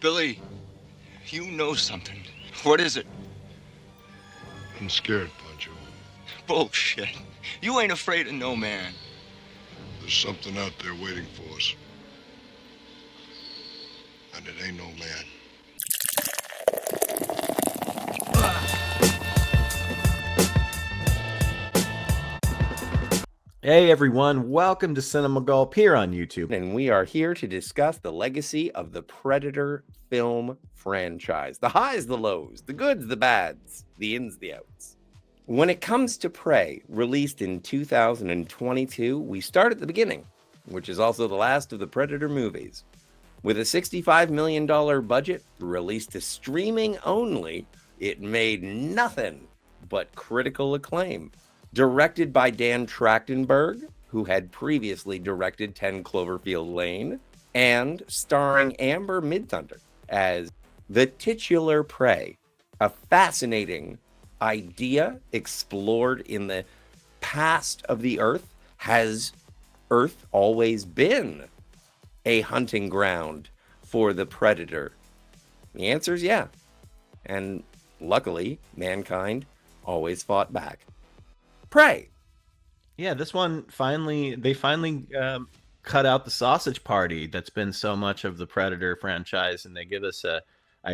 Billy, you know something. What is it? I'm scared, Pancho. Bullshit. You ain't afraid of no man. There's something out there waiting for us. And it ain't no man. Hey everyone, welcome to Cinema Gulp here on YouTube, and we are here to discuss the legacy of the Predator film franchise. The highs, the lows, the goods, the bads, the ins, the outs. When it comes to Prey, released in 2022, we start at the beginning, which is also the last of the Predator movies. With a $65 million budget, released to streaming only, it made nothing but critical acclaim. Directed by Dan Trachtenberg, who had previously directed 10 Cloverfield Lane, and starring Amber Midthunder as the titular Prey, a fascinating idea explored in the past of the Earth. Has Earth always been a hunting ground for the Predator? The answer is yeah. And luckily, mankind always fought back. Prey. Yeah, this one they finally cut out the sausage party that's been so much of the Predator franchise, and they give us a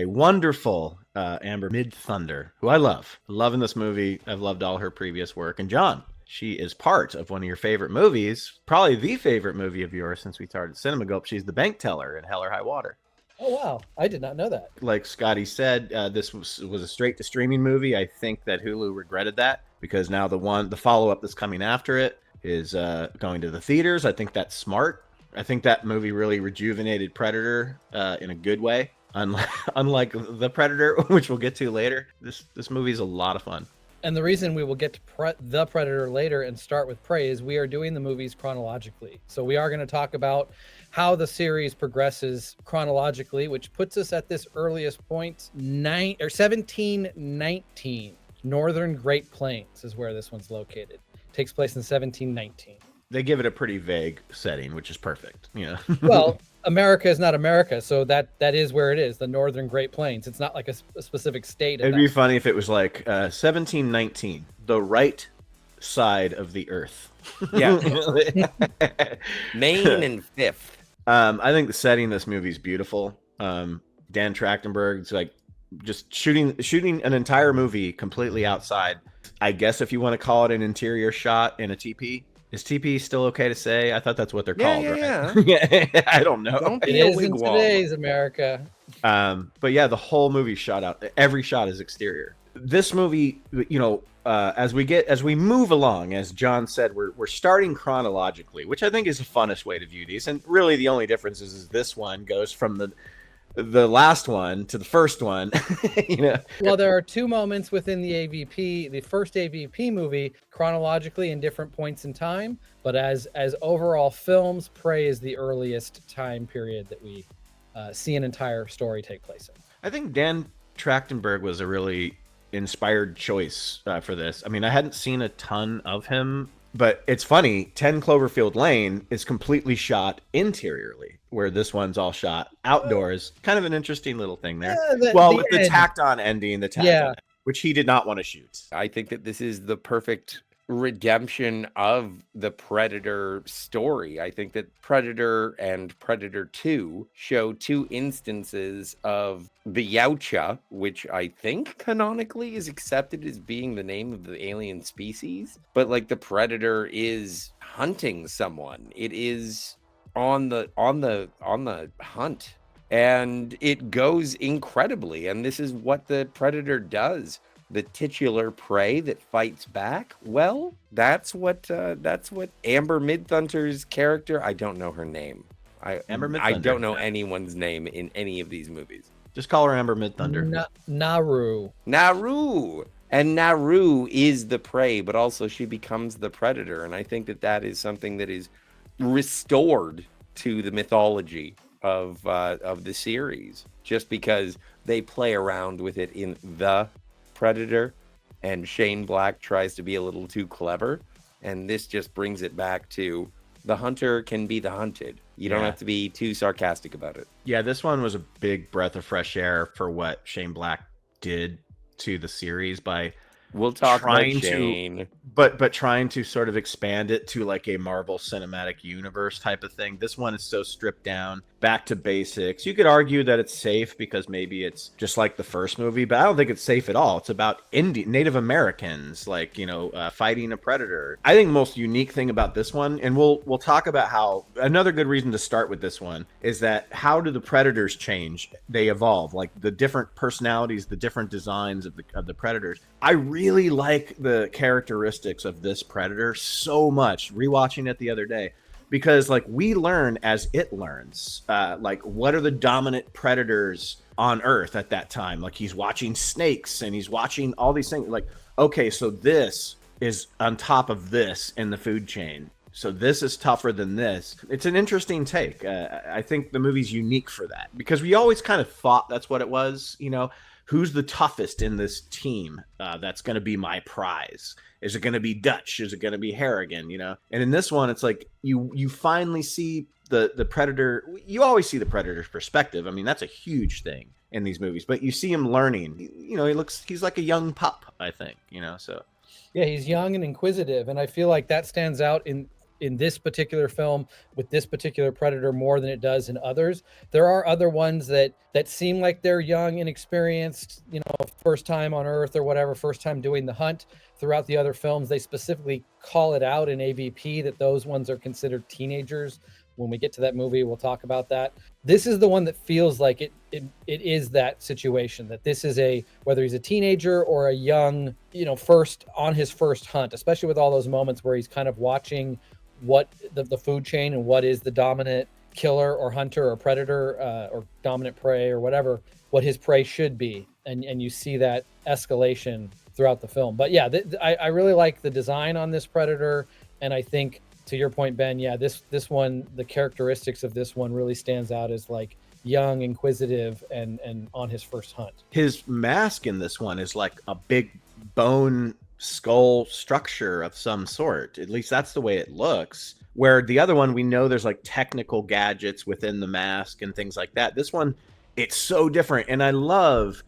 wonderful Amber Midthunder, who I love. Loving this movie. I've loved all her previous work. And John, she is part of one of your favorite movies, probably the favorite movie of yours since we started Cinema Gulp. She's the bank teller in Hell or High Water. Oh, wow. I did not know that. Like Scotty said, this was a straight to streaming movie. I think that Hulu regretted that because now the follow-up that's coming after it is going to the theaters. I think that's smart. I think that movie really rejuvenated Predator in a good way. Unlike the Predator, which we'll get to later, this movie is a lot of fun. And the reason we will get to the Predator later and start with Prey is we are doing the movies chronologically. So we are going to talk about how the series progresses chronologically, which puts us at this earliest point, 1719. Northern Great Plains is where this one's located. Takes place in 1719. They give it a pretty vague setting, which is perfect. Yeah. Well, America is not America, so that is where it is, the Northern Great Plains. It's not like a specific state. It'd be funny if it was like 1719, the right side of the earth. Yeah. Maine and Fifth. I think the setting of this movie is beautiful. Dan Trachtenberg's like just shooting an entire movie completely outside. I guess if you want to call it an interior shot in a TP. Is TP still okay to say? I thought that's what they're called, right? Yeah. I don't know. It is in today's America. But yeah, the whole movie shot out. Every shot is exterior. This movie, as we move along, as John said, we're starting chronologically, which I think is the funnest way to view these. And really, the only difference is this one goes from the last one to the first one. Well, there are two moments within the AVP, the first AVP movie, chronologically in different points in time, but as overall films, Prey is the earliest time period that we see an entire story take place in. I think Dan Trachtenberg was a really inspired choice for this. I mean, I hadn't seen a ton of him, but it's funny, 10 Cloverfield Lane is completely shot interiorly, where this one's all shot outdoors. Kind of an interesting little thing there. With the tacked on ending, which he did not want to shoot. I think that this is the perfect redemption of the Predator story. I think that Predator and Predator 2 show two instances of the Yautja, which I think canonically is accepted as being the name of the alien species. But like the Predator is hunting someone. It is on the hunt. And it goes incredibly. And this is what the Predator does. The titular prey that fights back. Well, that's what Amber Midthunder's character. I don't know her name. Amber Midthunder. I don't know anyone's name in any of these movies. Just call her Amber Midthunder. Naru. And Naru is the prey, but also she becomes the Predator. And I think that is something that is restored to the mythology of the series, just because they play around with it in the Predator, and Shane Black tries to be a little too clever, and this just brings it back to the hunter can be the hunted. You don't Yeah. have to be too sarcastic about it. Yeah, this one was a big breath of fresh air for what Shane Black did to the series by We'll talk trying about to- Shane. but trying to sort of expand it to like a Marvel Cinematic Universe type of thing. This one is so stripped down, back to basics. You could argue that it's safe because maybe it's just like the first movie, but I don't think it's safe at all. It's about Native Americans, like, fighting a predator. I think the most unique thing about this one, and we'll talk about how another good reason to start with this one is that how do the predators change? They evolve, like the different personalities, the different designs of the predators. I really like the characteristics of this predator so much, rewatching it the other day, because like we learn as it learns, like what are the dominant predators on Earth at that time. Like he's watching snakes and he's watching all these things, like, okay, so this is on top of this in the food chain, so this is tougher than this. It's an interesting take. I think the movie's unique for that, because we always kind of thought that's what it was, who's the toughest in this team, that's going to be my prize. Is it going to be Dutch? Is it going to be Harrigan? And in this one, it's like you finally see the predator. You always see the predator's perspective. I mean, that's a huge thing in these movies, but you see him learning. He's like a young pup, I think, so. Yeah, he's young and inquisitive, and I feel like that stands out in this particular film with this particular predator more than it does in others. There are other ones that seem like they're young and experienced, first time on Earth or whatever, first time doing the hunt. Throughout the other films, they specifically call it out in AVP that those ones are considered teenagers. When we get to that movie, we'll talk about that. This is the one that feels like it is that situation, that this is whether he's a teenager or a young, first on his first hunt, especially with all those moments where he's kind of watching what the food chain and what is the dominant killer or hunter or predator, or dominant prey or whatever, what his prey should be. And you see that escalation throughout the film. But yeah, I really like the design on this predator. And I think, to your point, Ben, yeah, this one, the characteristics of this one really stands out as like young, inquisitive, and on his first hunt. His mask in this one is like a big bone skull structure of some sort. At least that's the way it looks. Where the other one, we know there's like technical gadgets within the mask and things like that. This one, it's so different. And I love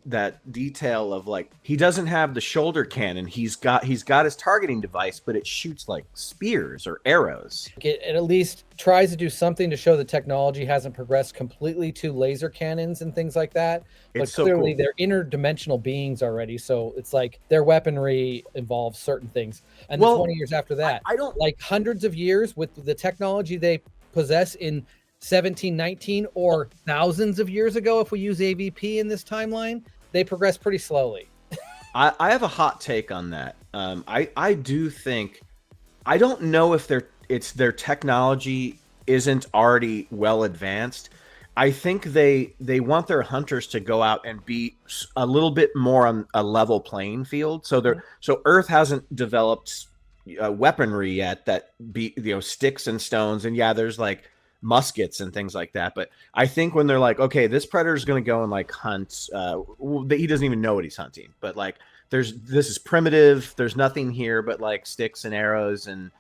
that detail of like, he doesn't have the shoulder cannon. He's got his targeting device, but it shoots like spears or arrows. It at least tries to do something to show the technology hasn't progressed completely to laser cannons and things like that. But It's so clearly cool. they're interdimensional beings already. So it's like their weaponry involves certain things. And Well, then 20 years after that, I don't like hundreds of years with the technology they possess in 1719 or thousands of years ago, if we use AVP in this timeline, they progress pretty slowly. I have a hot take on that. I do think, I don't know if their technology isn't already well advanced. I think they want their hunters to go out and be a little bit more on a level playing field. So Earth hasn't developed weaponry yet that sticks and stones, and yeah, there's like muskets and things like that. But I think when they're like, okay, this predator is going to go and like hunt, he doesn't even know what he's hunting, but like this is primitive. There's nothing here but like sticks and arrows, and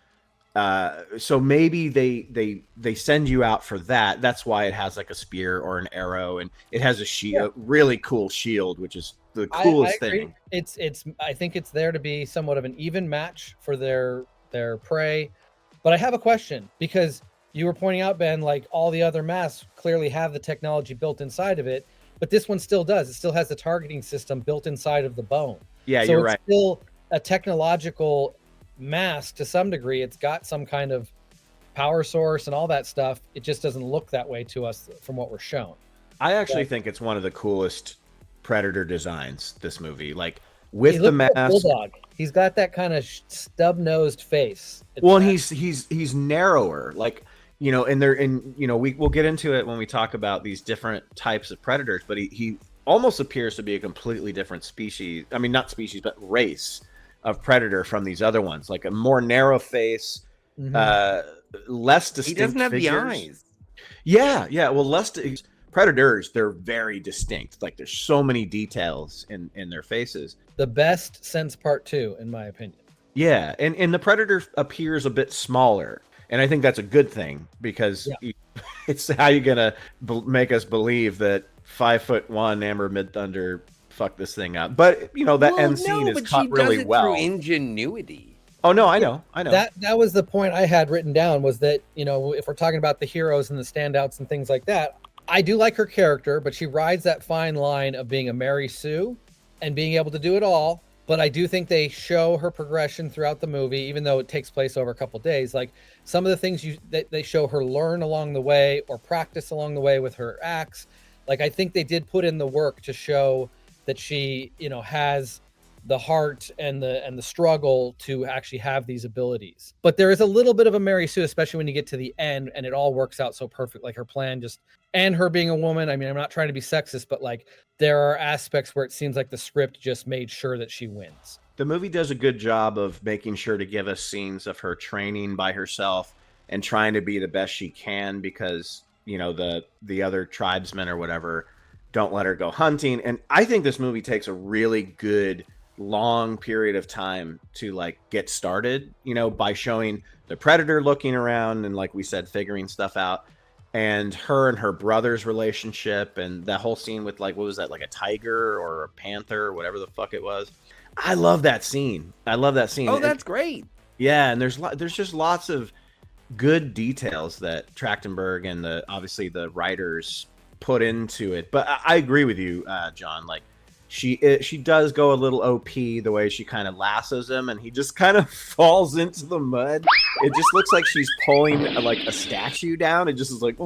so maybe they send you out for that. That's why it has like a spear or an arrow, and it has a shield, really cool shield, which is the coolest I agree. thing. It's I think it's there to be somewhat of an even match for their prey. But I have a question, because you were pointing out, Ben, like all the other masks clearly have the technology built inside of it, but this one still does. It still has the targeting system built inside of the bone. Yeah, so you're it's right. Still a technological mask to some degree. It's got some kind of power source and all that stuff. It just doesn't look that way to us from what we're shown. I actually think it's one of the coolest predator designs, this movie. Like with He the looks like a mask. bulldog. He's got that kind of stub-nosed face. Well, and he's narrower, like, we'll get into it when we talk about these different types of predators, but he almost appears to be a completely different species. I mean, not species, but race of predator from these other ones, like a more narrow face, less distinct. He doesn't have figures. the eyes. Yeah. Well, predators, they're very distinct. Like there's so many details in their faces. The best since part 2, in my opinion. Yeah, and the Predator appears a bit smaller, and I think that's a good thing because it's how you gonna make us believe that 5'1" Amber Midthunder fucked this thing up. But you know that end scene is cut really well. Through ingenuity. Oh no, I know. That was the point I had written down, was that, you know, if we're talking about the heroes and the standouts and things like that, I do like her character, but she rides that fine line of being a Mary Sue and being able to do it all. But I do think they show her progression throughout the movie, even though it takes place over a couple of days. Like some of the things that they show her learn along the way or practice along the way with her axe. Like I think they did put in the work to show that she, you know, has the heart and the struggle to actually have these abilities. But there is a little bit of a Mary Sue, especially when you get to the end and it all works out so perfect. Like her plan just, and her being a woman. I mean, I'm not trying to be sexist, but like there are aspects where it seems like the script just made sure that she wins. The movie does a good job of making sure to give us scenes of her training by herself and trying to be the best she can because, you know, the other tribesmen or whatever don't let her go hunting. And I think this movie takes a really good long period of time to like get started, you know, by showing the Predator looking around and, like we said, figuring stuff out, and her brother's relationship, and that whole scene with, like, what was that, like a tiger or a panther or whatever the fuck it was. I love that scene. Oh, that's great. Yeah, and there's just lots of good details that Trachtenberg and obviously the writers put into it. But I agree with you, John. Like she does go a little OP the way she kind of lassos him, and he just kind of falls into the mud. It just looks like she's pulling like a statue down. It just is like.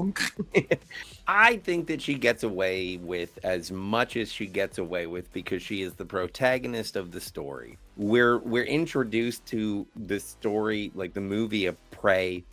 I think that she gets away with as much as she gets away with because she is the protagonist of the story. We're introduced to the story, like the movie of Prey,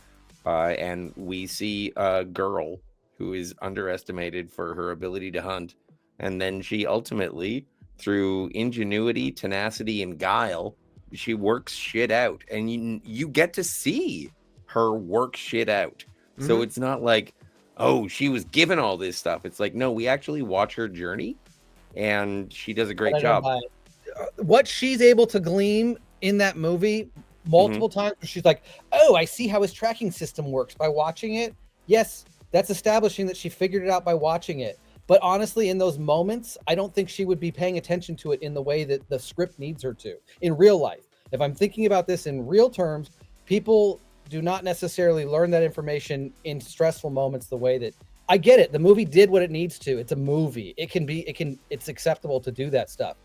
and we see a girl who is underestimated for her ability to hunt. And then she ultimately, through ingenuity, tenacity, and guile, she works shit out. And you get to see her work shit out. Mm-hmm. So it's not like, oh, she was given all this stuff. It's like, no, we actually watch her journey, and she does a great job. What she's able to glean in that movie multiple times, she's like, oh, I see how his tracking system works by watching it. Yes, that's establishing that she figured it out by watching it. But honestly, in those moments, I don't think she would be paying attention to it in the way that the script needs her to in real life. If I'm thinking about this in real terms, people do not necessarily learn that information in stressful moments the way that I get it. The movie did what it needs to. It's a movie. It's acceptable to do that stuff.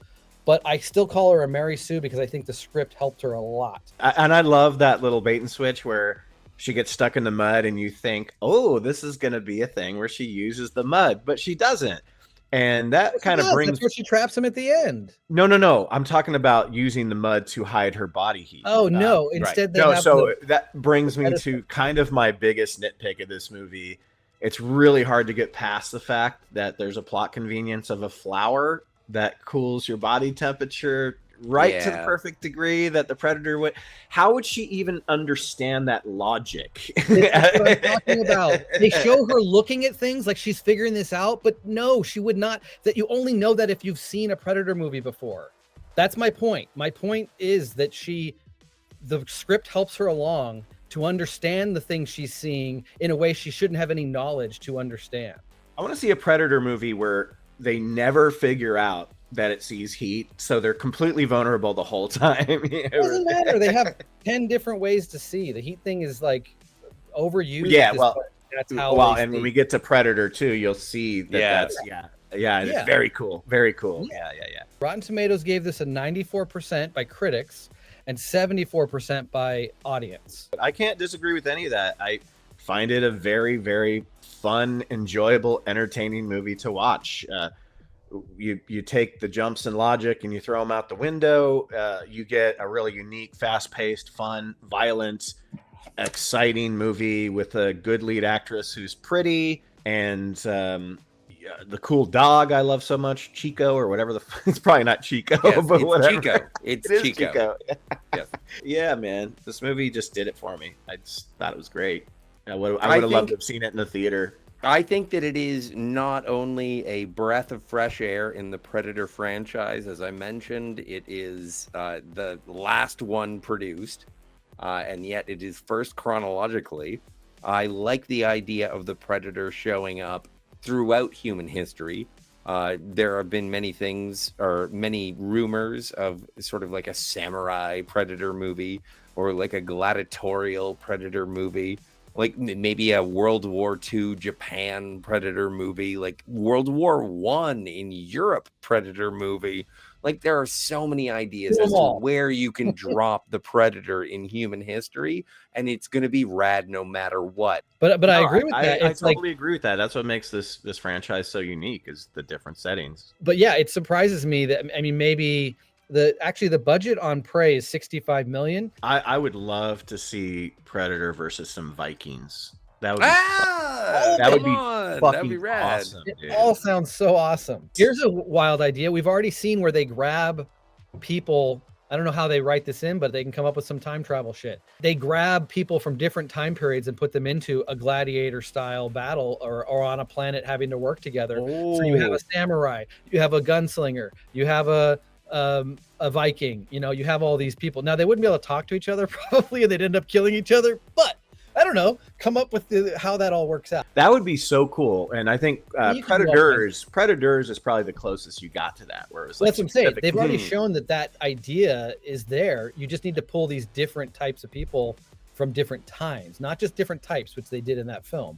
But I still call her a Mary Sue because I think the script helped her a lot. And I love that little bait and switch where she gets stuck in the mud and you think, oh, this is going to be a thing where she uses the mud, but she doesn't. And that kind of brings... That's where she traps him at the end. No. I'm talking about using the mud to hide her body heat. Oh, no. Instead, right. That brings me to kind of my biggest nitpick of this movie. It's really hard to get past the fact that there's a plot convenience of a flower that cools your body temperature to the perfect degree that the Predator would. How would she even understand that logic? That's what I'm talking about. They show her looking at things like she's figuring this out, but no, she would not. That you only know that if you've seen a Predator movie before. That's my point. My point is that the script helps her along to understand the things she's seeing in a way she shouldn't have any knowledge to understand. I want to see a Predator movie where they never figure out that it sees heat, so they're completely vulnerable the whole time. It doesn't matter. They have 10 different ways to see. The heat thing is like overused. Yeah, well, that's how. And when we get to Predator 2, you'll see that it's very cool. Very cool. Yeah. Rotten Tomatoes gave this a 94% by critics and 74% by audience. I can't disagree with any of that. I find it a very, very fun, enjoyable, entertaining movie to watch. You take the jumps in logic and you throw them out the window. You get a really unique, fast-paced, fun, violent, exciting movie with a good lead actress who's pretty, and the cool dog I love so much, Chico, or whatever it's probably not Chico, but whatever. Chico. It's Chico. Yes. Yeah, man, this movie just did it for me. I just thought it was great. I would have loved to have seen it in the theater. I think that it is not only a breath of fresh air in the Predator franchise, as I mentioned, it is the last one produced, and yet it is first chronologically. I like the idea of the Predator showing up throughout human history. There have been many things or many rumors of sort of like a samurai Predator movie or like a gladiatorial Predator movie, like maybe a World War II Japan Predator movie, like World War One in Europe Predator movie. Like there are so many ideas Do 'em as to all. where you can drop the Predator in human history, and it's going to be rad no matter what. But I No, agree with that. I It's like, totally agree with that. That's what makes this franchise so unique is the different settings. but yeah, it surprises me that, I mean, maybe the budget on Prey is 65 million. I would love to see Predator versus some Vikings. That would be That would be that'd fucking be rad. awesome, It dude. all sounds so awesome. Here's a wild idea. We've already seen where they grab people. I don't know how they write this in, but they can come up with some time travel shit. They grab people from different time periods and put them into a gladiator style battle or on a planet having to work together. So you have a samurai, you have a gunslinger, you have a Viking, you know, you have all these people. Now they wouldn't be able to talk to each other probably, and they'd end up killing each other, but I don't know, come up with how that all works out. That would be so cool. And I think You can go Predators is probably the closest you got to that. Where it was like That's what I'm saying. specific- They've already shown that idea is there. You just need to pull these different types of people from different times, not just different types, which they did in that film.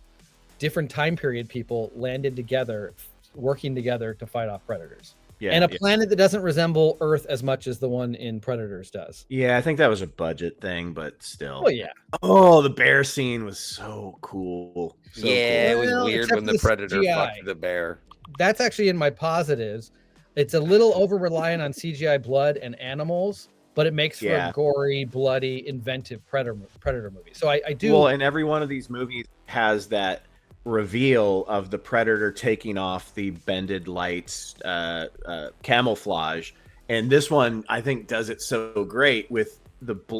Different time period people landed together, working together to fight off predators. Yeah, and a planet that doesn't resemble Earth as much as the one in Predators does. Yeah, I think that was a budget thing, but still. Oh yeah. Oh, the bear scene was so cool. So Yeah, cool. it was Well, weird except when for the the Predator CGI. fucked the bear. That's actually in my positives. It's a little over reliant on CGI blood and animals, but it makes for Yeah. a gory, bloody, inventive predator movie. So I do. Well, and every one of these movies has that reveal of the predator taking off the bended lights camouflage, and this one I think does it so great with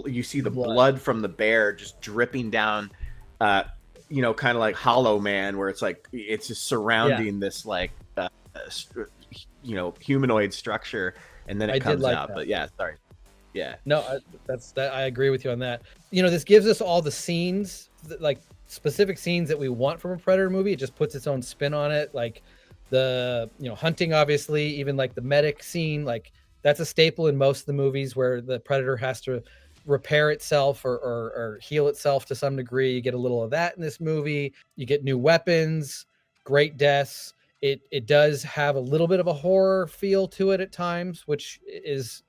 you see the blood from the bear just dripping down, you know, kind of like Hollow Man, where it's like it's just surrounding this like you know, humanoid structure, and then it comes out. That. But yeah, sorry. Yeah. No, I agree with you on that. You know, this gives us all the scenes, like specific scenes that we want from a Predator movie. It just puts its own spin on it. Like the, you know, hunting, obviously, even like the medic scene, like that's a staple in most of the movies where the Predator has to repair itself or heal itself to some degree. You get a little of that in this movie. You get new weapons, great deaths. It does have a little bit of a horror feel to it at times, which is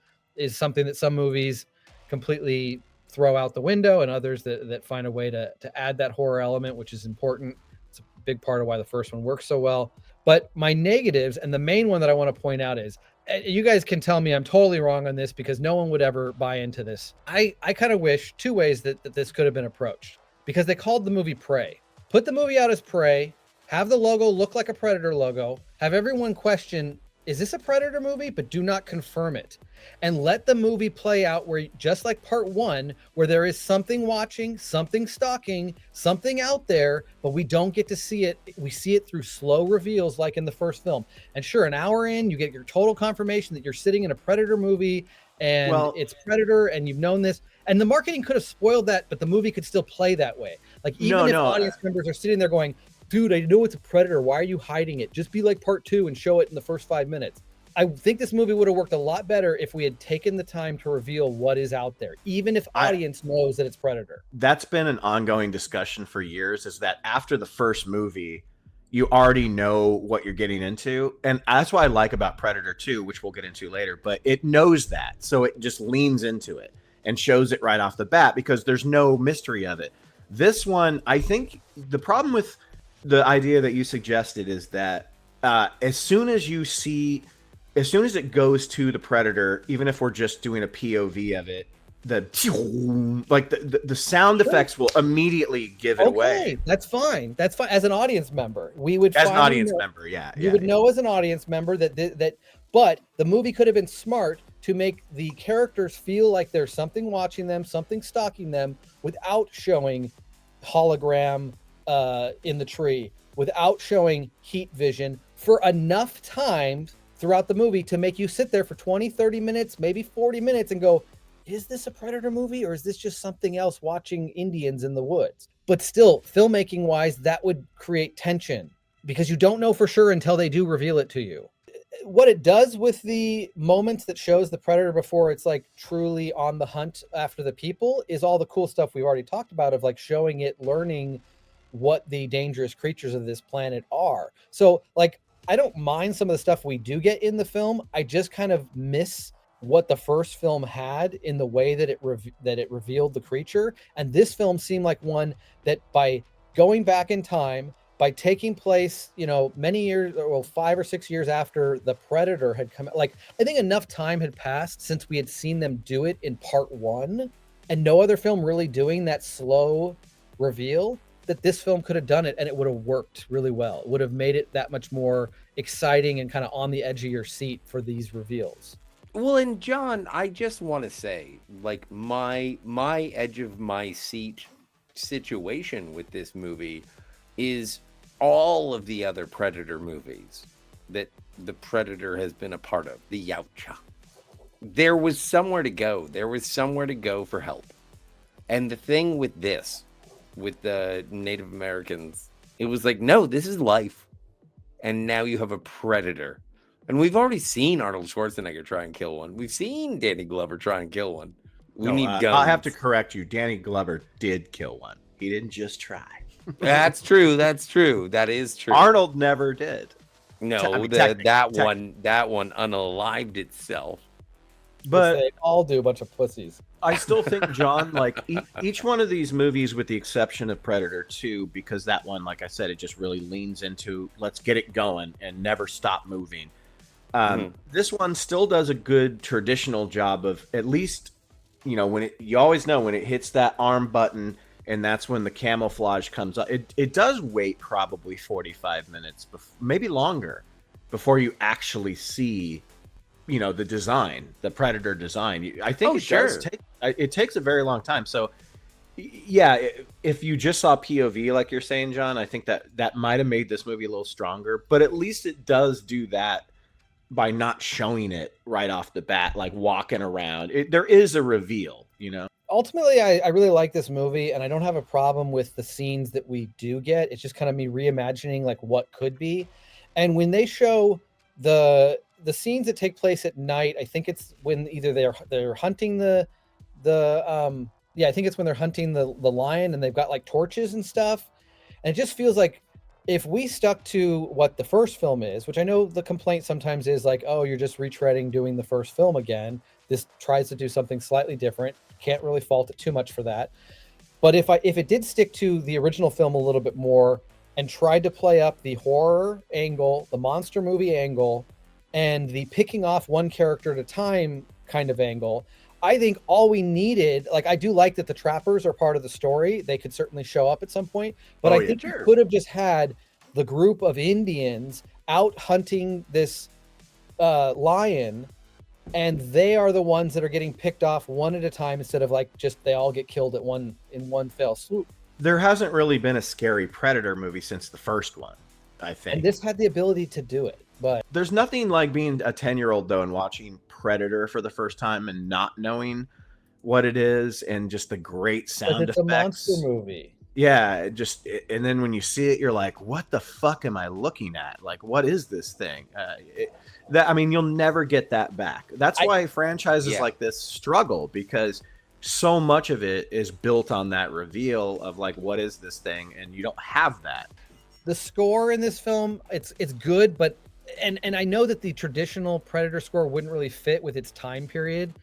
something that some movies completely throw out the window, and others that find a way to add that horror element, which is important. It's a big part of why the first one works so well. But my negatives, and the main one that I want to point out is, you guys can tell me I'm totally wrong on this because no one would ever buy into this. I kind of wish two ways that this could have been approached, because they called the movie Prey. Put the movie out as Prey, have the logo look like a Predator logo, have everyone question, is this a Predator movie? But do not confirm it. And let the movie play out where, just like part one, where there is something watching, something stalking, something out there, but we don't get to see it. We see it through slow reveals like in the first film. And sure, an hour in, you get your total confirmation that you're sitting in a Predator movie and it's Predator and you've known this. And the marketing could have spoiled that, but the movie could still play that way. Like even if audience members are sitting there going, dude, I know it's a Predator. Why are you hiding it? Just be like part two and show it in the first 5 minutes. I think this movie would have worked a lot better if we had taken the time to reveal what is out there, even if audience knows that it's Predator. That's been an ongoing discussion for years, is that after the first movie, you already know what you're getting into. And that's what I like about Predator 2, which we'll get into later, but it knows that. So it just leans into it and shows it right off the bat because there's no mystery of it. This one, I think the problem with the idea that you suggested is that as soon as it goes to the Predator, even if we're just doing a POV of it, the sound effects will immediately give it away. That's fine. That's fine. As an audience member, we would as an audience member, you would know as an audience member that. But the movie could have been smart to make the characters feel like there's something watching them, something stalking them, without showing hologram in the tree, without showing heat vision for enough time throughout the movie to make you sit there for 20, 30 minutes, maybe 40 minutes and go, is this a Predator movie or is this just something else watching Indians in the woods? But still, filmmaking wise, that would create tension because you don't know for sure until they do reveal it to you. What it does with the moments that shows the Predator before it's like truly on the hunt after the people is all the cool stuff we've already talked about of like showing it, learning what the dangerous creatures of this planet are. So like, I don't mind some of the stuff we do get in the film. I just kind of miss what the first film had in the way that it revealed the creature. And this film seemed like one that by going back in time, by taking place, you know, many years, well, 5 or 6 years after the Predator had come out, like I think enough time had passed since we had seen them do it in part 1 and no other film really doing that slow reveal, that this film could have done it and it would have worked really well. It would have made it that much more exciting and kind of on the edge of your seat for these reveals. Well, and John, I just want to say, like my edge of my seat situation with this movie is all of the other Predator movies that the Predator has been a part of, the Yautja. There was somewhere to go. There was somewhere to go for help. And the thing with this, with the Native Americans, it was like, no, this is life. And now you have a Predator. And we've already seen Arnold Schwarzenegger try and kill one. We've seen Danny Glover try and kill one. We need guns. I'll have to correct you. Danny Glover did kill one. He didn't just try. That's true. That's true. That is true. Arnold never did. No, that one unalived itself. But they all do a bunch of pussies. I still think, John, like each one of these movies, with the exception of Predator 2, because that one, like I said, it just really leans into let's get it going and never stop moving. This one still does a good traditional job of at least, you know, you always know when it hits that arm button and that's when the camouflage comes up. It does wait probably 45 minutes, maybe longer, before you actually see, you know, the design, the Predator design. I think it takes a very long time. So yeah, if you just saw POV, like you're saying, John, I think that might have made this movie a little stronger, but at least it does do that by not showing it right off the bat, like walking around. There is a reveal, you know? Ultimately, I really like this movie, and I don't have a problem with the scenes that we do get. It's just kind of me reimagining like what could be. And when they show the scenes that take place at night, I think it's when either they're hunting I think it's when they're hunting the lion and they've got like torches and stuff. And it just feels like if we stuck to what the first film is, which I know the complaint sometimes is like, oh, you're just retreading doing the first film again. This tries to do something slightly different. Can't really fault it too much for that. But if it did stick to the original film a little bit more and tried to play up the horror angle, the monster movie angle, and the picking off one character at a time kind of angle, I think all we needed, like I do like that the trappers are part of the story. They could certainly show up at some point, but I think you could have just had the group of Indians out hunting this lion, and they are the ones that are getting picked off one at a time instead of like just they all get killed in one fell swoop. There hasn't really been a scary Predator movie since the first one, I think. And this had the ability to do it. But there's nothing like being a 10-year-old though and watching Predator for the first time and not knowing what it is and just the great sound it's effects. A monster movie. Yeah, and then when you see it, you're like, "What the fuck am I looking at? Like, what is this thing?" You'll never get that back. That's why franchises like this struggle, because so much of it is built on that reveal of like, "What is this thing?" And you don't have that. The score in this film, it's good, but and I know that the traditional Predator score wouldn't really fit with its time period,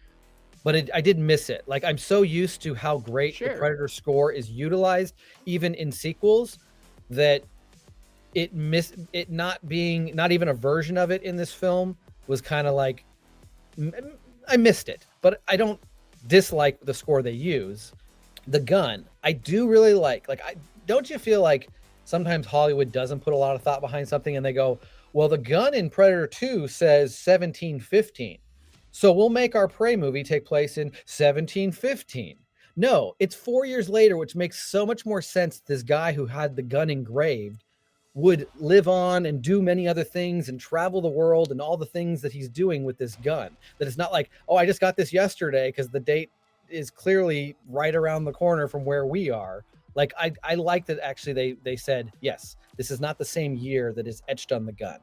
but I did miss it. Like I'm so used to how great the Predator score is utilized, even in sequels, that it not even a version of it in this film was kind of like I missed it. But I don't dislike the score they use. The gun, I do really like. Don't you feel like sometimes Hollywood doesn't put a lot of thought behind something and they go, well, the gun in Predator 2 says 1715. So we'll make our Prey movie take place in 1715. No, it's 4 years later, which makes so much more sense. This guy who had the gun engraved would live on and do many other things and travel the world and all the things that he's doing with this gun. That it's not like, oh, I just got this yesterday, because the date is clearly right around the corner from where we are. Like, I like that actually they said, yes, this is not the same year that is etched on the gun.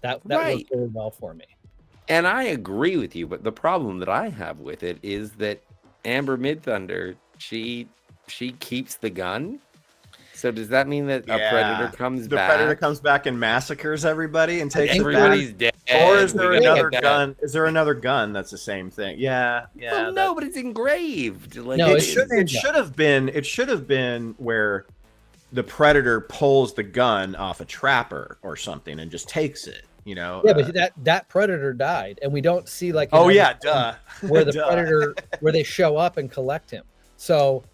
That Right. worked really well for me. And I agree with you, but the problem that I have with it is that Amber Midthunder, she keeps the gun. So does that mean that a predator comes the back? predator comes back and massacres everybody and takes it back? Everybody's dead. Or is there We gotta another get that. gun? Is there another gun that's the same thing? Yeah. Well, no, but it's engraved. Like, No, It it's- should have been where the predator pulls the gun off a trapper or something and just takes it. You know. Yeah, but that predator died, and we don't see like Oh another yeah, film duh. where the Duh. predator where they show up and collect him. So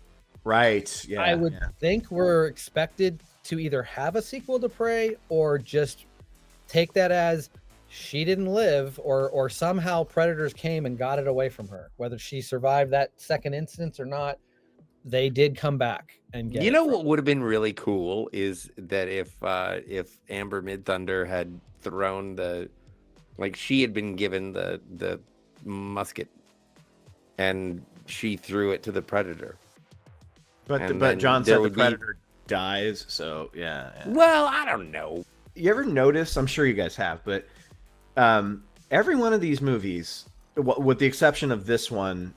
Right. Yeah. I would yeah. think we're expected to either have a sequel to Prey or just take that as she didn't live, or somehow predators came and got it away from her. Whether she survived that second instance or not, they did come back and get you it know from what would have been really cool is that if Amber Midthunder had thrown she had been given the musket and she threw it to the predator. But And then John there said the would be- predator dies, so yeah. Well, I don't know. You ever notice? I'm sure you guys have, but every one of these movies, with the exception of this one,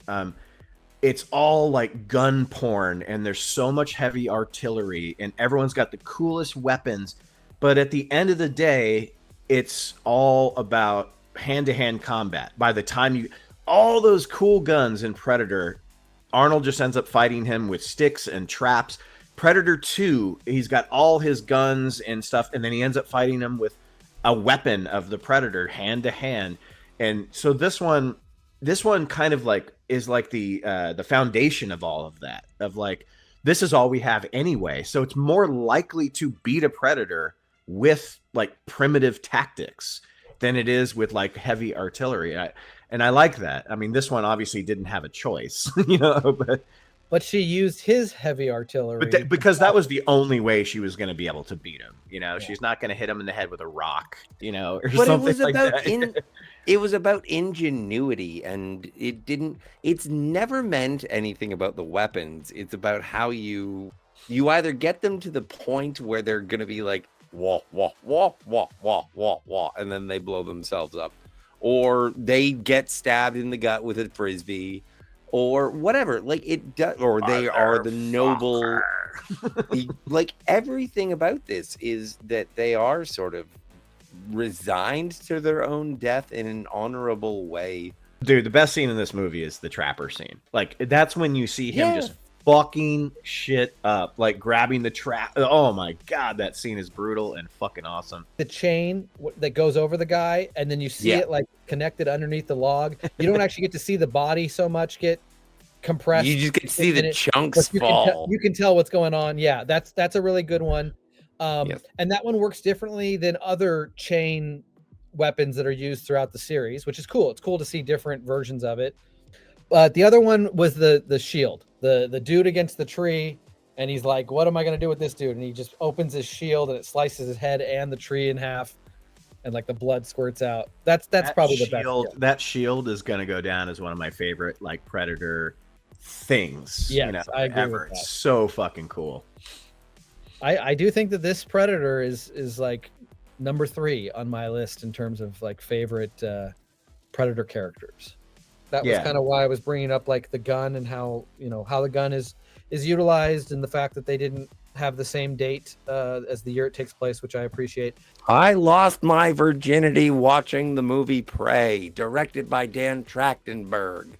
it's all like gun porn, and there's so much heavy artillery, and everyone's got the coolest weapons. But at the end of the day, it's all about hand-to-hand combat. By the time all those cool guns in Predator, Arnold just ends up fighting him with sticks and traps. Predator 2, he's got all his guns and stuff, and then he ends up fighting him with a weapon of the Predator hand to hand. And so this one kind of like is like the foundation of all of that, of like, this is all we have anyway. So it's more likely to beat a Predator with like primitive tactics than it is with like heavy artillery. And I like that. I mean, this one obviously didn't have a choice, But she used his heavy artillery. but because that was the only way she was going to be able to beat him. She's not going to hit him in the head with a rock, or But it something was like about that. it was about ingenuity, and it's never meant anything about the weapons. It's about how you either get them to the point where they're going to be like wah wah wah wah wah wah wah, and then they blow themselves up, or they get stabbed in the gut with a frisbee, or whatever. Like it does, or they are the noble. Like everything about this is that they are sort of resigned to their own death in an honorable way. Dude, the best scene in this movie is the trapper scene. Like, that's when you see him Yeah. just fucking shit up, like grabbing the trap. Oh my god, that scene is brutal and fucking awesome. the chain that goes over the guy, and then you see Yeah. it like connected underneath the log. You don't actually get to see the body so much get compressed. You just get to see the and it- chunks but you fall. you can tell what's going on. Yeah, that's a really good one. Yes. And that one works differently than other chain weapons that are used throughout the series, which is cool. It's cool to see different versions of it. But the other one was the shield, the dude against the tree, and he's like, "What am I gonna do with this dude?" And he just opens his shield and it slices his head and the tree in half, and like the blood squirts out. That's probably the best. Shield, that shield is gonna go down as one of my favorite like Predator things. Yes, I agree with that. It's so fucking cool. I do think that this Predator is like number 3 on my list in terms of like favorite Predator characters. That was Yeah. kind of why I was bringing up like the gun and how the gun is utilized, and the fact that they didn't have the same date as the year it takes place, which I appreciate. I lost my virginity watching the movie Prey, directed by Dan Trachtenberg.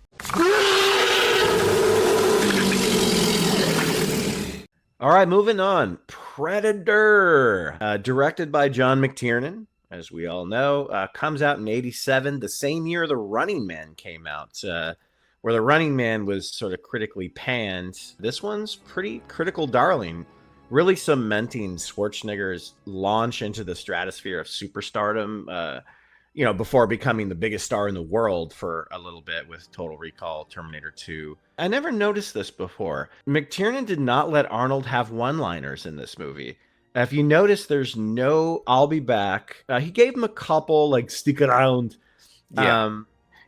All right, moving on. Predator, directed by John McTiernan, as we all know, comes out in '87, the same year The Running Man came out, where The Running Man was sort of critically panned. This one's pretty critical darling, really cementing Schwarzenegger's launch into the stratosphere of superstardom, before becoming the biggest star in the world for a little bit with Total Recall, Terminator 2. I never noticed this before. McTiernan did not let Arnold have one-liners in this movie. If you notice, there's no "I'll be back." He gave him a couple like "stick around," Yeah.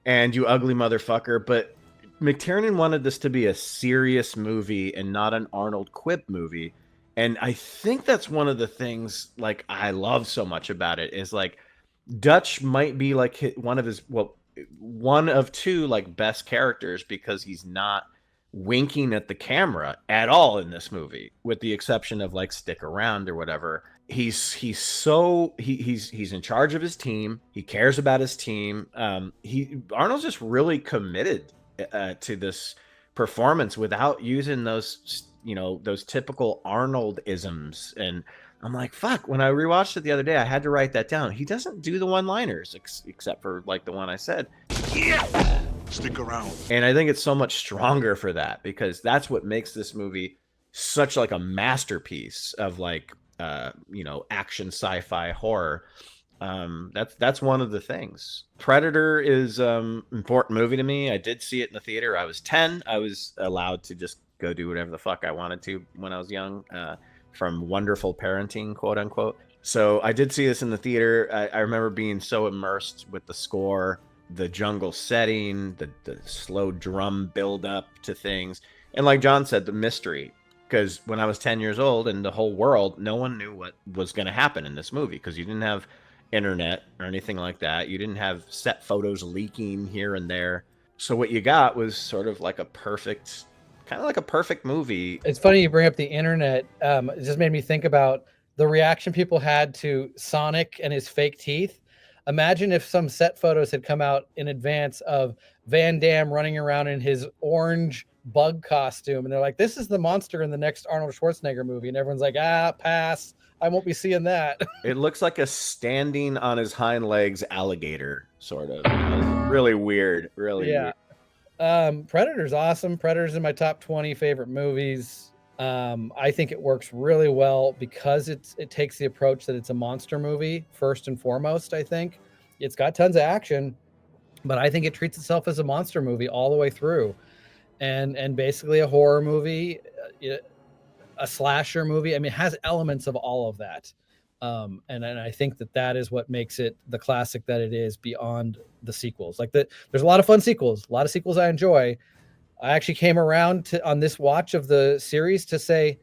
And "you ugly motherfucker," but McTiernan wanted this to be a serious movie and not an Arnold quip movie. And I think that's one of the things like I love so much about it is like Dutch might be like one of his one of two like best characters because he's not winking at the camera at all in this movie, with the exception of like "stick around" or whatever. He's in charge of his team. He cares about his team. Arnold's just really committed to this performance without using those those typical Arnold isms. And I'm like, fuck. When I rewatched it the other day, I had to write that down. He doesn't do the one-liners except for like the one I said. Yeah! Stick around. And I think it's so much stronger for that because that's what makes this movie such like a masterpiece of like action sci-fi horror. That's one of the things. Predator is important movie to me. I did see it in the theater. I was 10. I was allowed to just go do whatever the fuck I wanted to when I was young, from wonderful parenting, quote unquote. So I did see this in the theater. I remember being so immersed with the score, the jungle setting, the slow drum build up to things, and like John said, the mystery. Because when I was 10 years old in the whole world, no one knew what was going to happen in this movie because you didn't have internet or anything like that. You didn't have set photos leaking here and there. So what you got was sort of like kind of like a perfect movie. It's funny you bring up the internet. It just made me think about the reaction people had to Sonic and his fake teeth. Imagine if some set photos had come out in advance of Van Damme running around in his orange bug costume, and they're like, "This is the monster in the next Arnold Schwarzenegger movie," and everyone's like, pass. I won't be seeing that. It looks like a standing on his hind legs alligator, sort of. Really weird. Really weird. Predator's awesome. Predator's in my top 20 favorite movies. I think it works really well because it takes the approach that it's a monster movie first and foremost. I think it's got tons of action, but I think it treats itself as a monster movie all the way through, and basically a horror movie, a slasher movie. I mean, it has elements of all of that. And I think that is what makes it the classic that it is beyond the sequels. Like there's a lot of fun sequels, a lot of sequels I enjoy. I actually came around on this watch of the series to say,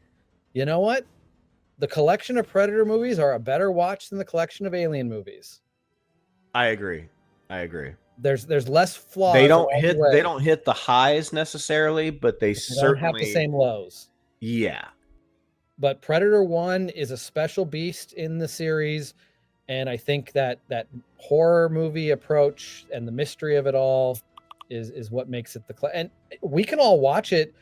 you know what? The collection of Predator movies are a better watch than the collection of Alien movies. I agree. There's less flaws. They don't hit the highs necessarily, but they certainly don't have the same lows. Yeah. But Predator 1 is a special beast in the series, and I think that horror movie approach and the mystery of it all is what makes it and we can all watch it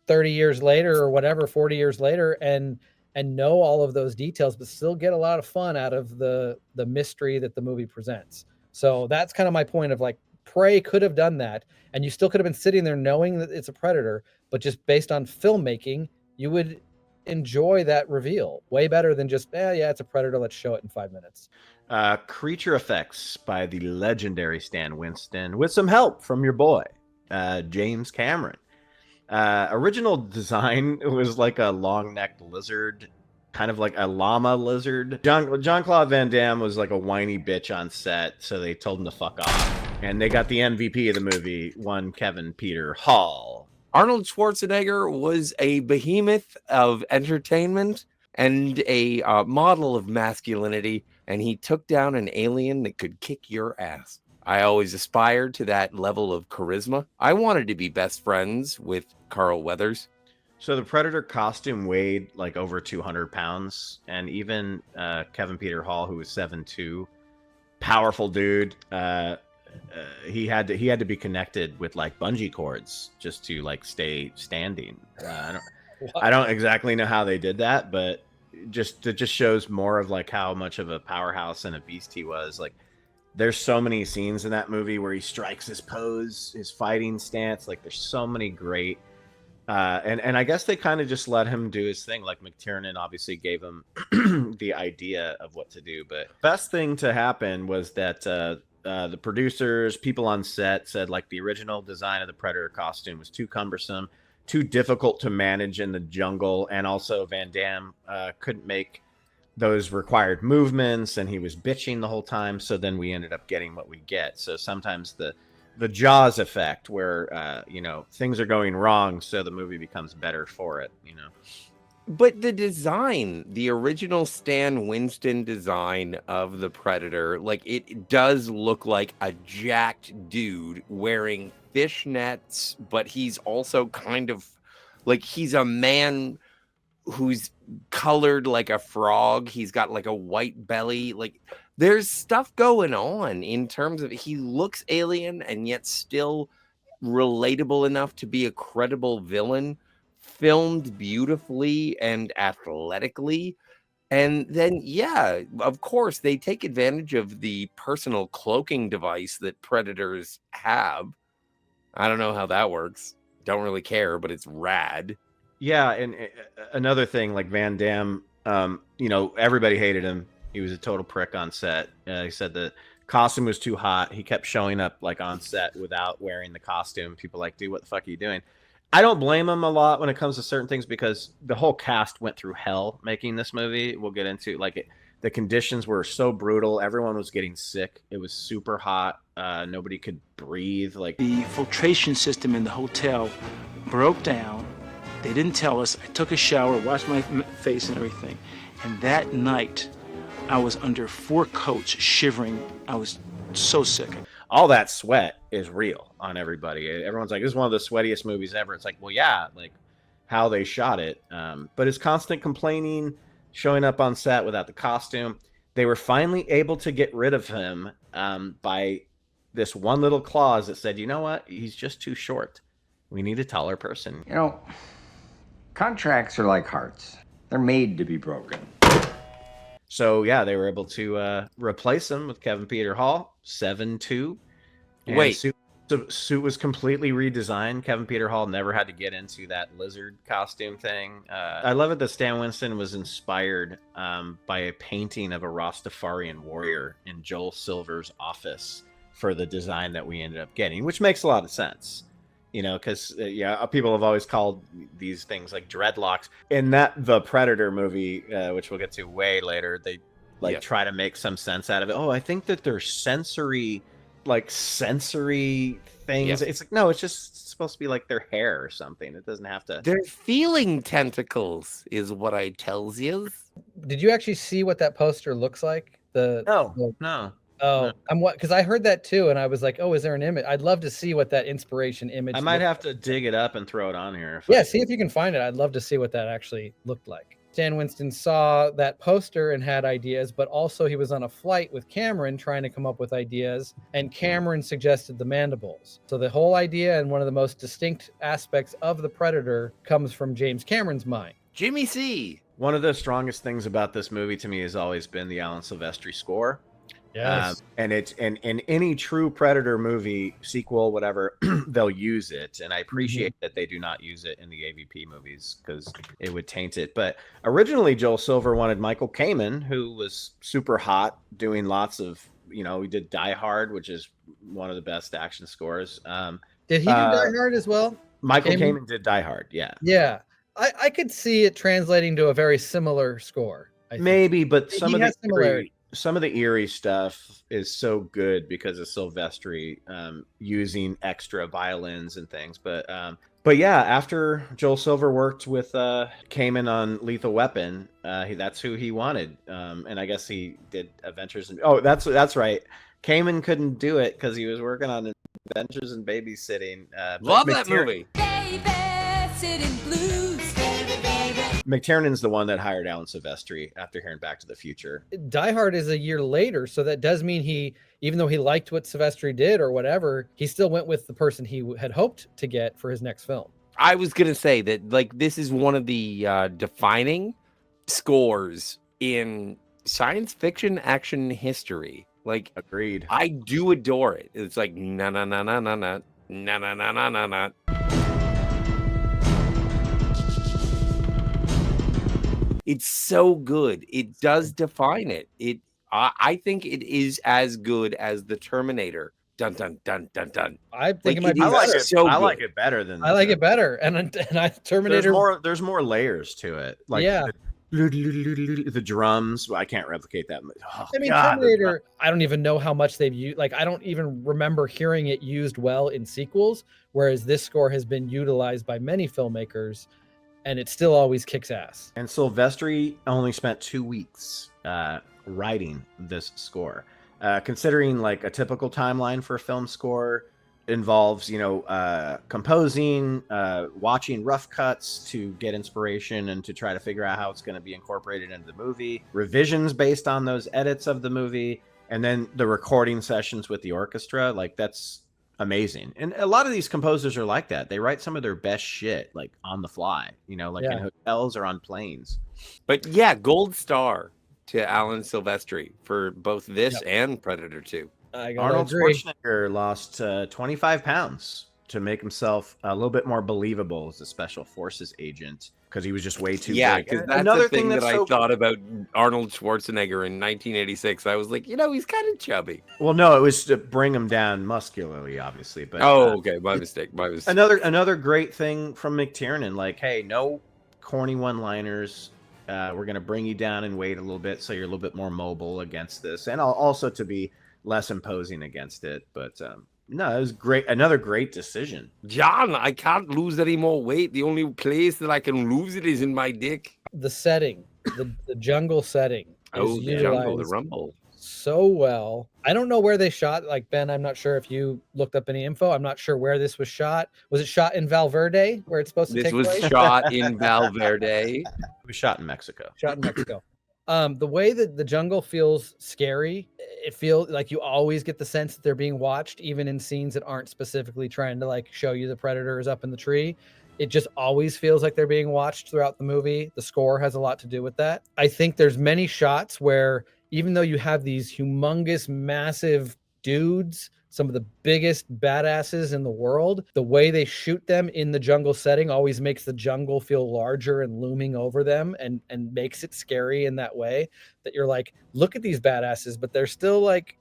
30 years later or whatever, 40 years later, and know all of those details, but still get a lot of fun out of the mystery that the movie presents. So that's kind of my point of like, Prey could have done that, and you still could have been sitting there knowing that it's a Predator, but just based on filmmaking, you would enjoy that reveal way better than just, yeah, it's a Predator, let's show it in 5 minutes. Creature effects by the legendary Stan Winston with some help from your boy, James Cameron. Original design was like a long-necked lizard, kind of like a llama lizard. Jean-Claude Van Damme was like a whiny bitch on set, so they told him to fuck off. And they got the MVP of the movie, one Kevin Peter Hall. Arnold Schwarzenegger was a behemoth of entertainment and a model of masculinity, and he took down an alien that could kick your ass. I always aspired to that level of charisma. I wanted to be best friends with Carl Weathers. So the Predator costume weighed like over 200 pounds, and even Kevin Peter Hall, who was 7'2", powerful dude, he had to be connected with like bungee cords just to like stay standing. I don't exactly know how they did that, but it just shows more of like how much of a powerhouse and a beast he was. Like, there's so many scenes in that movie where he strikes his pose, his fighting stance. Like, there's so many great. And I guess they kind of just let him do his thing. Like, McTiernan obviously gave him the idea of what to do. But best thing to happen was that the producers, people on set said like the original design of the Predator costume was too cumbersome. too difficult to manage in the jungle, and also Van Damme couldn't make those required movements, and he was bitching the whole time. So then we ended up getting what we get. So sometimes the Jaws effect, where things are going wrong, so the movie becomes better for it. But the design, the original Stan Winston design of the Predator, like it does look like a jacked dude wearing fishnets, but he's also kind of like he's a man who's colored like a frog. He's got like a white belly. Like there's stuff going on in terms of he looks alien and yet still relatable enough to be a credible villain. Filmed beautifully and athletically. And then, yeah, of course, they take advantage of the personal cloaking device that Predators have. I don't know how that works. Don't really care, but it's rad. Yeah, and another thing, like Van Damme, everybody hated him. He was a total prick on set. He said the costume was too hot. He kept showing up like on set without wearing the costume. People like, dude, what the fuck are you doing? I don't blame him a lot when it comes to certain things because the whole cast went through hell making this movie. We'll get into the conditions were so brutal. Everyone was getting sick. It was super hot. Nobody could breathe. Like the filtration system in the hotel broke down. They didn't tell us. I took a shower, washed my face and everything. And that night, I was under 4 coats, shivering. I was so sick. All that sweat is real on everybody. Everyone's like, this is one of the sweatiest movies ever. It's like, well, yeah, like how they shot it. But his constant complaining, showing up on set without the costume, they were finally able to get rid of him by this one little clause that said, you know what? He's just too short. We need a taller person. Contracts are like hearts. They're made to be broken. So, yeah, they were able to replace him with Kevin Peter Hall, 7'2". Wait. Suit was completely redesigned. Kevin Peter Hall never had to get into that lizard costume thing. I love it that Stan Winston was inspired by a painting of a Rastafarian warrior in Joel Silver's office for the design that we ended up getting, which makes a lot of sense. Because people have always called these things like dreadlocks. In the Predator movie, which we'll get to way later, they try to make some sense out of it. Oh, I think that they're sensory things. It's like, no, it's just supposed to be like their hair or something. It doesn't have to. They're feeling tentacles, is what I tells you. Did you actually see what that poster looks like? No. Oh, because I heard that too, and I was like, "Oh, is there an image?" I'd love to see what that inspiration image. I might have to dig it up and throw it on here. See if you can find it. I'd love to see what that actually looked like. Stan Winston saw that poster and had ideas, but also he was on a flight with Cameron trying to come up with ideas, and Cameron suggested the mandibles. So the whole idea and one of the most distinct aspects of the Predator comes from James Cameron's mind. Jimmy C. One of the strongest things about this movie to me has always been the Alan Silvestri score. Yes. And it's in any true Predator movie, sequel, whatever, they'll use it. And I appreciate that they do not use it in the AVP movies because it would taint it. But originally, Joel Silver wanted Michael Kamen, who was super hot, doing lots of, he did Die Hard, which is one of the best action scores. Did he do Die Hard as well? Michael Kamen did Die Hard, yeah. Yeah. I could see it translating to a very similar score. Maybe, but some of the eerie stuff is so good because of Silvestri using extra violins and things. But yeah, after Joel Silver worked with Kamen on Lethal Weapon, that's who he wanted. And I guess he did Adventures. That's right. Kamen couldn't do it because he was working on Adventures in Babysitting. Love that movie. Babysitting Blues. McTiernan's the one that hired Alan Silvestri after hearing Back to the Future. Die Hard is a year later, so that does mean even though he liked what Silvestri did or whatever, he still went with the person he had hoped to get for his next film. I was going to say that, this is one of the defining scores in science fiction action history. Agreed. I do adore it. It's like, na na na na na na na na na na na na. It's so good. It does define it. I think it is as good as the Terminator dun dun dun dun dun. I think Like, it might it be is I like better. it. so I like good. it better than. I like it better. And Terminator. There's more layers to it. Like Yeah. the drums. I can't replicate that. Oh, I mean, God, the Terminator, I don't even know how much they've used. Like, I don't even remember hearing it used well in sequels, whereas this score has been utilized by many filmmakers, and it still always kicks ass. And Silvestri only spent 2 weeks writing this score. Considering like a typical timeline for a film score involves, composing, watching rough cuts to get inspiration and to try to figure out how it's going to be incorporated into the movie, revisions based on those edits of the movie, and then the recording sessions with the orchestra. Like, that's amazing. And a lot of these composers are like that. They write some of their best shit like on the fly, in hotels or on planes. But yeah, gold star to Alan Silvestri for both this and Predator 2. I gotta Arnold agree. Schwarzenegger lost 25 pounds to make himself a little bit more believable as a special forces agent because he was just way too Yeah, big. because And that's another the thing thing that that's I so thought about Arnold Schwarzenegger in 1986. I was like, he's kind of chubby. well, no, it was to bring him down muscularly, obviously. But Okay, my mistake. another great thing from McTiernan, like, hey, no corny one-liners. We're gonna bring you down in weight a little bit, so you're a little bit more mobile against this, and also to be less imposing against it. But no, it was great. Another great decision. John, I can't lose any more weight. The only place that I can lose it is in my dick. The setting, the jungle setting, is The jungle, the utilized rumble. so well. I don't know where they shot. Like, Ben, I'm not sure if you looked up any info. I'm not sure where this was shot. Was it shot in Valverde, where it's supposed to This take was place? shot in Valverde. It was shot in Mexico. Shot in Mexico. The way that the jungle feels scary, it feels like you always get the sense that they're being watched, even in scenes that aren't specifically trying to like show you the predator is up in the tree. It just always feels like they're being watched throughout the movie. The score has a lot to do with that. I think there's many shots where even though you have these humongous, massive dudes, some of the biggest badasses in the world, the way they shoot them in the jungle setting always makes the jungle feel larger and looming over them and makes it scary in that way that you're like, look at these badasses, but they're still like,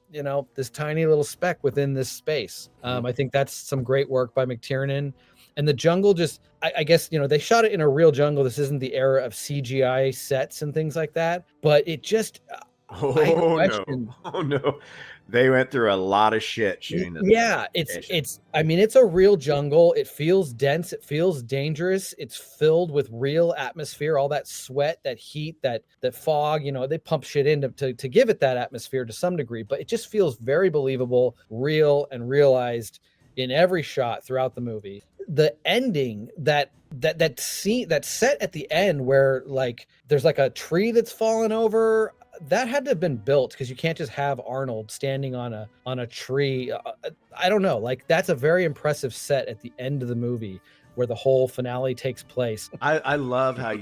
this tiny little speck within this space. I think that's some great work by McTiernan. And the jungle just, I guess, they shot it in a real jungle. This isn't the era of CGI sets and things like that, but it just, Oh no. They went through a lot of shit shooting this. Yeah, it's a real jungle. It feels dense, it feels dangerous. It's filled with real atmosphere, all that sweat, that heat, that fog, they pump shit in to give it that atmosphere to some degree, but it just feels very believable, real, and realized in every shot throughout the movie. The ending, that scene, that set at the end where like there's like a tree that's fallen over, that had to have been built because you can't just have Arnold standing on a tree. I don't know. Like, that's a very impressive set at the end of the movie where the whole finale takes place. I love how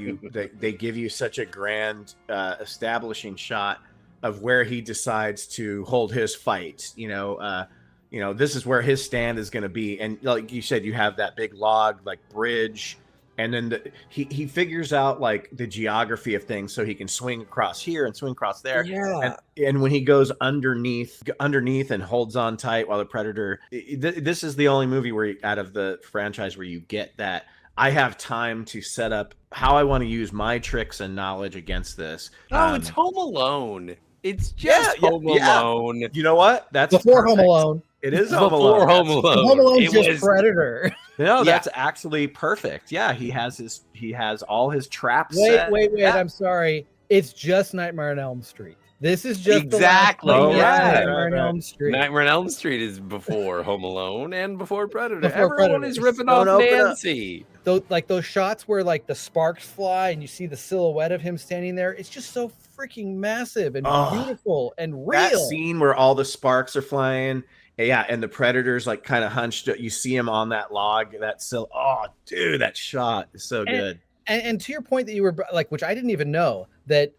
they give you such a grand establishing shot of where he decides to hold his fight. This is where his stand is going to be. And like you said, you have that big log, like bridge. And then he figures out like the geography of things so he can swing across here and swing across there. Yeah. And when he goes underneath and holds on tight while the predator, this is the only movie out of the franchise where you get that. I have time to set up how I want to use my tricks and knowledge against this. It's Home Alone. It's just Home Alone. You know what? That's before perfect. Home Alone. It is Before Home Alone. Home Alone. Home Alone's just Predator. No, that's actually perfect. Yeah, he has all his traps. Wait. Yeah. I'm sorry. It's just Nightmare on Elm Street. This is just exactly. Nightmare on Elm Street. Nightmare on Elm Street is before Home Alone and before Predator. Before Everyone Predator. is ripping off Nancy. Those shots where like the sparks fly and you see the silhouette of him standing there. It's just so freaking massive and beautiful and real. That scene where all the sparks are flying. Yeah, and the predator's like kind of hunched. You see him on that log. Oh, dude, that shot is so good. And to your point that you were like, which I didn't even know, that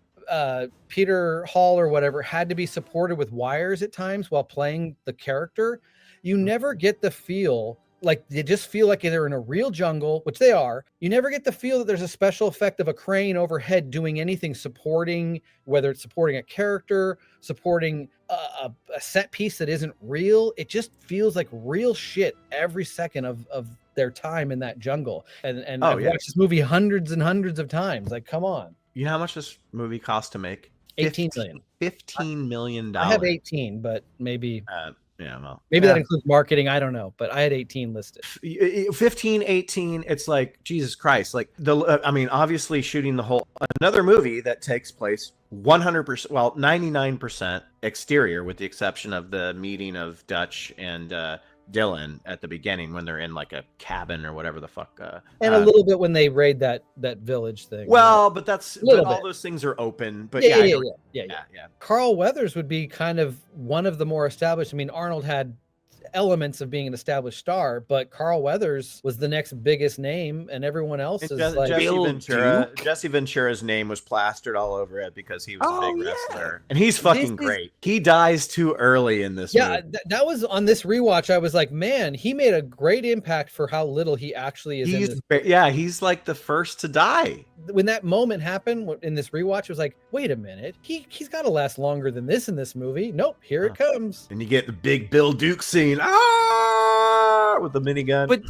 Peter Hall or whatever had to be supported with wires at times while playing the character. You never get the feel like they just feel like they're in a real jungle, which they are. You never get the feel that there's a special effect of a crane overhead doing anything supporting, whether it's supporting a character, supporting a set piece that isn't real. It just feels like real shit every second of their time in that jungle. And I've watched this movie hundreds and hundreds of times. Like, come on. You know how much this movie cost to make? 18 million. $15 million. I have 18, but maybe maybe that includes marketing. I don't know, but I had 18 listed. 15, 18. It's like, Jesus Christ. Like I mean, obviously shooting another movie that takes place 100%, well, 99% exterior, with the exception of the meeting of Dutch and Dylan at the beginning when they're in like a cabin or whatever the fuck. And a little bit when they raid that village thing. Well, but all those things are open. But yeah. Carl Weathers would be kind of one of the more established. I mean, Arnold had elements of being an established star, but Carl Weathers was the next biggest name, and everyone else is like Jesse Ventura's name was plastered all over it because he was a big wrestler, and he's fucking great. He dies too early in this movie. That was on this rewatch. I was like, man, he made a great impact for how little he actually is. He's like the first to die. When that moment happened in this rewatch, it was like, wait a minute, he's got to last longer than this in this movie. Nope, here it comes. And you get the big Bill Duke scene, with the minigun. But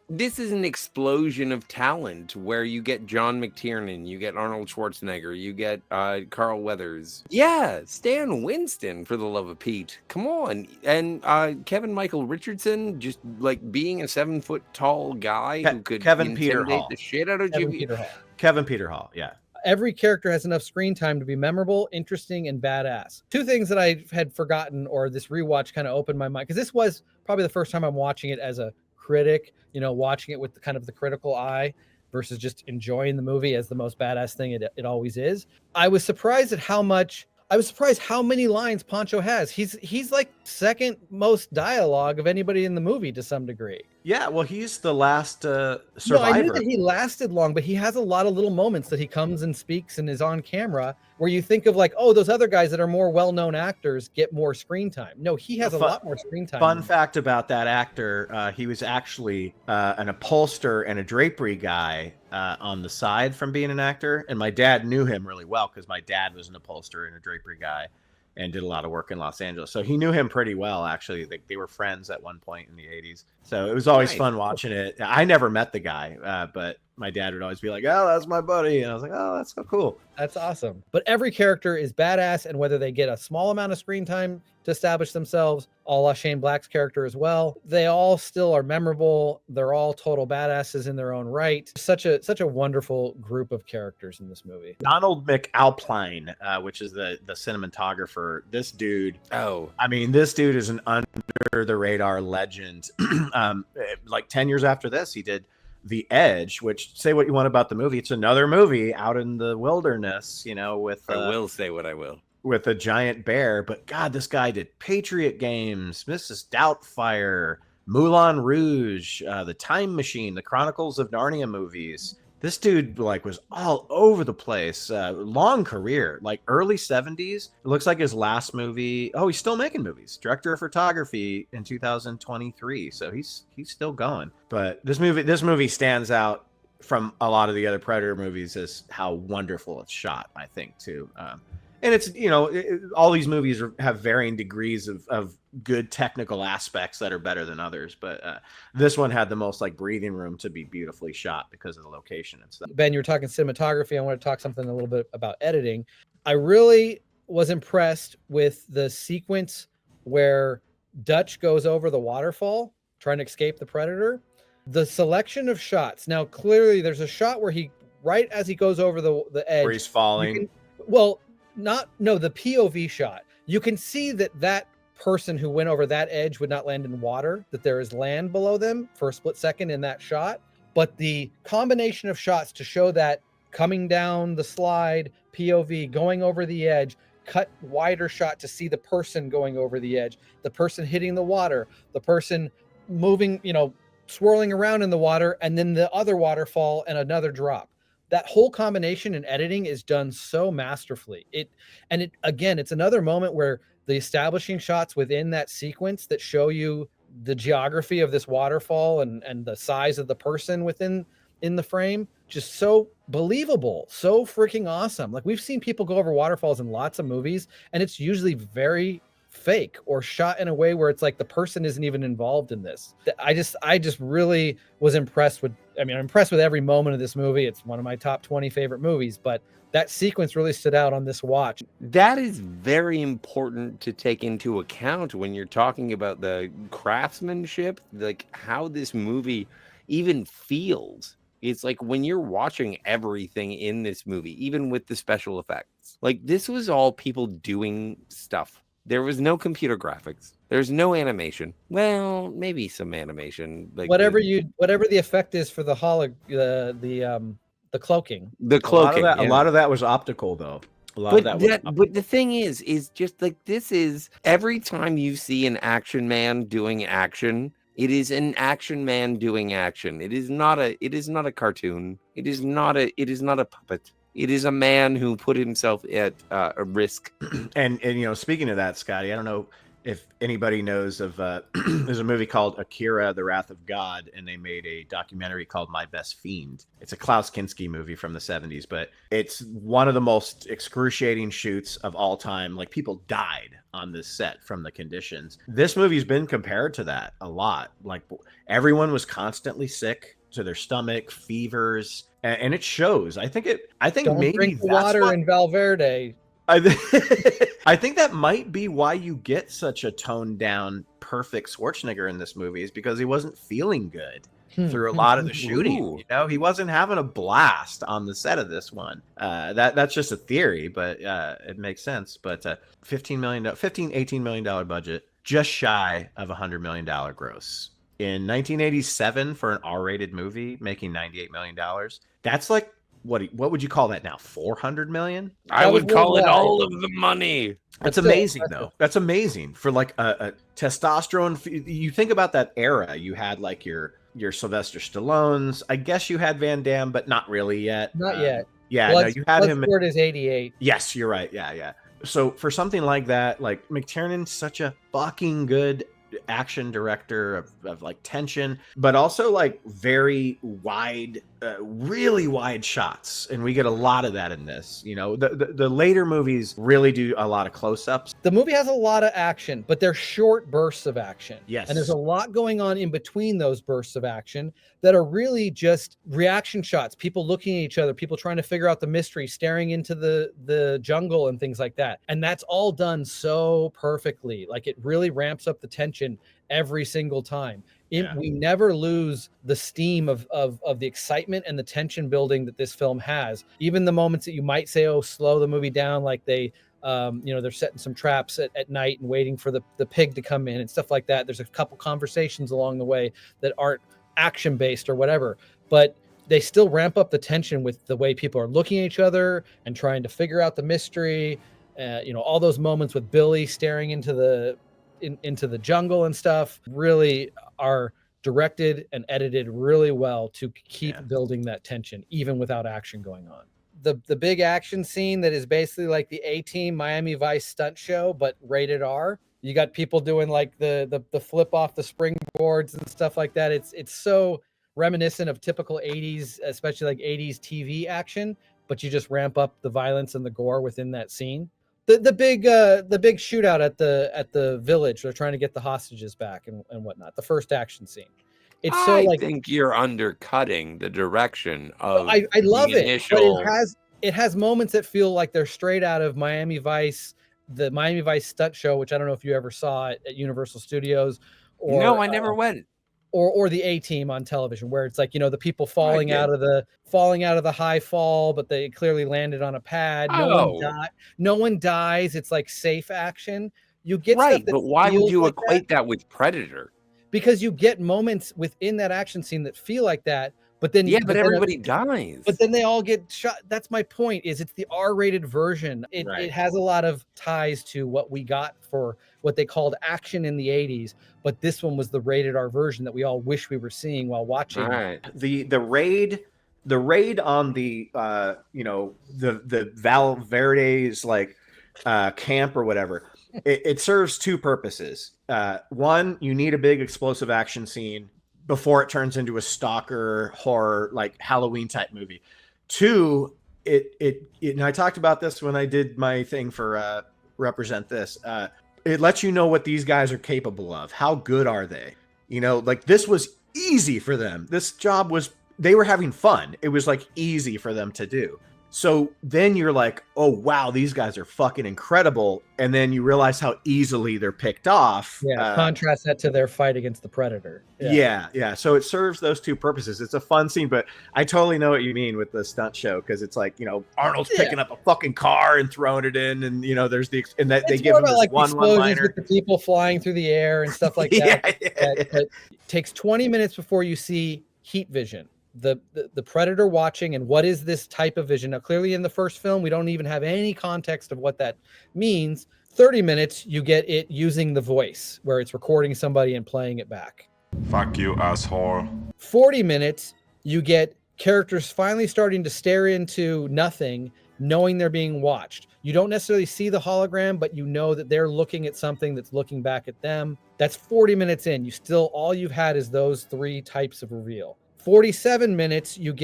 this is an explosion of talent where you get John McTiernan, you get Arnold Schwarzenegger, you get Carl Weathers. Yeah, Stan Winston, for the love of Pete. Come on. And Kevin Michael Richardson, just like being a 7-foot tall guy who could intimidate the shit out of you. Kevin Peter Hall, yeah. Every character has enough screen time to be memorable, interesting, and badass. Two things that I had forgotten, or this rewatch kind of opened my mind, because this was probably the first time I'm watching it as a critic, watching it with kind of the critical eye versus just enjoying the movie as the most badass thing it always is. I was surprised how many lines Pancho has. He's like second most dialogue of anybody in the movie to some degree. Yeah, well, he's the last survivor. No, I knew that he lasted long, but he has a lot of little moments that he comes and speaks and is on camera where you think of like, oh, those other guys that are more well-known actors get more screen time. No, he has a lot more screen time. Fun fact about that actor, he was actually an upholsterer and a drapery guy on the side from being an actor. And my dad knew him really well because my dad was an upholsterer and a drapery guy and did a lot of work in Los Angeles. So he knew him pretty well, actually. They were friends at one point in the 80s. So it was always fun watching it. I never met the guy, but my dad would always be like, oh, that's my buddy. And I was like, oh, that's so cool. That's awesome. But every character is badass, and whether they get a small amount of screen time to establish themselves, a la Shane Black's character as well, they all still are memorable. They're all total badasses in their own right. Such a wonderful group of characters in this movie. Donald McAlpine, which is the cinematographer. This dude, this dude is an under the radar legend. Like 10 years after this, he did The Edge, which, say what you want about the movie, it's another movie out in the wilderness, with I will say what I will. With a giant bear. But God, this guy did Patriot Games, Mrs. Doubtfire, Moulin Rouge, The Time Machine, the Chronicles of Narnia movies. This dude was all over the place. Long career, like early 70s. It looks like his last movie. Oh, he's still making movies. Director of photography in 2023. So he's still going. But this movie stands out from a lot of the other Predator movies as how wonderful it's shot, I think, too. And it's, all these movies have varying degrees of good technical aspects that are better than others. But this one had the most breathing room to be beautifully shot because of the location and stuff. Ben, you were talking cinematography. I want to talk something a little bit about editing. I really was impressed with the sequence where Dutch goes over the waterfall trying to escape the Predator. The selection of shots. Now, clearly there's a shot where right as he goes over the edge. Where he's falling. The POV shot. You can see that person who went over that edge would not land in water, that there is land below them for a split second in that shot. But the combination of shots to show that coming down the slide, POV, going over the edge, cut wider shot to see the person going over the edge, the person hitting the water, the person moving, swirling around in the water, and then the other waterfall and another drop. That whole combination in editing is done so masterfully. It's another moment where the establishing shots within that sequence that show you the geography of this waterfall and the size of the person in the frame, just so believable, so freaking awesome. Like, we've seen people go over waterfalls in lots of movies, and it's usually very fake or shot in a way where it's like the person isn't even involved in this. I just really was impressed with, I'm impressed with every moment of this movie. It's one of my top 20 favorite movies, but that sequence really stood out on this watch. That is very important to take into account when you're talking about the craftsmanship, like how this movie even feels. It's like when you're watching everything in this movie, even with the special effects, like this was all people doing stuff. There was no computer graphics. There's no animation. Well, maybe some animation, like whatever the effect is for the the cloaking. The cloaking. A lot of that was optical, though. But the thing is just like, this is, every time you see an action man doing action, it is an action man doing action. It is not a cartoon. It is not a puppet. It is a man who put himself at a risk. And speaking of that, Scotty, I don't know if anybody knows of there's a movie called Akira, The Wrath of God, and they made a documentary called My Best Fiend. It's a Klaus Kinski movie from the 70s, but it's one of the most excruciating shoots of all time. Like, people died on this set from the conditions. This movie's been compared to that a lot. Like, everyone was constantly sick to their stomach, fevers, and it shows. I think Don't maybe drink the that's water what, in Valverde. I think that might be why you get such a toned down, perfect Schwarzenegger in this movie, is because he wasn't feeling good through a lot of the shooting. He wasn't having a blast on the set of this one. That's just a theory, but it makes sense. But $18 million budget, just shy of $100 million gross. In 1987, for an R-rated movie, making $98 million, that's like, what would you call that now? 400 million? I would call it all of the money. That's amazing, though. That's amazing for like a testosterone. You think about that era. You had like your Sylvester Stallones. I guess you had Van Damme, but not really yet. Not yet. Yeah, no, you had him. Bloodsport is 88. Yes, you're right. Yeah. So for something like that, like, McTiernan's such a fucking good action director of like tension, but also like very wide, really wide shots, and we get a lot of that in this. The later movies really do a lot of close-ups. The movie has a lot of action, but they're short bursts of action. Yes, and there's a lot going on in between those bursts of action that are really just reaction shots, people looking at each other, people trying to figure out the mystery, staring into the jungle and things like that. And that's all done so perfectly. Like, it really ramps up the tension every single time. We never lose the steam of the excitement and the tension building that this film has. Even the moments that you might say, oh, slow the movie down, like they're setting some traps at night and waiting for the pig to come in and stuff like that. There's a couple conversations along the way that aren't action based or whatever, but they still ramp up the tension with the way people are looking at each other and trying to figure out the mystery. All those moments with Billy staring into the jungle and stuff really are directed and edited really well to keep building that tension, even without action going on. The big action scene that is basically like the A-Team Miami Vice stunt show, but rated R. You got people doing like the flip off the springboards and stuff like that. It's so reminiscent of typical 80s, especially like 80s TV action, but you just ramp up the violence and the gore within that scene. The big shootout at the village. They're trying to get the hostages back and whatnot. The first action scene. I think you're undercutting the direction of. I love the it, initial... but it has moments that feel like they're straight out of Miami Vice, the Miami Vice stunt show, which I don't know if you ever saw at Universal Studios. No, I never went. Or the A-Team on television, where it's like, the people falling out of the high fall, but they clearly landed on a pad. No one dies. It's like safe action. You get right, but why would you equate that with Predator? Because you get moments within that action scene that feel like that, but then everybody dies. But then they all get shot. That's my point. Is it's the R-rated version. It has a lot of ties to what we got for what they called action in the 80s, but this one was the rated R version that we all wish we were seeing while watching. Right. The raid on the the Valverde's like camp or whatever. it serves two purposes. One, you need a big explosive action scene before it turns into a stalker horror, like Halloween type movie. Two, and I talked about this when I did my thing for Represent This. It lets you know what these guys are capable of. How good are they? You know, like this was easy for them. This job was, they were having fun. It was like easy for them to do. So then you're like, oh, wow, these guys are fucking incredible. And then you realize how easily they're picked off. Yeah, contrast that to their fight against the Predator. Yeah. So it serves those two purposes. It's a fun scene, but I totally know what you mean with the stunt show, because it's like, you know, Arnold's picking up a fucking car and throwing it in, and you know, there's and that they give him this like one-liner with the people flying through the air and stuff like that. That takes 20 minutes before you see heat vision. The Predator watching, and what is this type of vision? Now, clearly in the first film, we don't even have any context of what that means. 30 minutes, you get it using the voice, where it's recording somebody and playing it back. Fuck you, asshole. 40 minutes, you get characters finally starting to stare into nothing, knowing they're being watched. You don't necessarily see the hologram, but you know that they're looking at something that's looking back at them. That's 40 minutes in. All you've had is those three types of reveal. 47 minutes, you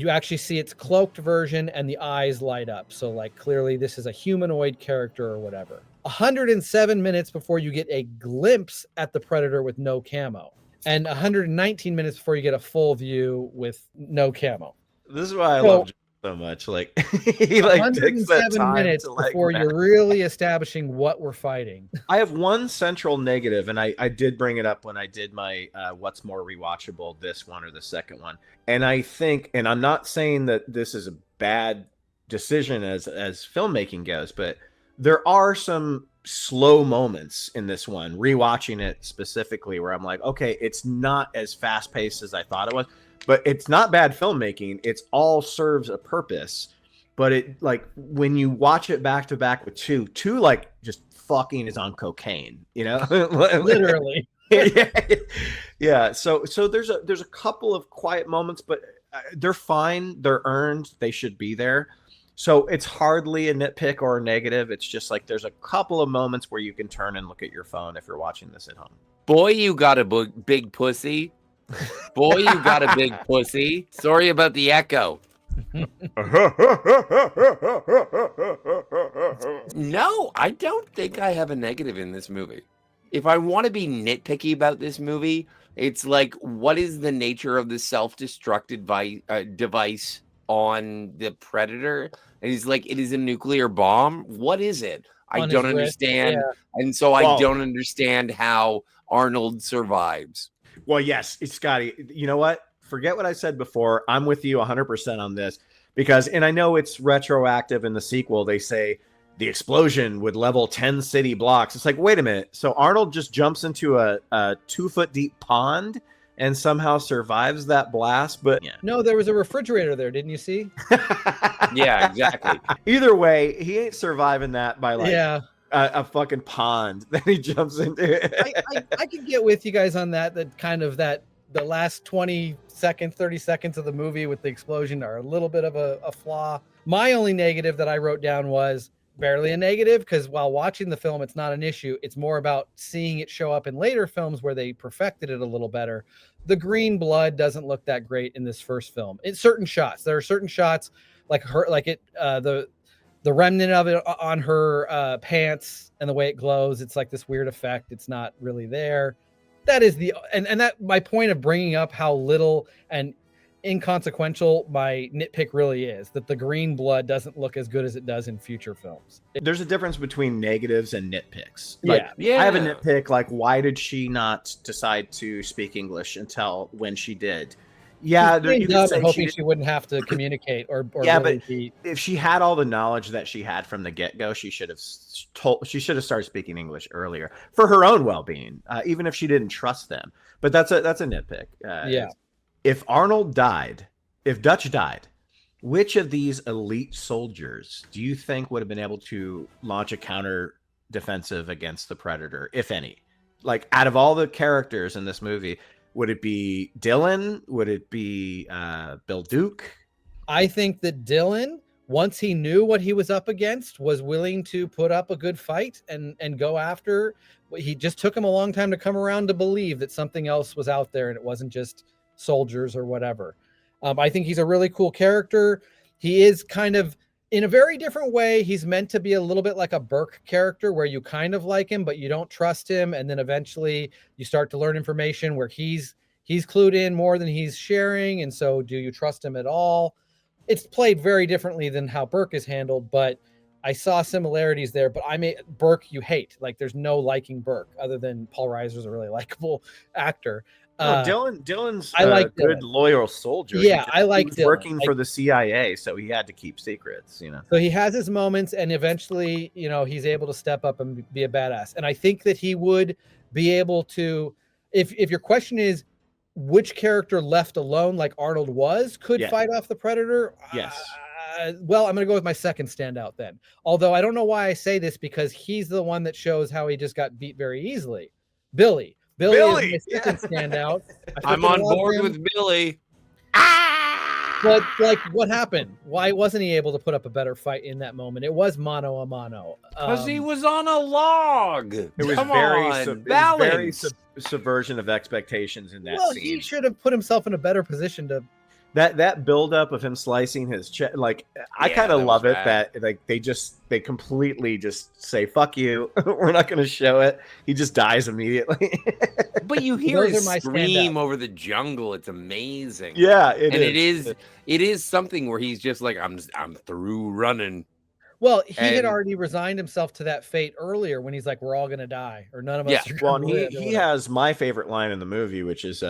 actually see its cloaked version and the eyes light up. So like clearly this is a humanoid character or whatever. 107 minutes before you get a glimpse at the Predator with no camo. And 119 minutes before you get a full view with no camo. This is why I love John so much. Like he like takes that time minutes to, like, before you're really establishing what we're fighting. I have one central negative, and I did bring it up when I did my what's more rewatchable, this one or the second one. And I think, and I'm not saying that this is a bad decision as filmmaking goes, but there are some slow moments in this one, rewatching it specifically, where I'm like, okay, it's not as fast paced as I thought it was. But it's not bad filmmaking. It's all serves a purpose. But it, like, when you watch it back to back with two like just fucking is on cocaine, you know? Literally. Yeah. So there's a couple of quiet moments, but they're fine. They're earned. They should be there. So it's hardly a nitpick or a negative. It's just like there's a couple of moments where you can turn and look at your phone if you're watching this at home. Boy, you got a big pussy. Boy, you got a big pussy. Sorry about the echo. No, I don't think I have a negative in this movie. If I want to be nitpicky about this movie, it's like, what is the nature of the self-destructive device on the Predator? And he's like, it is a nuclear bomb. What is it? I don't understand. Yeah. And so I don't understand how Arnold survives. Well, yes, it's Scotty. You know what? Forget what I said before. I'm with you 100% on this because, and I know it's retroactive in the sequel. They say the explosion would level 10 city blocks. It's like, wait a minute. So Arnold just jumps into a 2-foot deep pond and somehow survives that blast. But no, there was a refrigerator there. Didn't you see? Yeah, exactly. Either way, he ain't surviving that by like a fucking pond that he jumps into. I can get with you guys on that the last 20 seconds, 30 seconds of the movie with the explosion are a little bit of a flaw. My only negative that I wrote down was barely a negative, because while watching the film, it's not an issue. It's more about seeing it show up in later films where they perfected it a little better. The green blood doesn't look that great in this first film. In certain shots, there are certain shots like the remnant of it on her pants and the way it glows. It's like this weird effect. It's not really there. That is and that my point of bringing up how little and inconsequential my nitpick really is, that the green blood doesn't look as good as it does in future films. There's a difference between negatives and nitpicks. Like, I have a nitpick, like, why did she not decide to speak English until when she did? Yeah, you could say hoping she wouldn't have to communicate or really but if she had all the knowledge that she had from the get-go, she should have started speaking English earlier for her own well-being, even if she didn't trust them. But that's a nitpick. If Arnold died, if Dutch died, which of these elite soldiers do you think would have been able to launch a counter defensive against the Predator, if any? Like, out of all the characters in this movie, would it be Dylan? Would it be Bill Duke? I think that Dylan once he knew what he was up against, was willing to put up a good fight and go after. He just took him a long time to come around to believe that something else was out there and it wasn't just soldiers or whatever. I think he's a really cool character. He is kind of, in a very different way, he's meant to be a little bit like a Burke character where you kind of like him, but you don't trust him. And then eventually you start to learn information where he's clued in more than he's sharing. And so do you trust him at all? It's played very differently than how Burke is handled, but I saw similarities there. But Burke you hate. Like, there's no liking Burke other than Paul Reiser's a really likable actor. Dylan's I like a good Dylan. loyal soldier. Yeah, I like he was Dylan. working for the CIA, so he had to keep secrets, So he has his moments, and eventually, he's able to step up and be a badass. And I think that he would be able to, if your question is which character left alone, like Arnold was, could fight off the Predator. Yes. Well, I'm going to go with my second standout then. Although I don't know why I say this, because he's the one that shows how he just got beat very easily. Billy is my second standout. I'm on board with Billy. But like, what happened? Why wasn't he able to put up a better fight in that moment? It was mano a mano. Because he was on a log. It was very subversion of expectations in that scene. He should have put himself in a better position to. That buildup of him slicing his chest, like, I kind of love it that like they completely just say fuck you, we're not going to show it. He just dies immediately. But you hear his scream over the jungle. It's amazing. Yeah, it is something where he's just like, I'm through running. Well, he had already resigned himself to that fate earlier when he's like, we're all going to die, or none of us are going to live. He has my favorite line in the movie, which is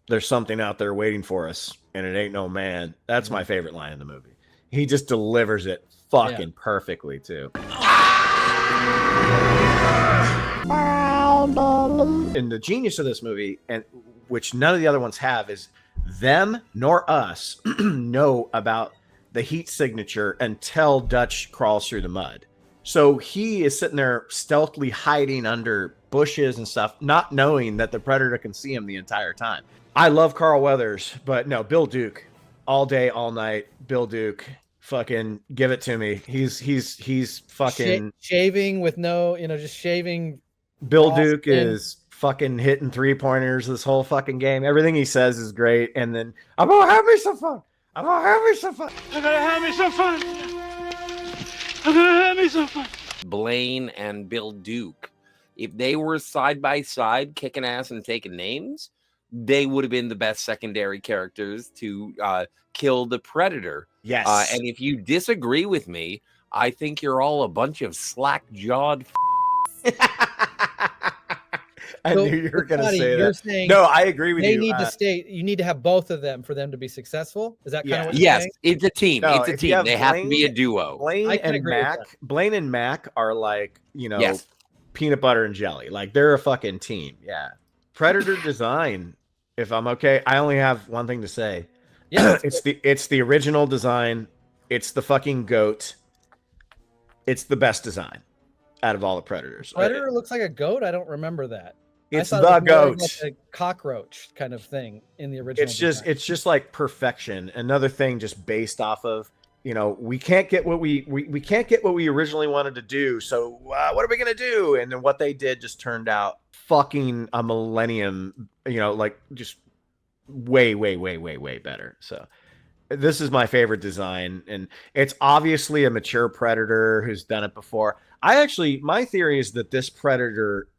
there's something out there waiting for us, and it ain't no man. That's my favorite line in the movie. He just delivers it fucking perfectly, too. And the genius of this movie, and which none of the other ones have, is them nor us know about the heat signature until Dutch crawls through the mud. So he is sitting there stealthily hiding under bushes and stuff, not knowing that the Predator can see him the entire time. I love Carl Weathers, but no, Bill Duke, all day, all night. Bill Duke, fucking give it to me. He's fucking shaving with no, just shaving. Bill Duke is fucking hitting 3-pointers this whole fucking game. Everything he says is great. And then I'm gonna have me some fun. I'm gonna have me some fun. I'm gonna have me some fun. I'm gonna have me some fun. Blaine and Bill Duke, if they were side by side kicking ass and taking names, they would have been the best secondary characters to kill the Predator. Yes. And if you disagree with me, I think you're all a bunch of slack-jawed. I knew you were going to say that. No, I agree with you. They need to stay. You need to have both of them for them to be successful. Is that kind of what you're saying? It's a team. No, it's a team. They have to be a duo. Blaine and Mac are like, peanut butter and jelly. Like, they're a fucking team. Yeah. Predator design, if I'm okay, I only have one thing to say. Yeah, it's the original design. It's the fucking goat. It's the best design out of all the Predators. Predator looks like a goat. I don't remember that. It's the goat, like a cockroach kind of thing in the original. It's just like perfection. Another thing, just based off of, we can't get what we can't get what we originally wanted to do. So what are we gonna do? And then what they did just turned out fucking a millennium. Like just way better. So this is my favorite design, and it's obviously a mature Predator who's done it before. My theory is that this Predator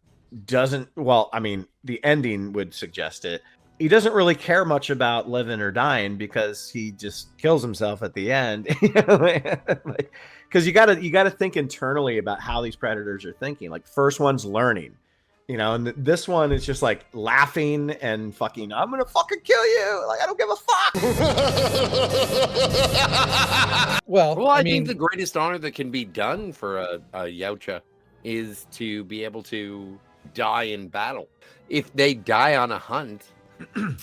doesn't, the ending would suggest it. He doesn't really care much about living or dying because he just kills himself at the end. Because you gotta think internally about how these Predators are thinking. Like, first one's learning, and this one is just like laughing and fucking, I'm gonna fucking kill you. Like, I don't give a fuck. Well, I think the greatest honor that can be done for a Yautja is to be able to die in battle. If they die on a hunt,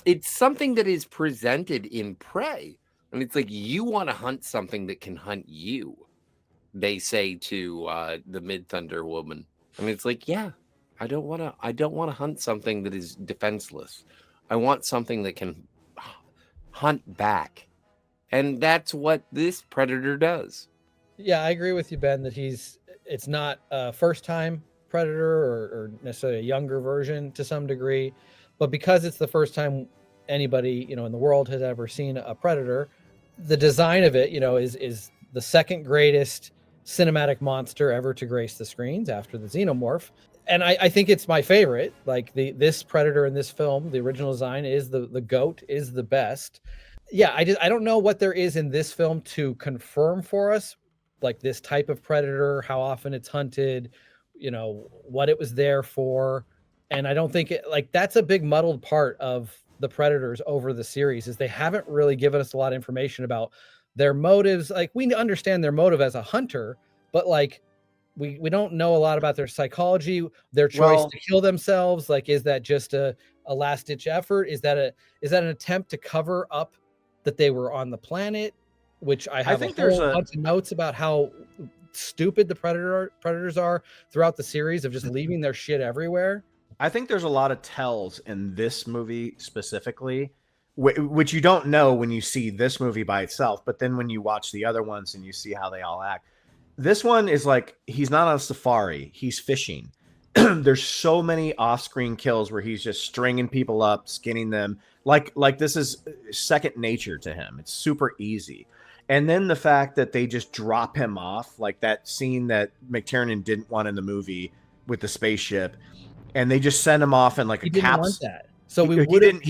it's something that is presented in Prey. And it's like, you want to hunt something that can hunt you, they say to the Mid-Thunder woman. And it's like, yeah, I don't want to hunt something that is defenseless. I want something that can hunt back And that's what this Predator does. Yeah, I agree with you, Ben, that it's not a first time Predator or necessarily a younger version to some degree, but because it's the first time anybody, in the world has ever seen a Predator, the design of it, is the second greatest cinematic monster ever to grace the screens after the Xenomorph. And I think it's my favorite. Like this Predator in this film, the original design is the GOAT, is the best. Yeah, I don't know what there is in this film to confirm for us, like this type of predator, how often it's hunted, what it was there for. And I don't think that's a big muddled part of the Predators over the series, is they haven't really given us a lot of information about their motives. Like, we understand their motive as a hunter, but like we don't know a lot about their psychology, their choice to kill themselves. Like, is that just a last ditch effort? Is that an attempt to cover up that they were on the planet? Which I think there's a bunch of notes about how stupid the predators are throughout the series of just leaving their shit everywhere. I think there's a lot of tells in this movie specifically, which you don't know when you see this movie by itself, but then when you watch the other ones and you see how they all act. This one is like, he's not on a safari, he's fishing. There's so many off-screen kills where he's just stringing people up, skinning them. Like this is second nature to him. It's super easy. And then the fact that they just drop him off, like that scene that McTiernan didn't want in the movie with the spaceship, and they just send him off in like a capsule. Want that. So he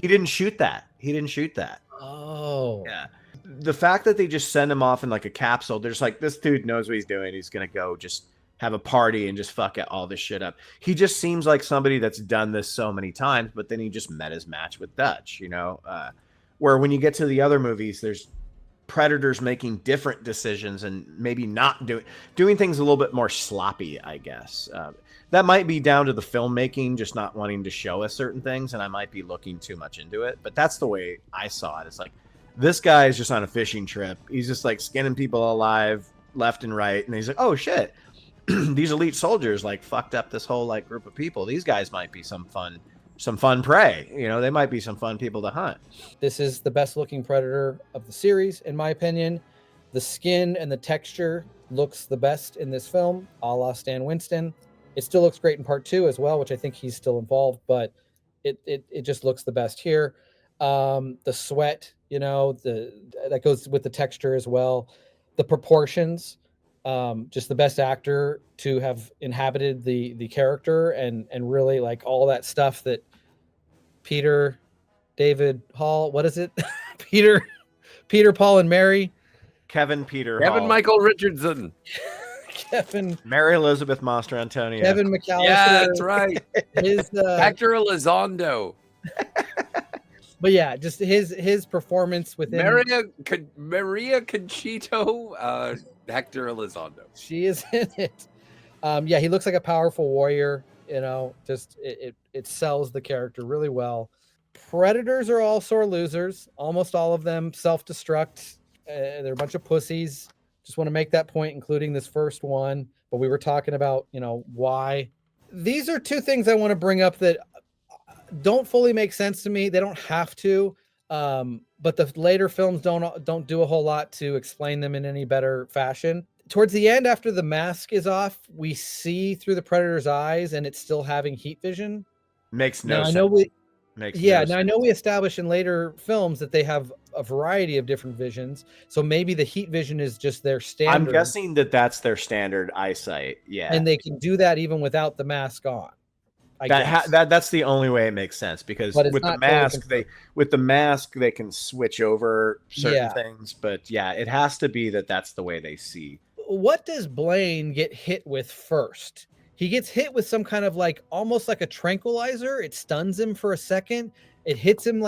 didn't shoot that. He didn't shoot that. Oh. Yeah. The fact that they just send him off in like a capsule, there's like, this dude knows what he's doing. He's going to go just have a party and just fuck all this shit up. He just seems like somebody that's done this so many times, but then he just met his match with Dutch, where when you get to the other movies, there's Predators making different decisions and maybe not doing things a little bit more sloppy, I guess. That might be down to the filmmaking, just not wanting to show us certain things, and I might be looking too much into it, but that's the way I saw it. It's like, this guy is just on a fishing trip. He's just like skinning people alive left and right, and he's like, oh shit, these elite soldiers like fucked up this whole like group of people. These guys might be some fun prey. They might be some fun people to hunt. This is the best looking Predator of the series, in my opinion. The skin and the texture looks the best in this film, a la Stan Winston. It still looks great in part 2 as well, which I think he's still involved, but it just looks the best here. The sweat, that goes with the texture as well. The proportions, just the best actor to have inhabited the character and really like all that stuff that Peter, David Hall, what is it? Peter, Paul, and Mary. Kevin Hall. Michael Richardson. Mary Elizabeth Mastrantonio. Kevin McAllister. Yeah, that's right. His Hector Elizondo. But yeah, just his performance within Maria Conchito, Hector Elizondo. She is in it. Yeah, he looks like a powerful warrior. Just it sells the character really well. Predators are all sore losers. Almost all of them self-destruct. They're a bunch of pussies. Just want to make that point, including this first one. But we were talking about, why. These are two things I want to bring up that don't fully make sense to me. They don't have to. But the later films don't do a whole lot to explain them in any better fashion. Towards the end, after the mask is off, we see through the Predator's eyes, and it's still having heat vision. Makes no sense. I know we established in later films that they have a variety of different visions. So maybe the heat vision is just their standard. I'm guessing that's their standard eyesight. Yeah. And they can do that even without the mask on. That's the only way it makes sense, because with the mask they can switch over certain things, but yeah, it has to be that's the way they see. What does Blaine get hit with first? He gets hit with some kind of almost like a tranquilizer. It stuns him for a second. It hits him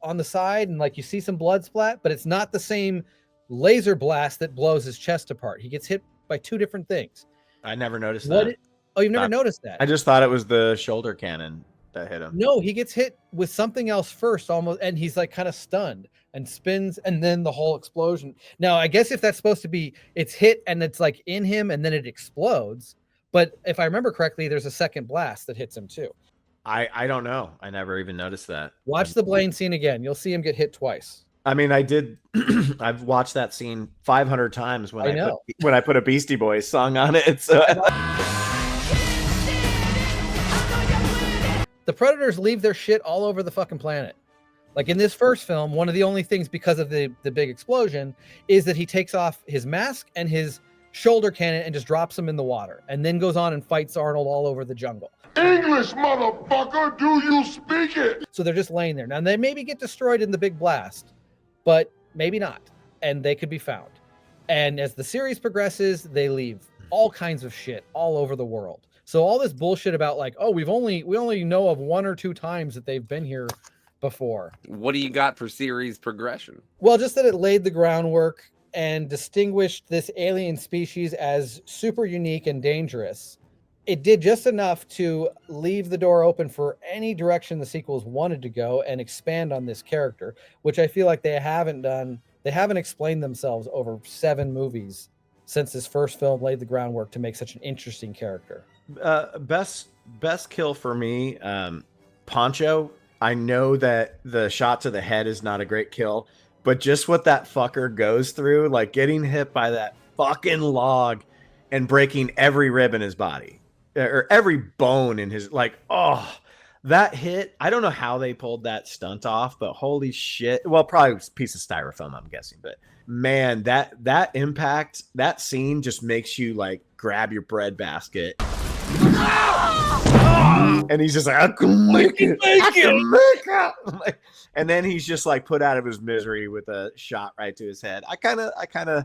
on the side, and you see some blood splat, but it's not the same laser blast that blows his chest apart. He gets hit by two different things. I never noticed that. Oh, you've never noticed that? I just thought it was the shoulder cannon that hit him. No, he gets hit with something else first, almost, and he's kind of stunned and spins, and then the whole explosion. Now, I guess if that's supposed to be, it's hit and it's in him, and then it explodes. But if I remember correctly, there's a second blast that hits him too. I don't know. I never even noticed that. Watch the Blaine scene again. You'll see him get hit twice. I mean, I did. I've watched that scene 500 times when I I know. put a Beastie Boys song on it. So The Predators leave their shit all over the fucking planet. Like in this first film, one of the only things because of the big explosion is that he takes off his mask and his shoulder cannon and just drops them in the water, and then goes on and fights Arnold all over the jungle. English, motherfucker, do you speak it? So they're just laying there. Now they maybe get destroyed in the big blast, but maybe not, and they could be found. And as the series progresses, they leave all kinds of shit all over the world. So all this bullshit about like, oh, we only know of 1 or 2 times that they've been here before. What do you got for series progression? Well, just that it laid the groundwork and distinguished this alien species as super unique and dangerous. It did just enough to leave the door open for any direction the sequels wanted to go and expand on this character, which I feel like they haven't done. They haven't explained themselves over 7 movies since this first film laid the groundwork to make such an interesting character. best kill for me, Poncho. I know that the shot to the head is not a great kill, but just what that fucker goes through, like getting hit by that fucking log and breaking every rib in his body or every bone in his, like, oh, that hit. I don't know how they pulled that stunt off, but holy shit. Well, probably a piece of styrofoam, I'm guessing, but man, that impact, that scene just makes you like grab your bread basket. And he's just like, I can make it. I can make it. And then he's just like put out of his misery with a shot right to his head. I kind of,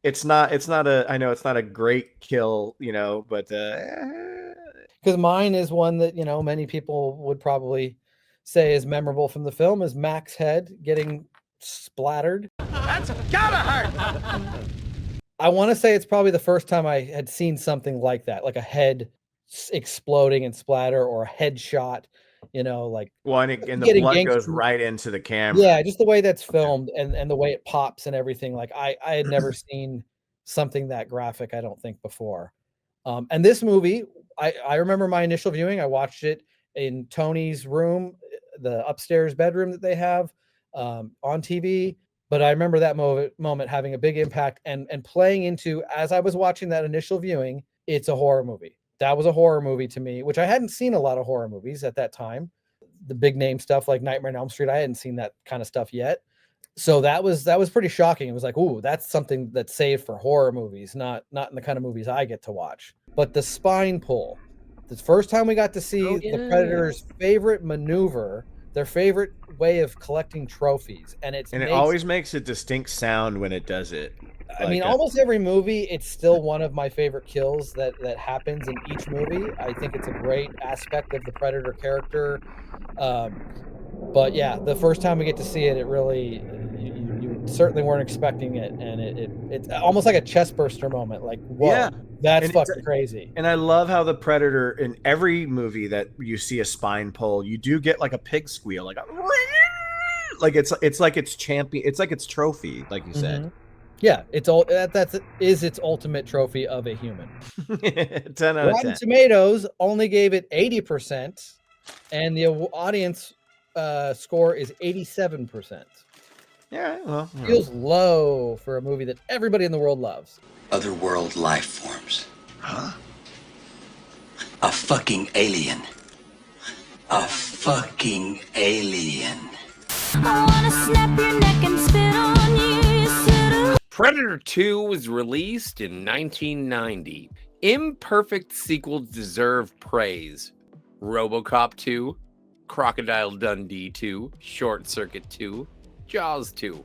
it's not I know it's not a great kill, you know, but because mine is one that, you know, many people would probably say is memorable from the film, is Mac's head getting splattered. That's gotta hurt. I want to say it's probably the first time I had seen something like that, like a head exploding and splatter, or a headshot, you know, like one, and the getting blood gangster- goes right into the camera. yeah, just the way that's filmed and the way it pops and everything. Like I had never seen something that graphic, I don't think, before. And this movie, I remember my initial viewing. I watched it in Tony's room, the upstairs bedroom that they have on TV. But I remember that moment having a big impact and playing into, as I was watching that initial viewing, it's a horror movie. That was a horror movie to me, which I hadn't seen a lot of horror movies at that time. The big name stuff like Nightmare on Elm Street, I hadn't seen that kind of stuff yet. So that was pretty shocking. It was like, ooh, that's something that's saved for horror movies, not in the kind of movies I get to watch. But the spine pull, the first time we got to see the Predator's favorite maneuver, their favorite way of collecting trophies, and it always makes a distinct sound when it does it. I mean, almost every movie, it's still one of my favorite kills that happens in each movie. I think it's a great aspect of the Predator character. But yeah, the first time we get to see it, it really, you certainly weren't expecting it, and it's almost like a chest burster moment. Like, whoa, yeah, that's fucking crazy. And I love how the Predator, in every movie that you see a spine pull, you do get like a pig squeal, like it's like its champion, it's like its trophy, like you said. Mm-hmm. Yeah, it's all that is its ultimate trophy of a human. 10 out of Rotten 10. Tomatoes only gave it 80%, and the audience score is 87%. Yeah, well, Feels low for a movie that everybody in the world loves. Otherworld life forms. Huh? A fucking alien. A fucking alien. I wanna snap your neck and spit on you, you shoulda. Predator 2 was released in 1990. Imperfect sequels deserve praise. RoboCop 2, Crocodile Dundee 2, Short Circuit 2, Jaws 2,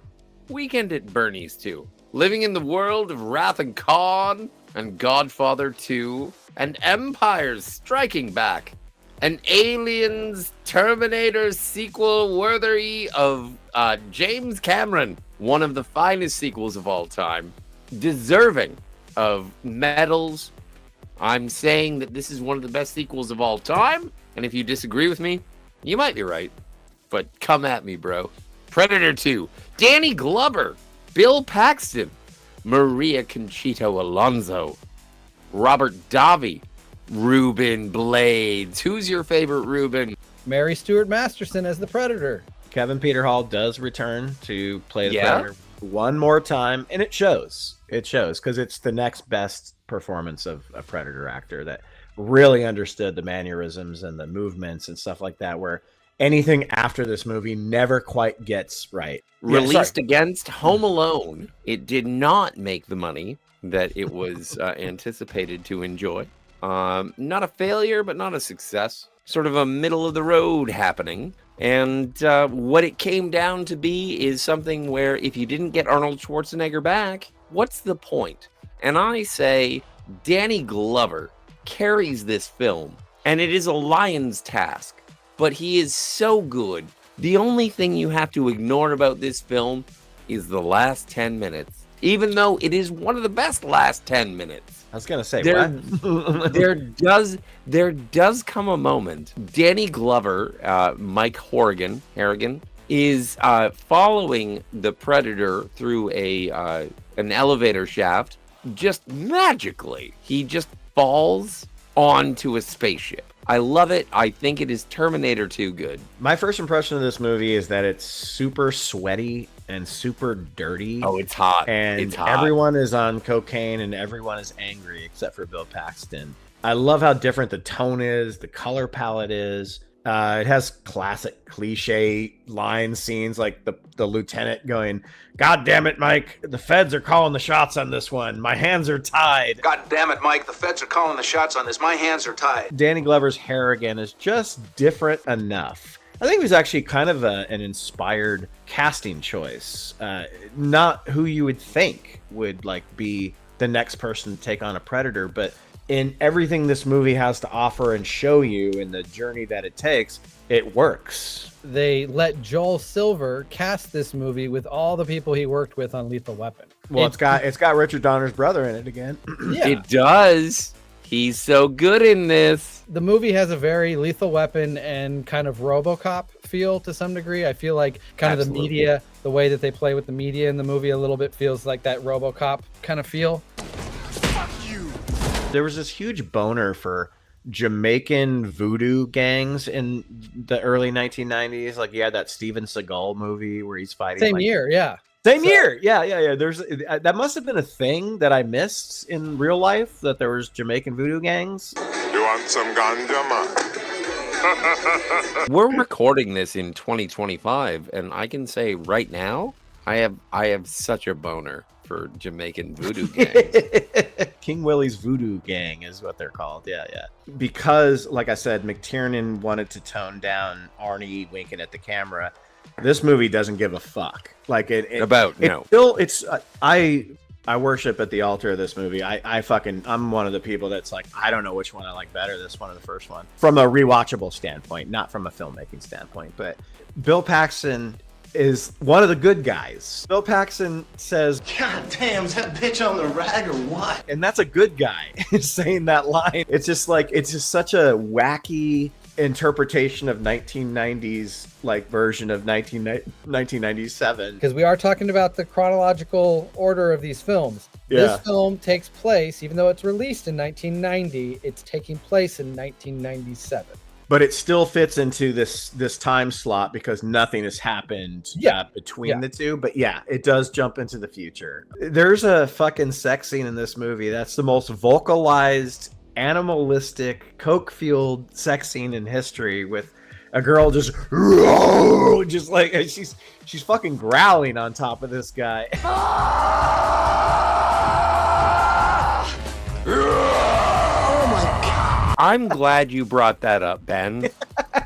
Weekend at Bernie's 2, Living in the World of Wrath and Khan, and Godfather 2, and Empire's Striking Back, an Aliens Terminator sequel worthy of James Cameron, one of the finest sequels of all time, deserving of medals. I'm saying that this is one of the best sequels of all time, and if you disagree with me, you might be right, but come at me, bro. Predator 2, Danny Glover, Bill Paxton, Maria Conchita Alonso, Robert Davi, Ruben Blades. Who's your favorite Ruben? Mary Stuart Masterson as the Predator. Kevin Peter Hall does return to play the Yeah? Predator one more time, and it shows. It shows because it's the next best performance of a Predator actor that really understood the mannerisms and the movements and stuff like that, where anything after this movie never quite gets right. Released against Home Alone, it did not make the money that it was anticipated to enjoy. Not a failure, but not a success. Sort of a middle of the road happening. And what it came down to be is something where if you didn't get Arnold Schwarzenegger back, what's the point? And I say Danny Glover carries this film, and it is a lion's task, but he is so good. The only thing you have to ignore about this film is the last 10 minutes, even though it is one of the best last 10 minutes. I was gonna say what? there does come a moment. Danny Glover, Mike Harrigan, is following the Predator through an elevator shaft. Just magically, he just falls onto a spaceship. I love it. I think it is Terminator 2 good. My first impression of this movie is that it's super sweaty and super dirty. Oh, it's hot. And it's hot. Everyone is on cocaine and everyone is angry except for Bill Paxton. I love how different the tone is, the color palette is. It has classic cliche line scenes like the lieutenant going, "God damn it, Mike, the feds are calling the shots on this one. My hands are tied." God damn it, Mike, the feds are calling the shots on this. My hands are tied. Danny Glover's Harrigan is just different enough. I think it was actually kind of an inspired casting choice. Not who you would think would like be the next person to take on a Predator, but in everything this movie has to offer and show you in the journey that it takes, it works. They let Joel Silver cast this movie with all the people he worked with on Lethal Weapon. Well, it's got Richard Donner's brother in it again. Yeah. It does. He's so good in this. The movie has a very Lethal Weapon and kind of RoboCop feel to some degree. I feel like kind of the media, the way that they play with the media in the movie a little bit feels like that RoboCop kind of feel. There was this huge boner for Jamaican voodoo gangs in the early 1990s. Like you had that Steven Seagal movie where he's fighting. Same year, yeah. Same year, yeah. There's that must have been a thing that I missed in real life, that there was Jamaican voodoo gangs. You want some ganja, man? We're recording this in 2025, and I can say right now, I have such a boner for Jamaican voodoo gangs. King Willie's Voodoo Gang is what they're called. Yeah. Because, like I said, McTiernan wanted to tone down Arnie winking at the camera. This movie doesn't give a fuck. Like I worship at the altar of this movie. I'm one of the people that's like, I don't know which one I like better, this one or the first one, from a rewatchable standpoint, not from a filmmaking standpoint. But Bill Paxton is one of the good guys. Bill Paxton says, God damn, is that bitch on the rag or what? and that's a good guy saying that line. It's just such a wacky interpretation of 1990s like version of 1997, because we are talking about the chronological order of these films. This film takes place, even though it's released in 1990, it's taking place in 1997. But it still fits into this time slot because nothing has happened between the two. But yeah, it does jump into the future. There's a fucking sex scene in this movie that's the most vocalized, animalistic, coke-fueled sex scene in history, with a girl just like she's fucking growling on top of this guy. I'm glad you brought that up, Ben,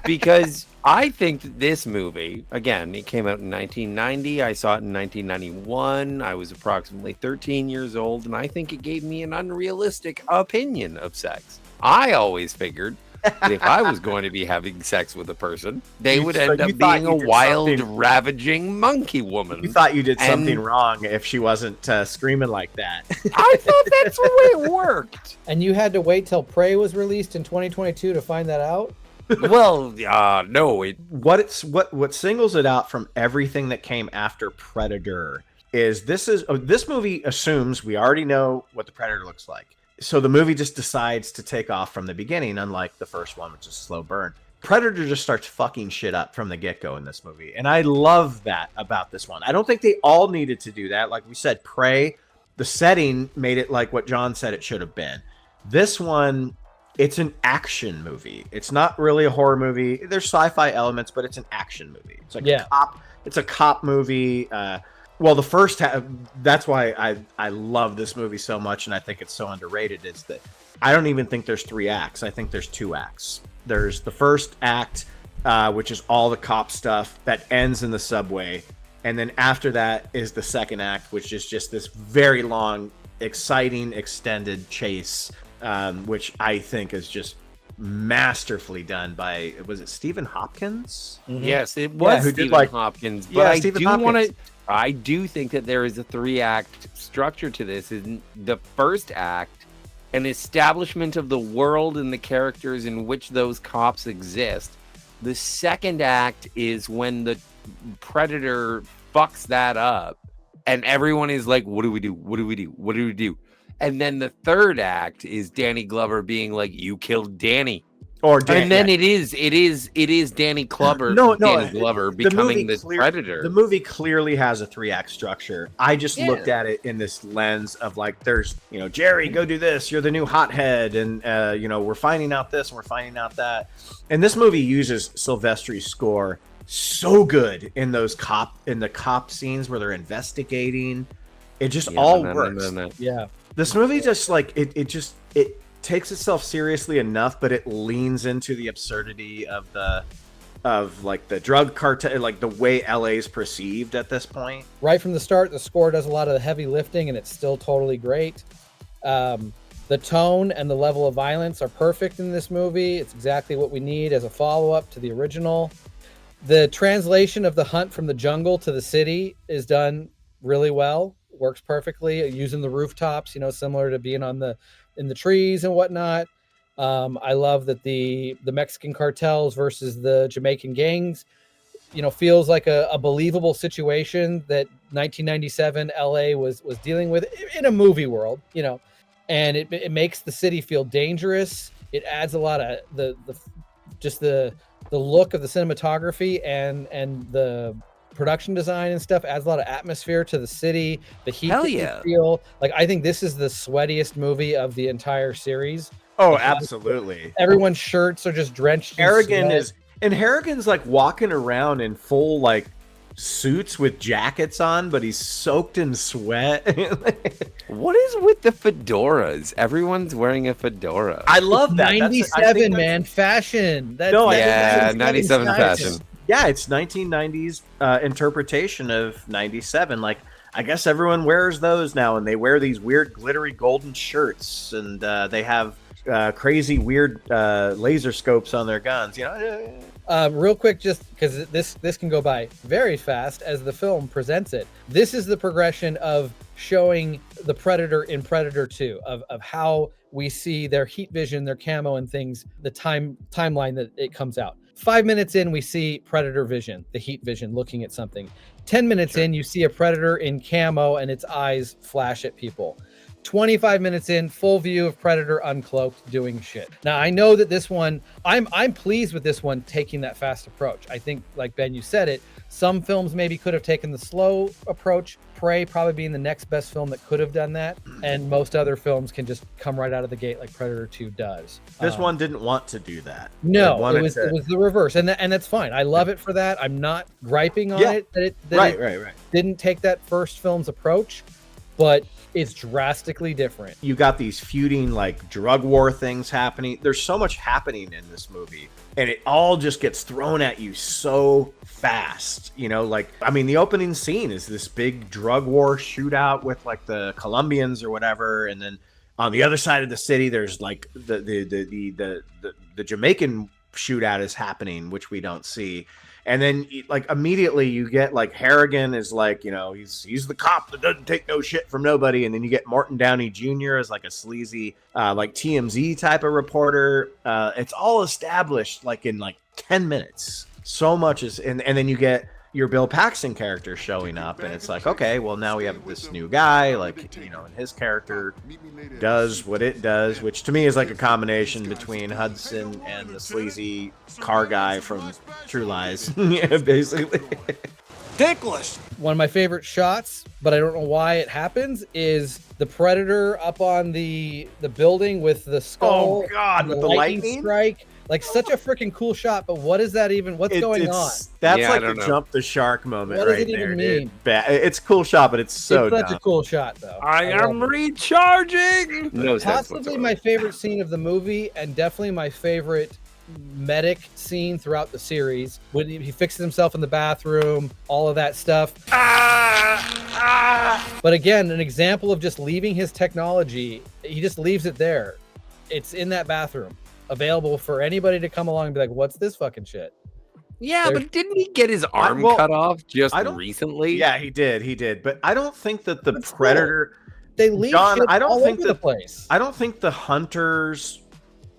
because I think that this movie, again, it came out in 1990. I saw it in 1991. I was approximately 13 years old, and I think it gave me an unrealistic opinion of sex. I always figured that if I was going to be having sex with a person, they would end up being a wild, ravaging monkey woman. You thought you did something wrong if she wasn't screaming like that. I thought that's the way it worked. And you had to wait till Prey was released in 2022 to find that out? Well, no. What singles it out from everything that came after Predator is this movie assumes we already know what the Predator looks like. So the movie just decides to take off from the beginning, unlike the first one, which is a slow burn. Predator just starts fucking shit up from the get-go in this movie. And I love that about this one. I don't think they all needed to do that. Like we said, Prey, the setting made it like what John said it should have been. This one, it's an action movie. It's not really a horror movie. There's sci-fi elements, but it's an action movie. It's like a cop. It's a cop movie. Well, the first half, that's why I love this movie so much, and I think it's so underrated, is that I don't even think there's 3 acts. I think there's 2 acts. There's the first act, which is all the cop stuff that ends in the subway. And then after that is the second act, which is just this very long, exciting, extended chase, which I think is just masterfully done by, was it Stephen Hopkins? Mm-hmm. Yes, it was Stephen Hopkins. But I do think that there is a 3-act structure to this. In the first act, an establishment of the world and the characters in which those cops exist. The second act is when the Predator fucks that up and everyone is like, what do we do? What do we do? What do we do? And then the third act is Danny Glover being like, you killed Danny. And then it is Danny Glover, Danny Glover becoming the Predator. The movie clearly has a 3-act structure. I just looked at it in this lens of like, there's, Jerry, go do this. You're the new hothead. And, we're finding out this and we're finding out that. And this movie uses Silvestri's score so good in the cop scenes where they're investigating. It just all works. Yeah. This movie just like, it takes itself seriously enough, but it leans into the absurdity of the drug cartel, like the way LA is perceived at this point. Right from the start, the score does a lot of the heavy lifting, and it's still totally great. The tone and the level of violence are perfect in this movie. It's exactly what we need as a follow-up to the original. The translation of the hunt from the jungle to the city is done really well. Works perfectly, using the rooftops, similar to being in the trees and whatnot. I love that the Mexican cartels versus the Jamaican gangs, feels like a believable situation that 1997 LA was dealing with in a movie world, and it makes the city feel dangerous. It adds a lot of the look of the cinematography and the production design and stuff adds a lot of atmosphere to the city. The heat that you feel. Like, I think this is the sweatiest movie of the entire series. Oh, absolutely. Everyone's shirts are just drenched. Harrigan's like walking around in full like suits with jackets on, but he's soaked in sweat. What is with the fedoras? Everyone's wearing a fedora. I love that. 97, man. Fashion. 97 fashion. Yeah, it's 1990s interpretation of 97. Like, I guess everyone wears those now, and they wear these weird glittery golden shirts, and they have crazy weird laser scopes on their guns. Real quick, just because this can go by very fast as the film presents it. This is the progression of showing the Predator in Predator 2, of how we see their heat vision, their camo, and things. The timeline that it comes out. 5 minutes in, we see Predator vision, the heat vision, looking at something. 10 minutes in, you see a Predator in camo and its eyes flash at people. 25 minutes in, full view of Predator uncloaked doing shit. Now, I know that this one, I'm pleased with this one taking that fast approach. I think, like Ben, you said it, some films maybe could have taken the slow approach. Prey probably being the next best film that could have done that. And most other films can just come right out of the gate like Predator 2 does. This one didn't want to do that. No, it was the reverse. And that's fine. I love it for that. I'm not griping on it that it didn't take that first film's approach, but it's drastically different. You got these feuding like drug war things happening. There's so much happening in this movie, and it all just gets thrown at you so fast. The opening scene is this big drug war shootout with like the Colombians or whatever, and then on the other side of the city there's like the Jamaican shootout is happening, which we don't see. And then, like, immediately you get, like, Harrigan is, like, he's the cop that doesn't take no shit from nobody. And then you get Martin Downey Jr. as, like, a sleazy, like, TMZ type of reporter. It's all established, like, in, like, 10 minutes. So much is... And then you get your Bill Paxton character showing up, and it's like, okay, well, now we have this new guy, like, you know, and his character does what it does, which to me is like a combination between Hudson and the sleazy car guy from True Lies. Yeah, basically. Dickless. One of my favorite shots, but I don't know why it happens, is the Predator up on the building with the skull. Oh God, and with the lightning strike. Like, such a freaking cool shot, but what is that even? What's going on? That's Yeah, like I the don't know. jump the shark moment What does right it even there, mean? dude. It's a cool shot, but it's so It's such dumb. a cool shot, though. I am recharging. No sense Possibly my favorite scene of the movie, and definitely my favorite medic scene throughout the series, when he fixes himself in the bathroom, all of that stuff. But again, an example of just leaving his technology. He just leaves it there. It's in that bathroom, available for anybody to come along and be like, what's this fucking shit? Yeah, There- but didn't he get his arm well, cut off just I don't- recently? Yeah, he did. But I don't think that the But still, Predator. They leave John, shit I don't all think over the that- place. I don't think the hunters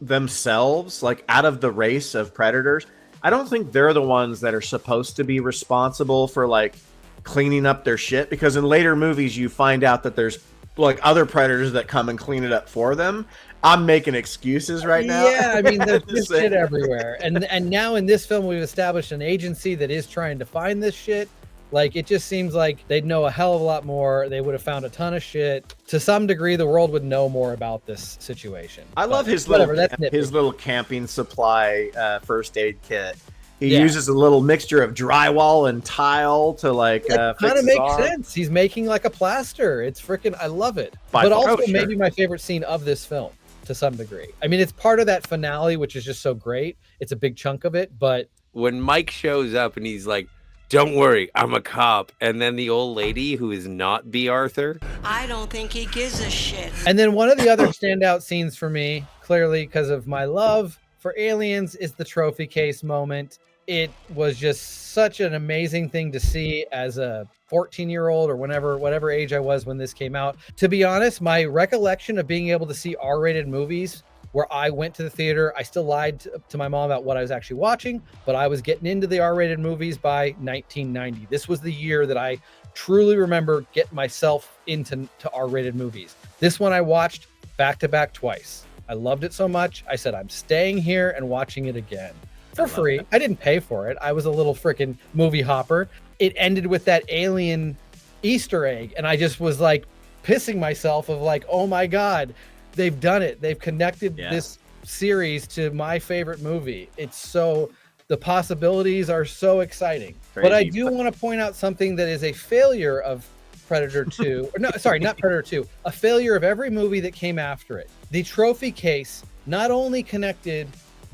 themselves, like out of the race of predators, I don't think they're the ones that are supposed to be responsible for like cleaning up their shit, because in later movies you find out that there's like other predators that come and clean it up for them. I'm making excuses right now. Yeah, I mean, there's Just shit saying. everywhere. And now in this film, we've established an agency that is trying to find this shit. Like, it just seems like they'd know a hell of a lot more. They would have found a ton of shit. To some degree, the world would know more about this situation. I love But his whatever, little that's his nitpicky. little camping supply first aid kit. He Yeah. uses a little mixture of drywall and tile to like It fix kind of his makes arm. sense. He's making like a plaster. It's freaking, I love it. By But far. also Oh, sure. maybe my favorite scene of this film to some degree. I mean, it's part of that finale, which is just so great. It's a big chunk of it, but When Mike shows up and he's like, "Don't worry, I'm a cop," and then the old lady who is not B. Arthur. I don't think he gives a shit. And then one of the other standout scenes for me, clearly because of my love for aliens, is the trophy case moment. It was just such an amazing thing to see as a 14-year-old or whatever age I was when this came out. To be honest, my recollection of being able to see R-rated movies where I went to the theater, I still lied to my mom about what I was actually watching, but I was getting into the R-rated movies by 1990. This was the year that I truly remember getting myself into R-rated movies. This one I watched back to back twice. I loved it so much. I said, I'm staying here and watching it again for free. I didn't pay for it. I was a little freaking movie hopper. It ended with that alien Easter egg. And I just was like pissing myself of like, oh my God, they've done it. They've connected this series to my favorite movie. It's so, the possibilities are so exciting. But I do want to point out something that is a failure of Predator 2. Or no, sorry, not Predator 2. A failure of every movie that came after it. The trophy case not only connected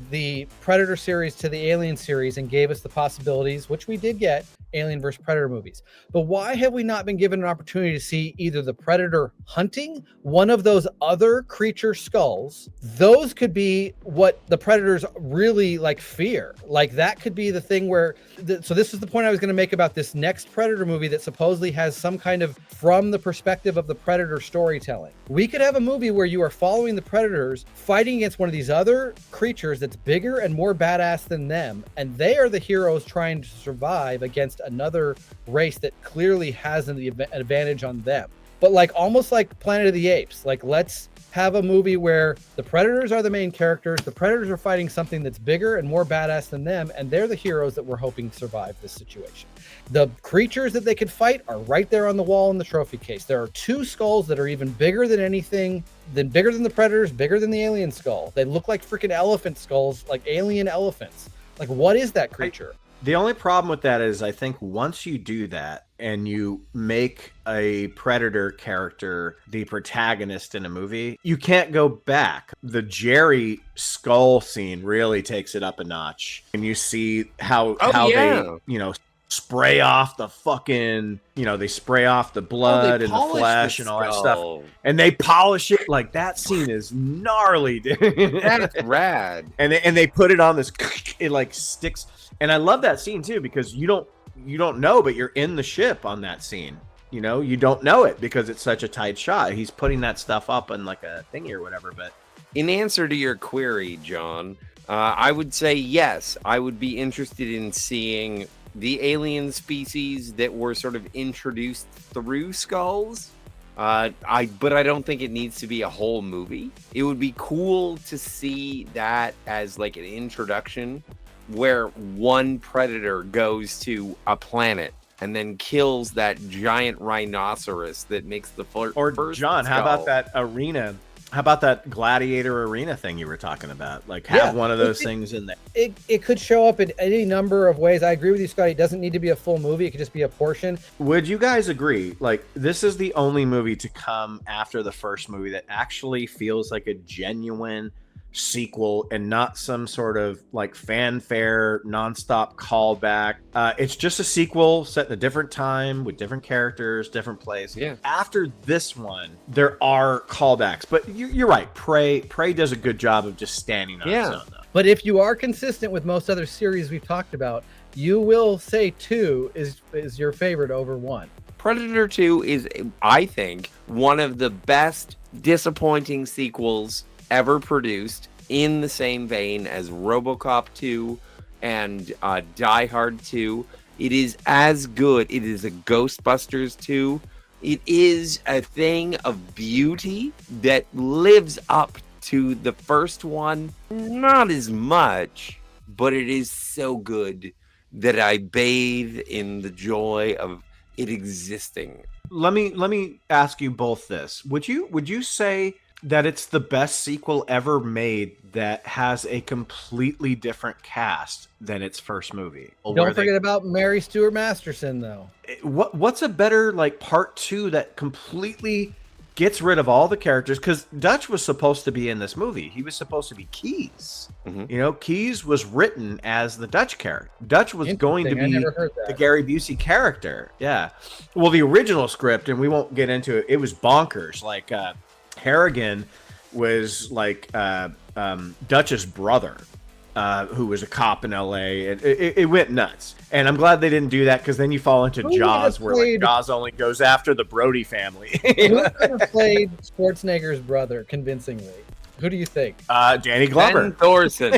the Predator series to the Alien series and gave us the possibilities, which we did get, Alien vs. Predator movies. But why have we not been given an opportunity to see either the Predator hunting one of those other creature skulls? Those could be what the Predators really like fear. Like that could be the thing where, so this is the point I was going to make about this next Predator movie that supposedly has some kind of from the perspective of the Predator storytelling. We could have a movie where you are following the Predators fighting against one of these other creatures that's bigger and more badass than them, and they are the heroes trying to survive against another race that clearly has an advantage on them. But like almost like Planet of the Apes, like let's have a movie where the Predators are the main characters, the Predators are fighting something that's bigger and more badass than them, and they're the heroes that we're hoping survive this situation. The creatures that they could fight are right there on the wall in the trophy case. There are two skulls that are even bigger than anything, bigger than the Predators, bigger than the alien skull. They look like freaking elephant skulls, like alien elephants. Like, what is that creature? The only problem with that is I think once you do that and you make a Predator character the protagonist in a movie, you can't go back. The Jerry skull scene really takes it up a notch. And you see how they, you know, spray off the fucking, you know, they spray off the blood and the flesh and all that stuff. And they polish it. Like that scene is gnarly, dude. That's rad. And they put it on this, it like sticks. And I love that scene too, because you don't know, but you're in the ship on that scene. You know, you don't know it because it's such a tight shot. He's putting that stuff up on like a thingy or whatever. But in answer to your query, John, I would say yes. I would be interested in seeing the alien species that were sort of introduced through Skulls. But I don't think it needs to be a whole movie. It would be cool to see that as like an introduction where one predator goes to a planet and then kills that giant rhinoceros that makes the first John, how about that arena? How about that gladiator arena thing you were talking about? Like have one of those things in there. It could show up in any number of ways. I agree with you, Scotty. It doesn't need to be a full movie. It could just be a portion. Would you guys agree? Like, this is the only movie to come after the first movie that actually feels like a genuine sequel and not some sort of like fanfare nonstop callback. It's just a sequel set in a different time with different characters, different place. Yeah. After this one, there are callbacks, but you're right. Prey does a good job of just standing on its own, though. But if you are consistent with most other series we've talked about, you will say 2 is your favorite over 1. Predator 2 is, I think, one of the best disappointing sequels ever produced, in the same vein as RoboCop 2 and Die Hard 2. It is as good. It is a Ghostbusters 2. It is a thing of beauty that lives up to the first one. Not as much, but it is so good that I bathe in the joy of it existing. Let me ask you both this. Would you say that it's the best sequel ever made that has a completely different cast than its first movie? Don't forget about Mary Stuart Masterson, though. What's a better like part 2 that completely gets rid of all the characters? Because Dutch was supposed to be in this movie. He was supposed to be Keyes. Mm-hmm. You know, Keyes was written as the Dutch character. Dutch was going to be the Gary Busey character. Yeah. Well, the original script, and we won't get into it, it was bonkers. Like, Harrigan was like Dutch's brother, who was a cop in LA. It went nuts. And I'm glad they didn't do that, because then you fall into Jaws, where like Jaws only goes after the Brody family. Who could have played Schwarzenegger's brother convincingly? Who do you think? Danny Glover. Ben Thorson.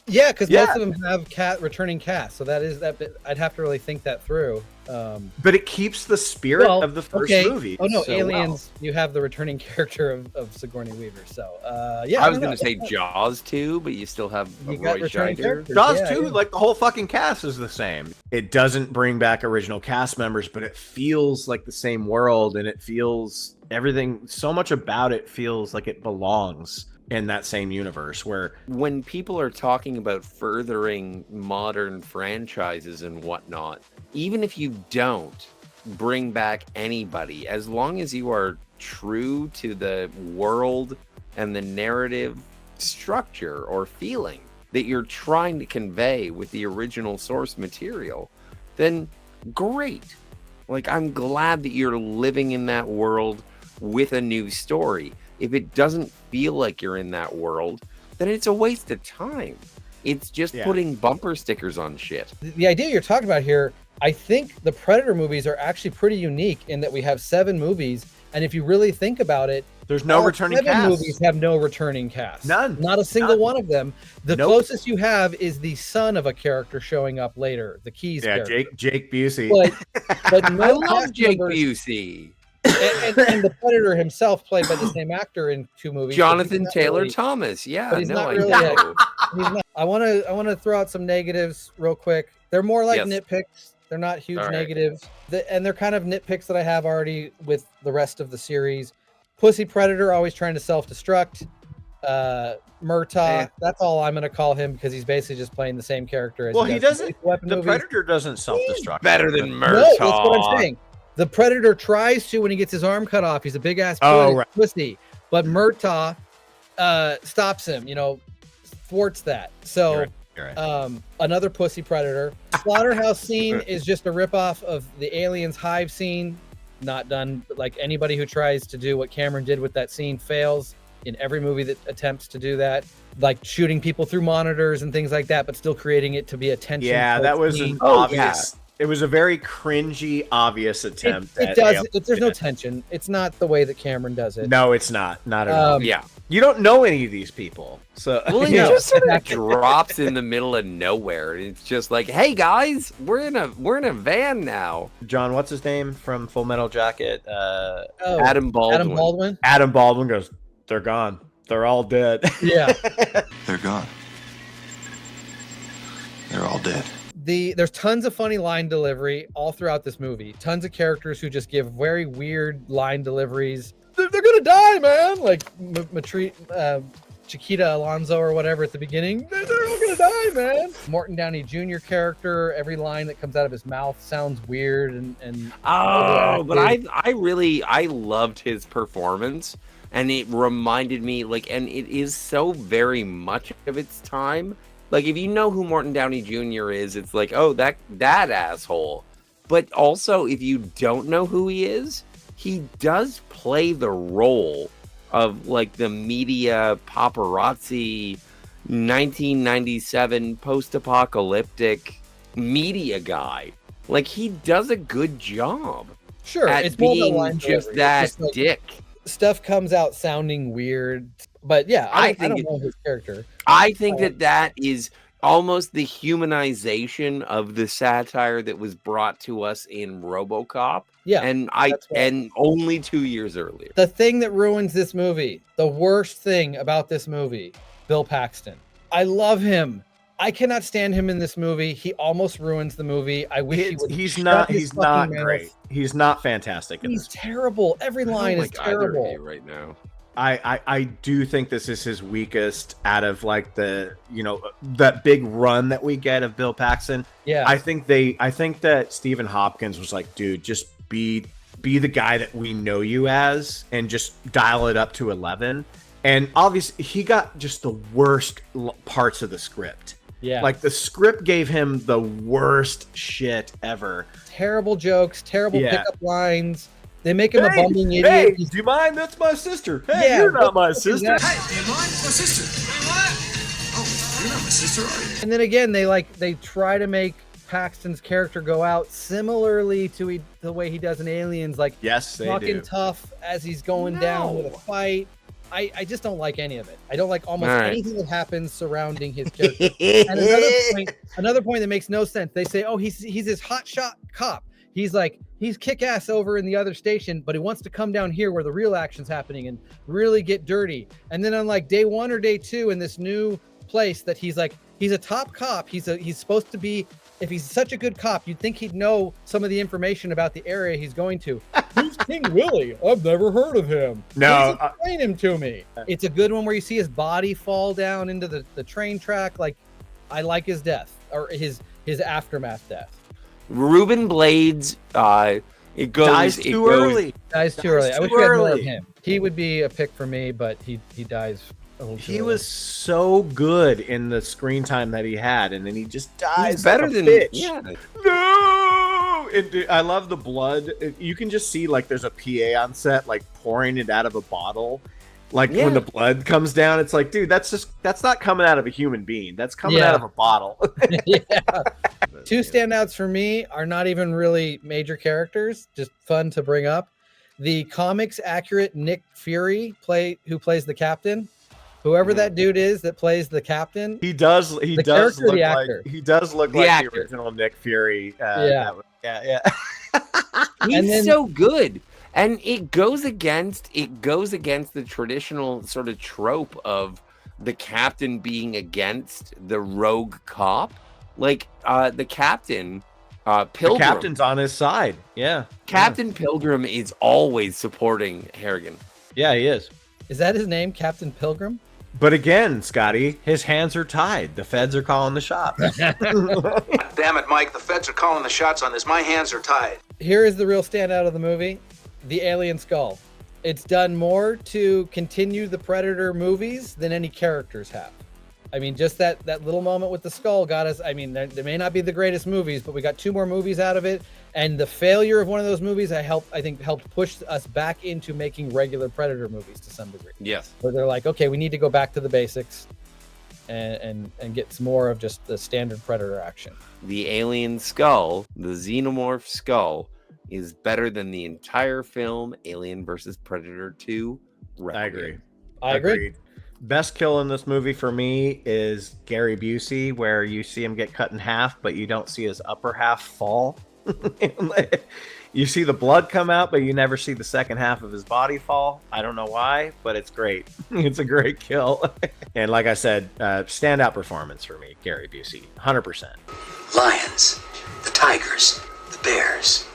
Yeah, because most of them have returning cast, so that is that bit. I'd have to really think that through. But it keeps the spirit of the first movie. Oh no, so Aliens! well. You have the returning character of Sigourney Weaver. So I was going to say Jaws 2, but you still have Roy Scheider. Jaws 2, like the whole fucking cast is the same. It doesn't bring back original cast members, but it feels like the same world, and it feels everything. So much about it feels like it belongs in that same universe. Where when people are talking about furthering modern franchises and whatnot, even if you don't bring back anybody, as long as you are true to the world and the narrative structure or feeling that you're trying to convey with the original source material, then great. Like, I'm glad that you're living in that world with a new story. If it doesn't feel like you're in that world, then it's a waste of time. It's just putting bumper stickers on shit. The idea you're talking about here, I think the Predator movies are actually pretty unique in that we have 7 movies, and if you really think about it, there's no returning cast. 7 movies have no returning cast. None. Not a single one of them. The closest you have is the son of a character showing up later, the Keyes character. Jake Busey. But no I love Jake Busey. and the Predator himself, played by the same actor in 2 movies. Jonathan Taylor Thomas. Yeah, but he's not really. I want to throw out some negatives real quick. They're more like nitpicks. They're not huge negatives, and they're kind of nitpicks that I have already with the rest of the series. Pussy Predator always trying to self-destruct. Murtaugh, that's all I'm going to call him, because he's basically just playing the same character as he doesn't. The Predator doesn't self-destruct. Better than Murtaugh. No, that's what I'm saying. The Predator tries to when he gets his arm cut off. He's a big ass pussy, but Murtaugh stops him. Thwarts that. So another pussy Predator. Slaughterhouse scene is just a ripoff of the Aliens Hive scene. Not done like anybody who tries to do what Cameron did with that scene fails in every movie that attempts to do that, like shooting people through monitors and things like that, but still creating it to be a tension. Yeah, that was an obvious. It was a very cringy, obvious attempt. There's no tension. It's not the way that Cameron does it. No, it's not. Not at all. Yeah. You don't know any of these people, so Well, it No, just sort of exactly. drops in the middle of nowhere. It's just like, hey guys, we're in a van now. John, what's his name from Full Metal Jacket? Adam Baldwin. Adam Baldwin. Adam Baldwin goes, "They're gone. They're all dead." Yeah. They're gone. They're all dead. There's tons of funny line delivery all throughout this movie. Tons of characters who just give very weird line deliveries. They're gonna die, man. Like Chiquita Alonso or whatever at the beginning. They're all gonna die, man. Morton Downey Jr. character. Every line that comes out of his mouth sounds weird and Oh, but overacted. I loved his performance, and it reminded me and it is so very much of its time. Like, if you know who Morton Downey Jr. is, it's like, oh, that asshole. But also, if you don't know who he is, he does play the role of like the media paparazzi 1997 post-apocalyptic media guy. Like, he does a good job Sure, at it's more the being line just delivery. that It's just like, dick. stuff comes out sounding weird, but yeah, I think don't know his character. I think that is almost the humanization of the satire that was brought to us in RoboCop. Yeah, and only 2 years earlier. The thing that ruins this movie, the worst thing about this movie, Bill Paxton. I love him. I cannot stand him in this movie. He almost ruins the movie. I wish he would. He's shut not. his He's not fucking mouth. great. He's not fantastic. He's terrible. Every line is terrible right now. I do think this is his weakest out of like the that big run that we get of Bill Paxton. Yeah, I think that Stephen Hopkins was like, dude, just be the guy that we know you as, and just dial it up to 11. And obviously, he got just the worst parts of the script. Yeah, like the script gave him the worst shit ever. Terrible jokes, terrible pickup lines. They make him a bumbling idiot. Hey, do you mind? That's my sister. Hey, Yeah, you're not my what the fuck is sister. that? Hey, you mind? It's my sister. Wait, what? Oh, you're not my sister, are you? And then again, they try to make Paxton's character go out similarly to the way he does in Aliens, like yes, they fucking do. Tough as he's going down with a fight. I just don't like any of it. I don't like almost anything that happens surrounding his character. And another point that makes no sense. They say, oh, he's this hotshot cop. He's kick-ass over in the other station, but he wants to come down here where the real action's happening and really get dirty. And then on like day 1 or day 2 in this new place that he's a top cop. He's supposed to be, if he's such a good cop, you'd think he'd know some of the information about the area he's going to. Who's King Willie? I've never heard of him. No, Please explain him to me. It's a good one where you see his body fall down into the train track. Like, I like his death, or his aftermath death. Ruben Blades, it goes dies too early. Dies too early. I wish we had more of him. He would be a pick for me, but he dies a little too He early. was so good in the screen time that he had, and then he just dies. He's better like a than bitch. yeah. No, I love the blood. You can just see like there's a PA on set like pouring it out of a bottle. Like when the blood comes down, it's like, dude, that's not coming out of a human being. That's coming out of a bottle. Yeah. Two standouts for me are not even really major characters, just fun to bring up. The comics accurate Nick Fury who plays the captain. Whoever that dude is that plays the captain. He does look like the actor. original Nick Fury. Yeah. He's so good. And it goes against the traditional sort of trope of the captain being against the rogue cop. Like the captain, Pilgrim. The captain's on his side. Yeah. Captain Pilgrim is always supporting Harrigan. Yeah, he is. Is that his name, Captain Pilgrim? But again, Scotty, his hands are tied. The feds are calling the shots. Damn it, Mike. The feds are calling the shots on this. My hands are tied. Here is the real standout of the movie. The alien skull. It's done more to continue the Predator movies than any characters have. I mean, just that little moment with the skull got us. I mean, they may not be the greatest movies, but we got 2 more movies out of it. And the failure of one of those movies, I think helped push us back into making regular Predator movies to some degree. Yes. Where they're like, okay, we need to go back to the basics and get some more of just the standard Predator action. The alien skull, the xenomorph skull, is better than the entire film Alien vs. Predator 2. Requiem. I agree. I agree. Agreed. Best kill in this movie for me is Gary Busey, where you see him get cut in half, but you don't see his upper half fall. You see the blood come out, but you never see the second half of his body fall. I don't know why, but it's great. It's a great kill. And like I said, standout performance for me, Gary Busey, 100%. Lions, the tigers, the bears.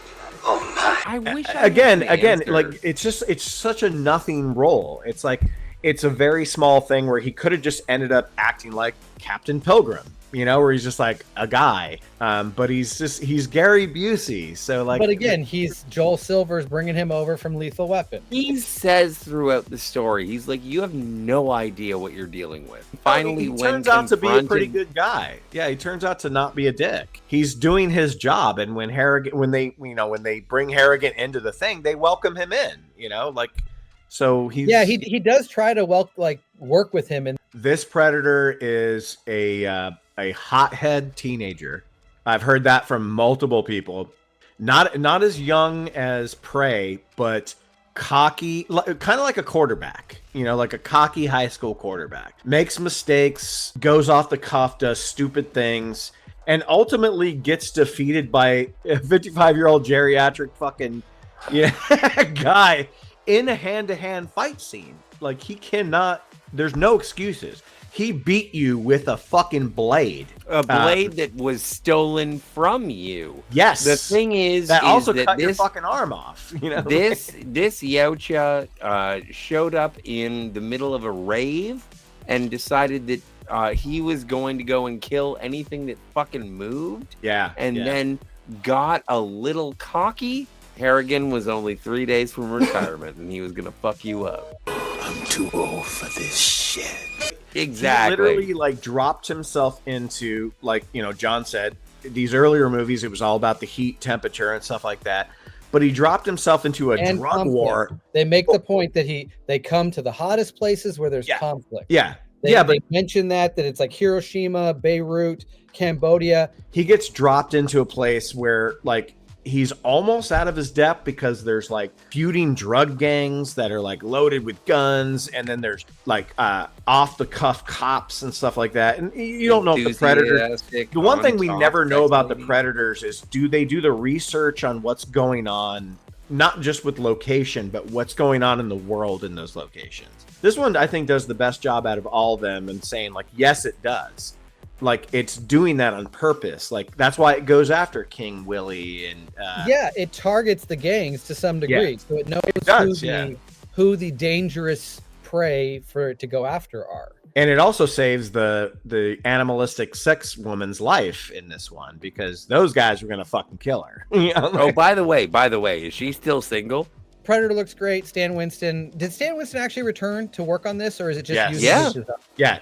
Oh my! I wish Again, like it's such a nothing role. It's like it's a very small thing where he could have just ended up acting like Captain Pilgrim, you know, where he's just like a guy. But he's Gary Busey. So like, but again, he's Joel Silver's bringing him over from Lethal Weapon. He says throughout the story, he's like, you have no idea what you're dealing with. Finally, he when turns out to be a pretty confronted- good guy. Yeah, he turns out to not be a dick. He's doing his job, and when they bring Harrigan into the thing, they welcome him in. You know, like, so he's he does try to work with him. And this Predator is a hothead teenager. I've heard that from multiple people. Not as young as Prey, but cocky, kind of like a quarterback, you know, like a cocky high school quarterback. Makes mistakes, goes off the cuff, does stupid things, and ultimately gets defeated by a 55-year-old geriatric fucking guy in a hand-to-hand fight scene. Like, he cannot, there's no excuses. He beat you with a fucking blade. A blade that was stolen from you. Yes. The thing is that also that cut your fucking arm off. You know, this Yautja showed up in the middle of a rave and decided that he was going to go and kill anything that fucking moved. Yeah. And then got a little cocky. Harrigan was only 3 days from retirement, and he was gonna fuck you up. I'm too old for this shit. Exactly. He literally like dropped himself into, like, you know, John said, these earlier movies, it was all about the heat, temperature, and stuff like that. But he dropped himself into a drug war. They make the point that they come to the hottest places where there's conflict. Yeah. They mention that it's like Hiroshima, Beirut, Cambodia. He gets dropped into a place where, like, he's almost out of his depth because there's like feuding drug gangs that are like loaded with guns, and then there's like off the cuff cops and stuff like that. And you don't know if the Predator. The one thing we never know about the Predators is, do they do the research on what's going on, not just with location, but what's going on in the world in those locations. This one, I think, does the best job out of all of them and saying, like, yes, it does. Like, it's doing that on purpose. Like, that's why it goes after King Willie and it targets the gangs to some degree, so it knows who the dangerous prey for it to go after are. And it also saves the animalistic sex woman's life in this one, because those guys were gonna fucking kill her. You know, like, oh, by the way, is she still single? Predator looks great. Stan Winston. Did Stan Winston actually return to work on this, or is it just Yeah.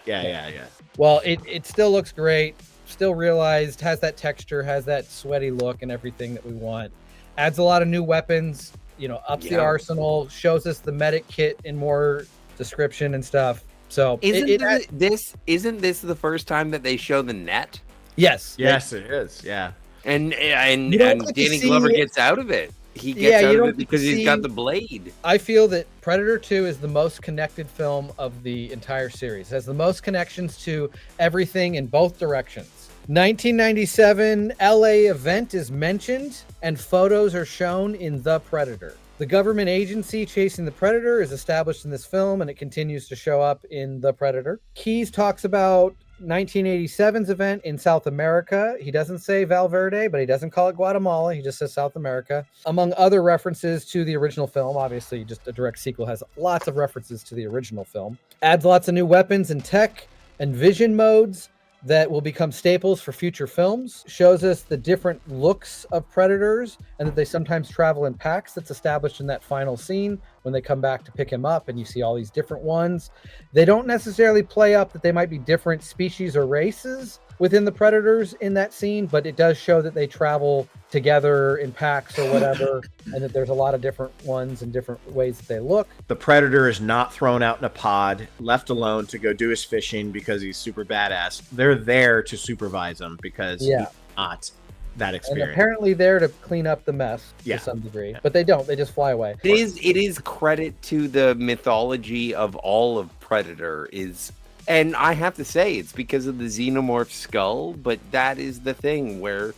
Well, it still looks great. Still realized, has that texture, has that sweaty look, and everything that we want. Adds a lot of new weapons. You know, ups the arsenal. Shows us the medic kit in more description and stuff. So isn't this the first time that they show the net? Yes. Yes, it is. Yeah. And Danny Glover gets out of it. He gets out of it because he's got the blade. I feel that Predator 2 is the most connected film of the entire series. It has the most connections to everything in both directions. 1997 LA event is mentioned, and photos are shown in The Predator. The government agency chasing the Predator is established in this film, and it continues to show up in The Predator. Keyes talks about 1987's event in South America. He doesn't say Valverde, but he doesn't call it Guatemala. He just says South America. Among other references to the original film, obviously just a direct sequel has lots of references to the original film. Adds lots of new weapons and tech and vision modes that will become staples for future films. Shows us the different looks of predators and that they sometimes travel in packs. That's established in that final scene when they come back to pick him up, and you see all these different ones. They don't necessarily play up that they might be different species or races within the predators in that scene, but it does show that they travel together in packs or whatever, and that there's a lot of different ones and different ways that they look. The Predator is not thrown out in a pod, left alone to go do his fishing because he's super badass. They're there to supervise him because he's not that experienced. And apparently there to clean up the mess to some degree, but they don't. They just fly away. It is credit to the mythology of all of Predator is, and I have to say it's because of the xenomorph skull, but that is the thing where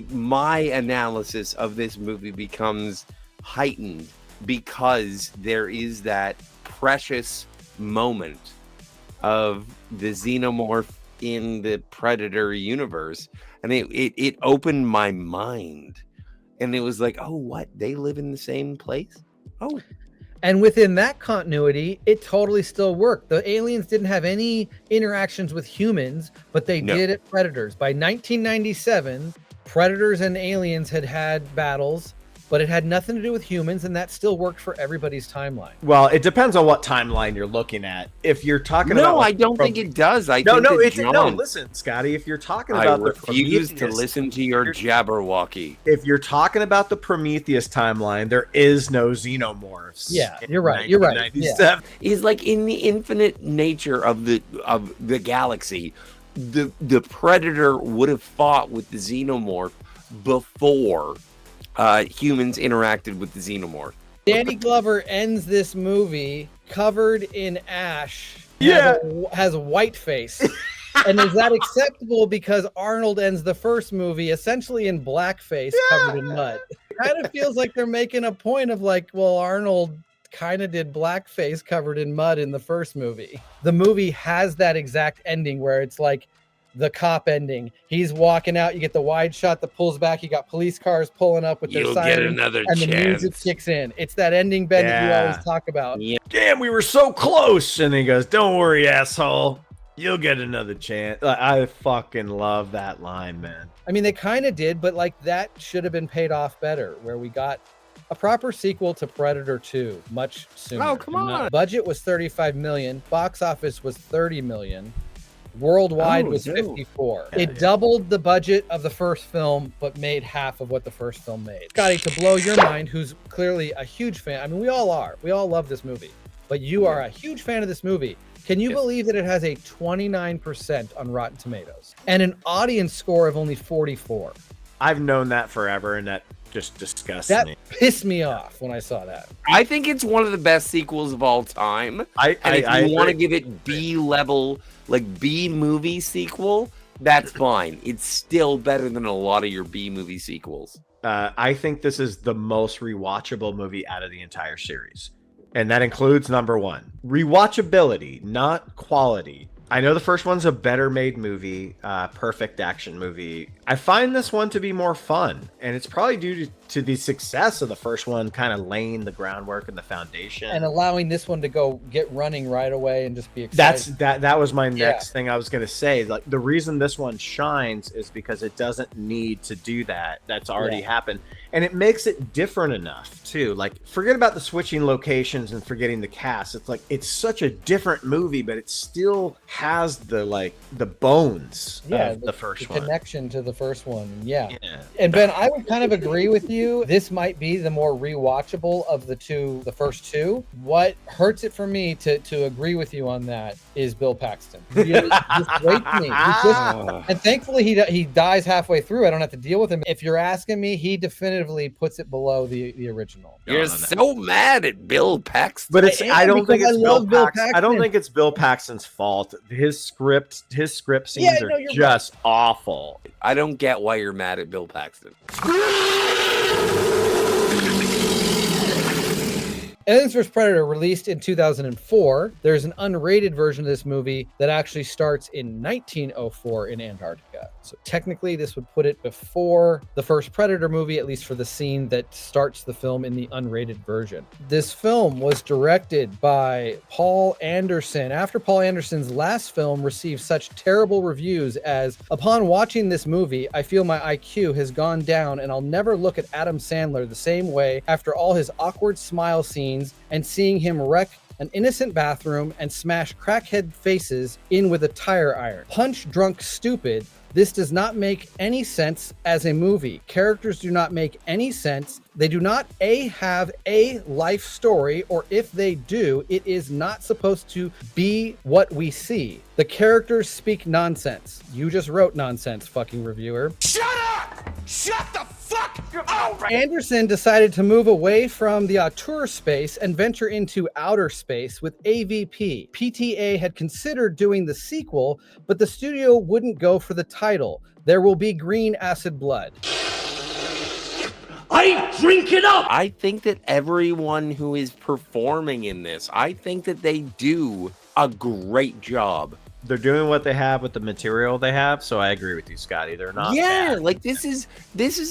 my analysis of this movie becomes heightened because there is that precious moment of the xenomorph in the Predator universe, and it opened my mind, and it was like, oh, what, they live in the same place? Oh. And within that continuity, it totally still worked. The aliens didn't have any interactions with humans, but they did at Predators. By 1997, Predators and aliens had battles, but it had nothing to do with humans, and that still worked for everybody's timeline. Well, it depends on what timeline you're looking at. If you're talking about... No, I don't think it does. No, listen, Scotty, if you're talking about I refuse to listen to your Jabberwocky. If you're talking about the Prometheus timeline, there is no xenomorphs. Yeah, you're right. You're right. Yeah. Is like in the infinite nature of the galaxy, the Predator would have fought with the xenomorph before humans interacted with the xenomorph. Danny Glover ends this movie covered in ash. Has a white face. And is that acceptable because Arnold ends the first movie essentially in blackface covered in mud? It kind of feels like they're making a point of like, well, Arnold kind of did blackface covered in mud in the first movie. The movie has that exact ending where it's like the cop ending. He's walking out, you get the wide shot that pulls back, you got police cars pulling up with their sirens, and the music kicks in. It's that ending, Ben, that you always talk about. Yeah. Damn, we were so close. And he goes, don't worry, asshole. You'll get another chance. I fucking love that line, man. I mean, they kind of did, but like that should have been paid off better, where we got a proper sequel to Predator 2 much sooner. Oh, come on. Budget was $35 million. Box office was $30 million. Worldwide was 54. It doubled the budget of the first film, but made half of what the first film made. Scotty, to blow your mind, who's clearly a huge fan. I mean, we all are. We all love this movie. But you are a huge fan of this movie. Can you believe that it has a 29% on Rotten Tomatoes and an audience score of only 44? I've known that forever, and that just disgusts me. That pissed me off when I saw that. I think it's one of the best sequels of all time. And if you want to give it B-level, like B-movie sequel, that's fine. It's still better than a lot of your B-movie sequels. I think this is the most rewatchable movie out of the entire series. And that includes number one, rewatchability, not quality. I know the first one's a better made movie, perfect action movie. I find this one to be more fun, and it's probably due to the success of the first one, kind of laying the groundwork and the foundation, and allowing this one to go get running right away and just be excited. That was my next thing I was going to say. Like, the reason this one shines is because it doesn't need to do that. That's already happened, and it makes it different enough too. Like, forget about the switching locations and forgetting the cast. It's like, it's such a different movie, but it still has the bones of the first one, connection to the first one. And Ben, I would kind of agree with you. This might be the more rewatchable of the first two. What hurts it for me to agree with you on that is Bill Paxton. He just breaks me. And thankfully he dies halfway through. I don't have to deal with him. If you're asking me, he definitively puts it below the original. You're so mad at Bill Paxton. But I don't think it's Bill Paxton's fault. His script scenes are just awful. I don't get why you're mad at Bill Paxton. Aliens vs. Predator released in 2004. There's an unrated version of this movie that actually starts in 1904 in Antarctica. So technically this would put it before the first Predator movie, at least for the scene that starts the film in the unrated version. This film was directed by Paul Anderson. After Paul Anderson's last film received such terrible reviews as, upon watching this movie, I feel my IQ has gone down and I'll never look at Adam Sandler the same way after all his awkward smile scenes and seeing him wreck an innocent bathroom and smash crackhead faces in with a tire iron. Punch drunk stupid. This does not make any sense as a movie. Characters do not make any sense. They do not have a life story, or if they do, it is not supposed to be what we see. The characters speak nonsense. You just wrote nonsense, fucking reviewer. Shut up! Shut the fuck up! Anderson decided to move away from the auteur space and venture into outer space with AVP. PTA had considered doing the sequel, but the studio wouldn't go for the title. There Will Be Green Acid Blood. I drink it up! I think that everyone who is performing in this, I think that they do a great job. They're doing what they have with the material they have, so I agree with you, Scotty. They're not bad. Like this is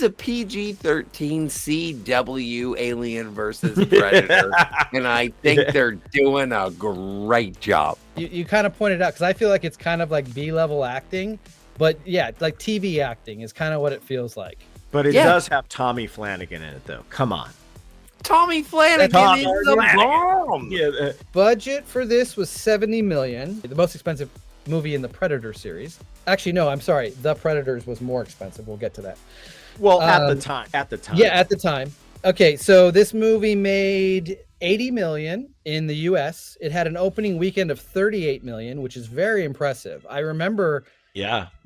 a PG-13 CW Alien versus Predator, and I think they're doing a great job. You kind of pointed out, because I feel like it's kind of like B-level acting, but yeah, like TV acting is kind of what it feels like. But it does have Tommy Flanagan in it, though. Come on. Tommy Flanagan is the bomb. Yeah, budget for this was $70 million. The most expensive movie in the Predator series. Actually, no, I'm sorry. The Predators was more expensive. We'll get to that. Well, at the time. Yeah, at the time. Okay, so this movie made $80 million in the US. It had an opening weekend of $38 million, which is very impressive. I remember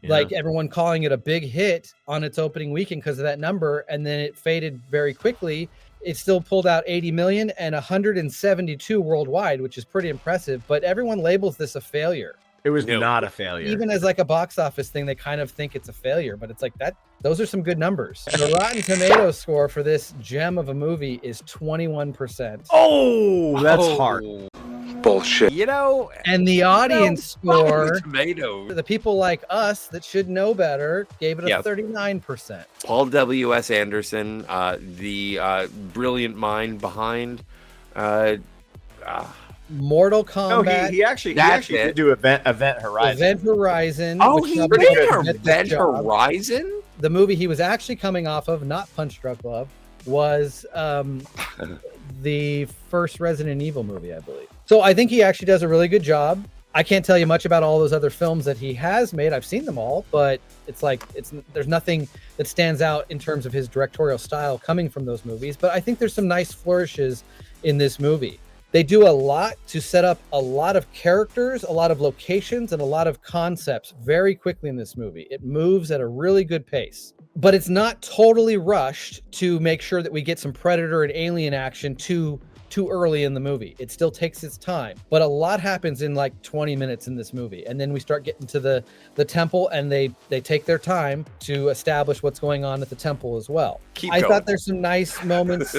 like everyone calling it a big hit on its opening weekend because of that number, and then it faded very quickly. It still pulled out 80 million and 172 worldwide, which is pretty impressive, but everyone labels this a failure. It was not a failure. Even as like a box office thing, they kind of think it's a failure, but it's like that. Those are some good numbers. The Rotten Tomatoes score for this gem of a movie is 21%. Oh, that's hard. Bullshit. You know, and the audience score, tomatoes. The people like us that should know better, gave it a 39%. Paul W.S. Anderson, the brilliant mind behind Mortal Kombat. No, he actually did do Event Horizon. Event Horizon. Oh, he did Event Horizon? The movie he was actually coming off of, not Punch Drunk Love, was the first Resident Evil movie, I believe. So I think he actually does a really good job. I can't tell you much about all those other films that he has made. I've seen them all, but it's like there's nothing that stands out in terms of his directorial style coming from those movies. But I think there's some nice flourishes in this movie. They do a lot to set up a lot of characters, a lot of locations, and a lot of concepts very quickly in this movie. It moves at a really good pace, but it's not totally rushed to make sure that we get some Predator and Alien action too early in the movie. It still takes its time, but a lot happens in like 20 minutes in this movie. And then we start getting to the temple, and they take their time to establish what's going on at the temple as well. I thought there's some nice moments,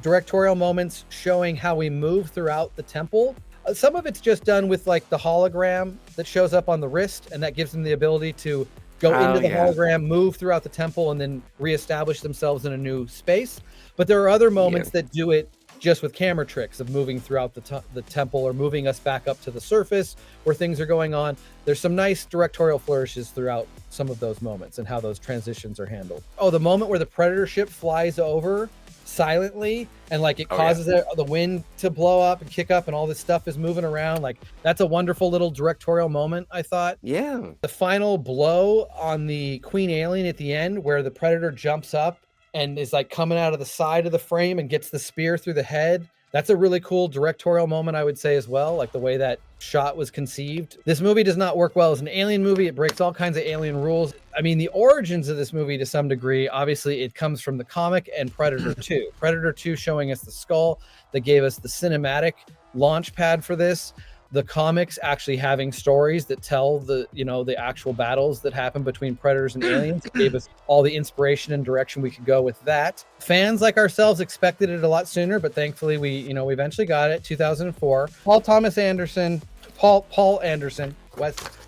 directorial moments showing how we move throughout the temple. Some of it's just done with like the hologram that shows up on the wrist, and that gives them the ability to go into the hologram, move throughout the temple, and then reestablish themselves in a new space. But there are other moments that do it just with camera tricks of moving throughout the temple, or moving us back up to the surface where things are going on. There's some nice directorial flourishes throughout some of those moments and how those transitions are handled. Oh, the moment where the Predator ship flies over silently and like it causes the wind to blow up and kick up and all this stuff is moving around. Like that's a wonderful little directorial moment, I thought. Yeah. The final blow on the Queen Alien at the end, where the Predator jumps up and is like coming out of the side of the frame and gets the spear through the head. That's a really cool directorial moment, I would say, as well, like the way that shot was conceived. This movie does not work well as an Alien movie. It breaks all kinds of Alien rules. I mean, the origins of this movie to some degree, obviously it comes from the comic and Predator 2. Predator 2 showing us the skull that gave us the cinematic launch pad for this. The comics actually having stories that tell the actual battles that happen between Predators and Aliens. It gave us all the inspiration and direction we could go with that. Fans like ourselves expected it a lot sooner, but thankfully we eventually got it. 2004. Paul Anderson,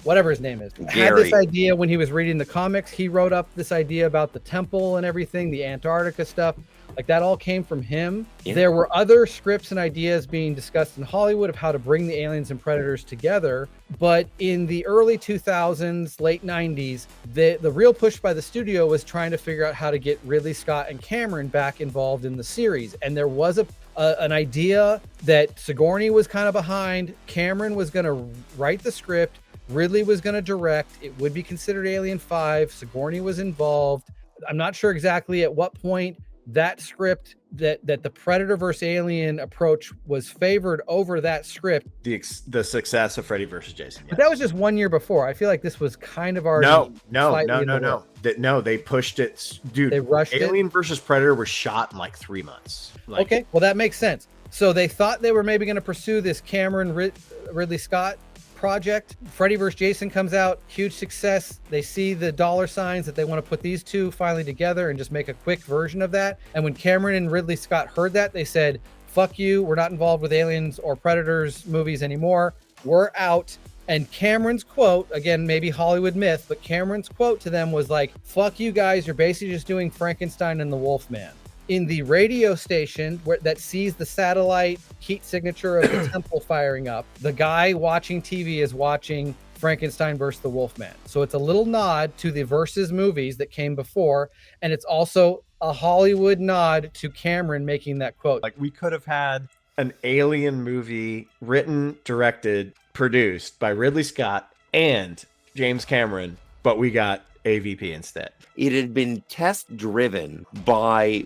whatever his name is, had this idea when he was reading the comics. He wrote up this idea about the temple and everything, the Antarctica stuff. Like that all came from him. Yeah. There were other scripts and ideas being discussed in Hollywood of how to bring the aliens and Predators together. But in the early 2000s, late 90s, the real push by the studio was trying to figure out how to get Ridley Scott and Cameron back involved in the series. And there was an idea that Sigourney was kind of behind. Cameron was going to write the script. Ridley was going to direct. It would be considered Alien 5. Sigourney was involved. I'm not sure exactly at what point that script that the Predator versus Alien approach was favored over that script. The success of Freddy versus Jason. But that was just 1 year before. I feel like this was kind of already. No. They pushed it, dude. They rushed Alien versus Predator was shot in like 3 months. Like, okay, well that makes sense. So they thought they were maybe going to pursue this Ridley Scott project. Freddy vs. Jason comes out, huge success. They see the dollar signs that they want to put these two finally together and just make a quick version of that. And when Cameron and Ridley Scott heard that, they said, fuck you, we're not involved with Aliens or Predators movies anymore. We're out. And Cameron's quote, again, maybe Hollywood myth, but Cameron's quote to them was like, fuck you guys, you're basically just doing Frankenstein and the Wolfman. In the radio station that sees the satellite heat signature of the temple firing up, the guy watching TV is watching Frankenstein versus the Wolfman. So it's a little nod to the Versus movies that came before, and it's also a Hollywood nod to Cameron making that quote. Like, we could have had an Alien movie written, directed, produced by Ridley Scott and James Cameron, but we got AVP instead. It had been test driven by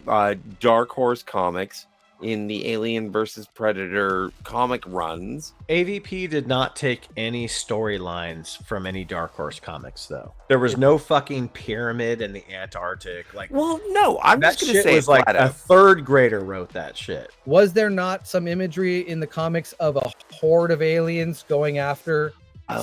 Dark Horse Comics in the Alien versus Predator comic runs. AVP did not take any storylines from any Dark Horse comics, though. There was no fucking pyramid in the Antarctic. Like, well, no, I'm that just gonna say it was like a third grader wrote that shit. Was there not some imagery in the comics of a horde of aliens going after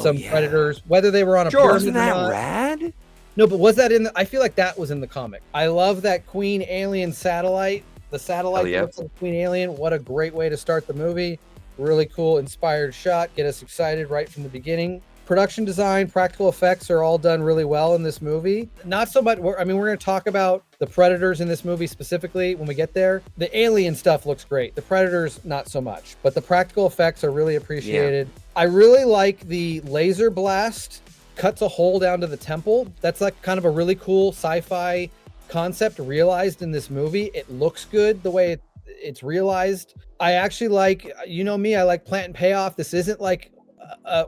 some predators, whether they were on a pyramid Isn't that or not? rad? No, but was that in the, I feel like that was in the comic. I love that Queen Alien satellite. The satellite that looks like Queen Alien. What a great way to start the movie. Really cool, inspired shot. Get us excited right from the beginning. Production design, practical effects are all done really well in this movie. Not so much, I mean, we're going to talk about the Predators in this movie specifically when we get there. The Alien stuff looks great. The Predators, not so much. But the practical effects are really appreciated. Yeah. I really like the laser blast. Cuts a hole down to the temple. That's like kind of a really cool sci-fi concept realized in this movie. It looks good the way it's realized. I actually like, you know me, I like plant and payoff. This isn't like,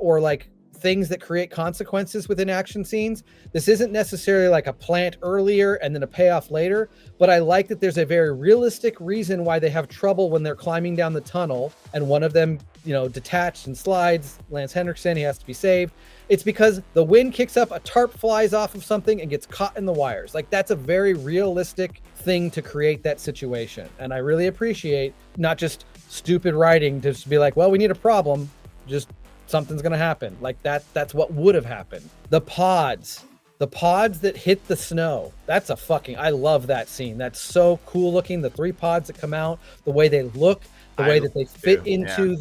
or like things that create consequences within action scenes. This isn't necessarily like a plant earlier and then a payoff later, but I like that there's a very realistic reason why they have trouble when they're climbing down the tunnel and one of them, you know, detached and slides. Lance Henriksen, he has to be saved. It's because the wind kicks up, a tarp flies off of something and gets caught in the wires. Like, that's a very realistic thing to create that situation. And I really appreciate not just stupid writing to just be like, well, we need a problem, just something's going to happen. Like that's what would have happened. The pods that hit the snow. That's a fucking, I love that scene. That's so cool looking. The 3 pods that come out, the way they look, the way that they fit into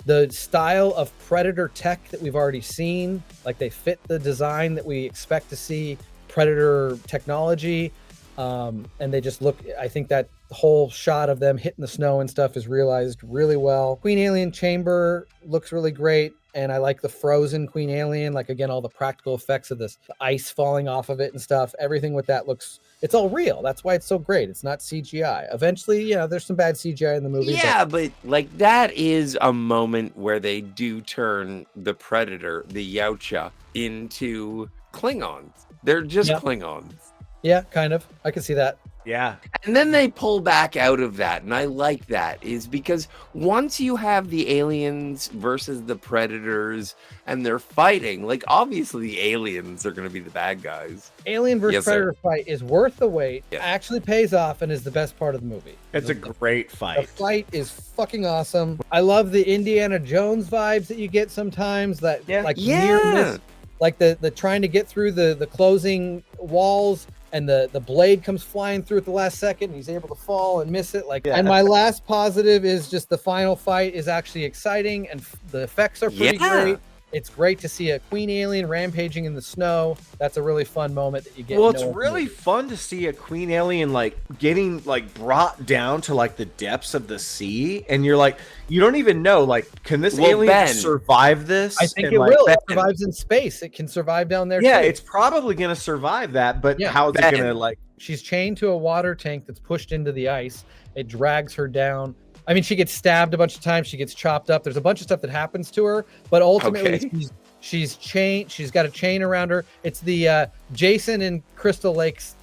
the style of Predator tech that we've already seen. Like, they fit the design that we expect to see Predator technology. And they just look, I think that whole shot of them hitting the snow and stuff is realized really well. Queen Alien chamber looks really great. And I like the frozen Queen Alien, like, again, all the practical effects of this, the ice falling off of it and stuff. Everything with that looks, it's all real. That's why it's so great. It's not CGI. Eventually, yeah, there's some bad CGI in the movie. Yeah, but like, that is a moment where they do turn the Predator, the Yautja, into Klingons. They're just Klingons. Yeah, kind of. I can see that. Yeah. And then they pull back out of that. And I like that, is because once you have the aliens versus the Predators and they're fighting, like, obviously the aliens are going to be the bad guys. Alien versus Predator fight is worth the wait. Yeah. Actually pays off and is the best part of the movie. It's a great fight. The fight is fucking awesome. I love the Indiana Jones vibes that you get sometimes. That like near miss, like the trying to get through the closing walls. And the blade comes flying through at the last second and he's able to fall and miss it. And my last positive is just the final fight is actually exciting and the effects are pretty great. It's great to see a Queen Alien rampaging in the snow. That's a really fun moment that you get. Well, it's really fun to see a Queen Alien like getting like brought down to like the depths of the sea, and you're like, you don't even know, like, can this alien survive this? I think it will. It survives in space. It can survive down there. Yeah, too. It's probably gonna survive that, but how's it gonna like? She's chained to a water tank that's pushed into the ice. It drags her down. I mean, she gets stabbed a bunch of times. She gets chopped up. There's a bunch of stuff that happens to her, but ultimately she's chained. She's got a chain around her. It's the Jason and Crystal Lake's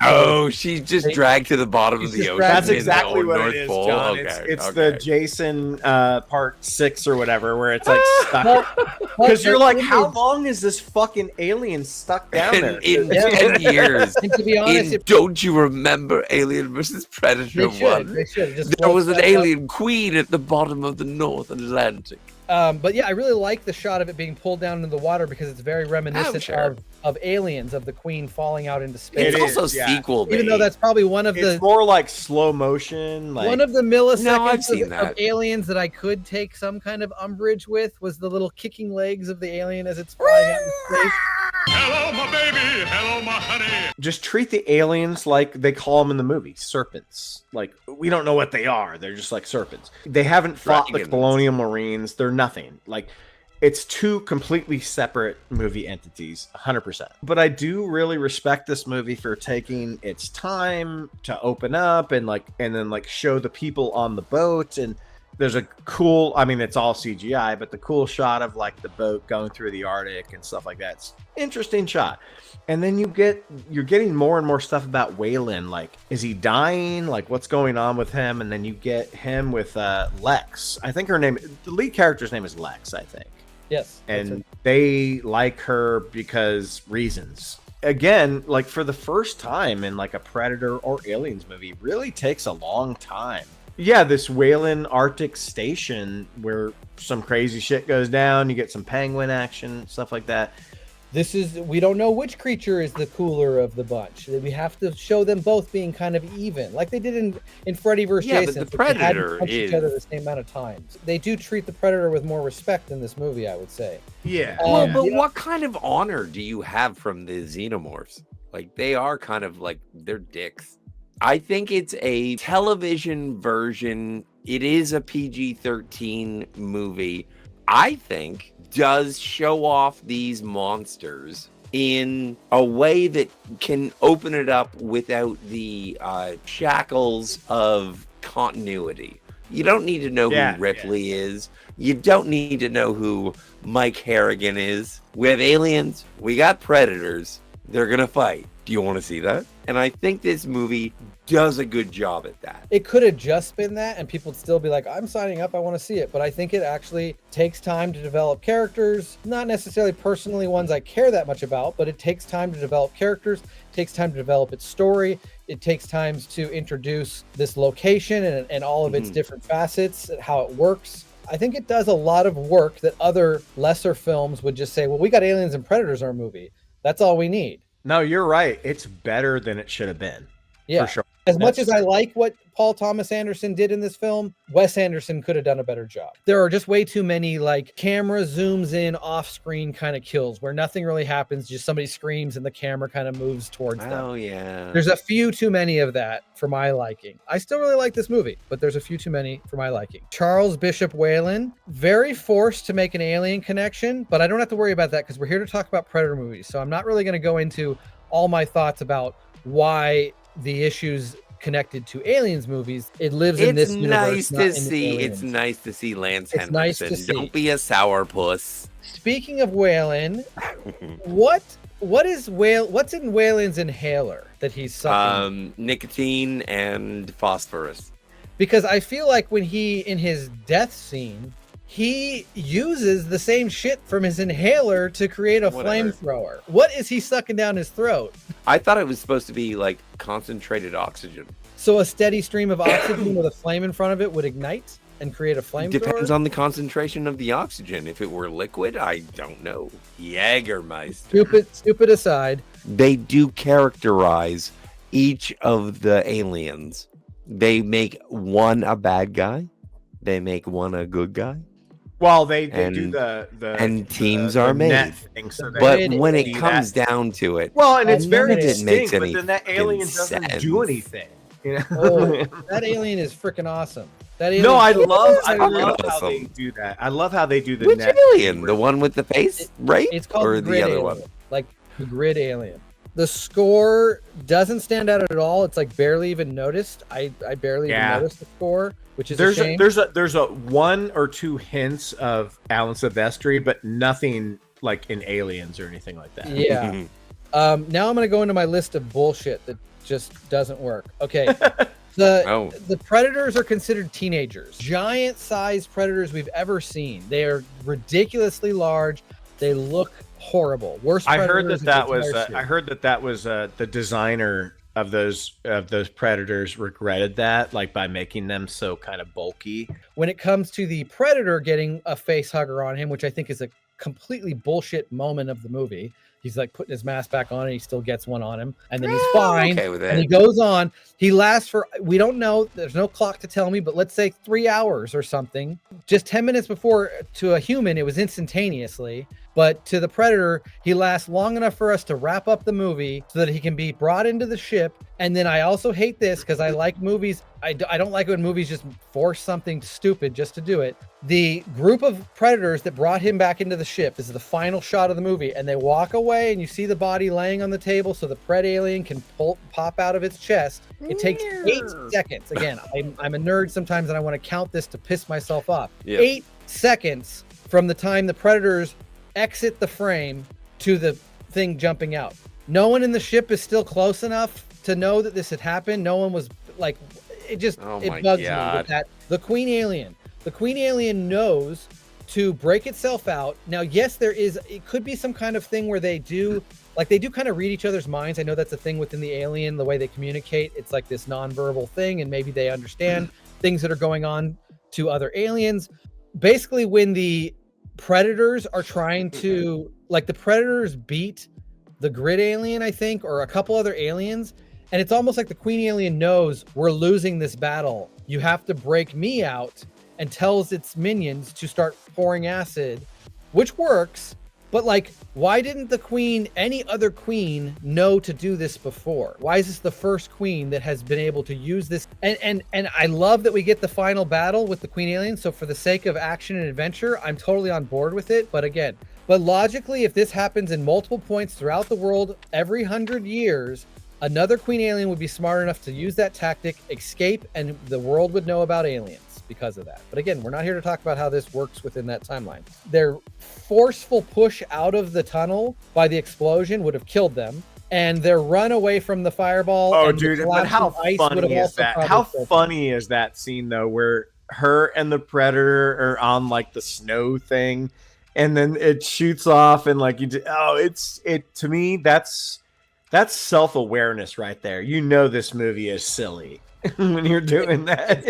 Oh, she's just dragged to the bottom of She's the just ocean. dragged That's in the exactly old what North it is, Pole. John. Okay, It's okay. the Jason part 6 or whatever, where it's like stuck. Well, Because you're like, the how image- long is this fucking alien stuck down there? in 10 years. And to be honest, it, Don't you remember Alien versus Predator they should. 1? They should. It just There was an floats back up. alien queen at the bottom of the North Atlantic. But yeah, I really like the shot of it being pulled down into the water because it's very reminiscent sure. of Aliens, of the Queen falling out into space. It's It also is, yeah. sequel Even though that's probably one of It's the more like slow motion. Like, one of the millisections seen of that. Aliens that I could take some kind of umbrage with was the little kicking legs of the alien as it's flying out in space. Hello, my baby. Hello, my honey. just treat the aliens like they call them in the movie, serpents. Like, we don't know what they are. They're just like serpents. They haven't fought the Dragons. colonial marines. They're nothing. Like, it's two completely separate movie entities, 100%. But I do really respect this movie for taking its time to open up and then show the people on the boat. And there's a cool, I mean, it's all CGI, but the cool shot of like the boat going through the Arctic and stuff like that. It's interesting shot. And then you're getting more and more stuff about Waylon. Like, is he dying? Like, what's going on with him? And then you get him with Lex. I think the lead character's name is Lex, I think. Yes. And they like her because reasons. Again, like for the first time in like a Predator or Aliens movie, really takes a long time. Yeah, this Whalen Arctic station where some crazy shit goes down, you get some penguin action, stuff like that. We don't know which creature is the cooler of the bunch. We have to show them both being kind of even, like they did in Freddy vs. Jason. But the they hadn't Predator punched each other the same amount of times. They do treat the Predator with more respect in this movie, I would say. Yeah. Well, but what kind of honor do you have from the xenomorphs? Like, they are kind of like, they're dicks. I think it's a television version. It is a PG-13 movie. I think does show off these monsters in a way that can open it up without the shackles of continuity. You don't need to know who Ripley is. You don't need to know who Mike Harrigan is. We have aliens. We got predators. They're going to fight. Do you want to see that? And I think this movie does a good job at that. It could have just been that, and people would still be like, I'm signing up, I want to see it. But I think it actually takes time to develop characters, not necessarily personally ones I care that much about, but it takes time to develop characters, it takes time to develop its story, it takes time to introduce this location and all of its different facets, and how it works. I think it does a lot of work that other lesser films would just say, well, we got aliens and predators in our movie. That's all we need. No, you're right. It's better than it should have been. Yeah. For sure. As much as I like what Paul Thomas Anderson did in this film, Wes Anderson could have done a better job. There are just way too many like camera zooms in off screen kind of kills where nothing really happens. Just somebody screams and the camera kind of moves towards them. Oh, yeah. There's a few too many of that for my liking. I still really like this movie, but there's a few too many for my liking. Charles Bishop Whalen, very forced to make an alien connection, but I don't have to worry about that because we're here to talk about Predator movies. So I'm not really going to go into all my thoughts about why the issues connected to aliens movies. It lives in this universe. It's nice to see Lance Henriksen. Nice to see. Don't be a sourpuss. Speaking of Whalen, what's in Whalen's inhaler that he's sucking? Nicotine and phosphorus. Because I feel like when he in his death scene, he uses the same shit from his inhaler to create a flamethrower. What is he sucking down his throat? I thought it was supposed to be like concentrated oxygen. So a steady stream of oxygen with a flame in front of it would ignite and create a flamethrower? Depends on the concentration of the oxygen. If it were liquid, I don't know. Jägermeister. Stupid aside. They do characterize each of the aliens. They make one a bad guy. They make one a good guy. Well, they do the and teams are made. But when it comes down to it, well, and it's very distinct, but then that alien doesn't do anything. You know? Oh, that alien is freaking awesome. That alien I love awesome. how they do that. I love how they do the which alien? The one with the face, right? It's called or the other alien, one? like the grid alien. The score doesn't stand out at all. It's like barely even noticed. I barely even noticed the score, which is a shame. There's a one or two hints of Alan Silvestri, but nothing like in Aliens or anything like that. Yeah. Now I'm going to go into my list of bullshit that just doesn't work. Okay. The predators are considered teenagers. Giant sized predators we've ever seen. They are ridiculously large. They look horrible. Worst. I heard that was the designer of those predators regretted that, like by making them so kind of bulky. When it comes to the predator getting a face hugger on him, which I think is a completely bullshit moment of the movie. He's like putting his mask back on and he still gets one on him. And then he's fine. Okay with and he goes on. He lasts for, we don't know. There's no clock to tell me, but let's say 3 hours or something. Just 10 minutes before, to a human, it was instantaneously. But to the predator, he lasts long enough for us to wrap up the movie so that he can be brought into the ship. And then I also hate this because I like movies. I don't like when movies just force something stupid just to do it. The group of predators that brought him back into the ship is the final shot of the movie. And they walk away and you see the body laying on the table so the pred alien can pop out of its chest. It takes 8 seconds. Again, I'm a nerd sometimes and I want to count this to piss myself off. Yep. 8 seconds from the time the predators exit the frame to the thing jumping out. No one in the ship is still close enough to know that this had happened. No one was like, it bugs me with that. The Queen Alien knows to break itself out. Now, yes, it could be some kind of thing where they do kind of read each other's minds. I know that's a thing within the alien, the way they communicate. It's like this nonverbal thing, and maybe they understand things that are going on to other aliens. Basically, when the predators are trying to, like, the predators beat the grid alien, I think, or a couple other aliens, and it's almost like the Queen Alien knows we're losing this battle. You have to break me out, and tells its minions to start pouring acid, which works. But like, why didn't any other queen know to do this before? Why is this the first queen that has been able to use this? And I love that we get the final battle with the Queen Alien. So for the sake of action and adventure, I'm totally on board with it. But logically, if this happens in multiple points throughout the world, every 100 years, another Queen Alien would be smart enough to use that tactic, escape, and the world would know about aliens because of that. But again, we're not here to talk about how this works within that timeline. Their forceful push out of the tunnel by the explosion would have killed them, and their run away from the fireball. Oh, dude! But how funny is that? How funny is that scene though, where her and the predator are on like the snow thing, and then it shoots off, and like to me that's self-awareness right there. You know this movie is silly when you're doing that.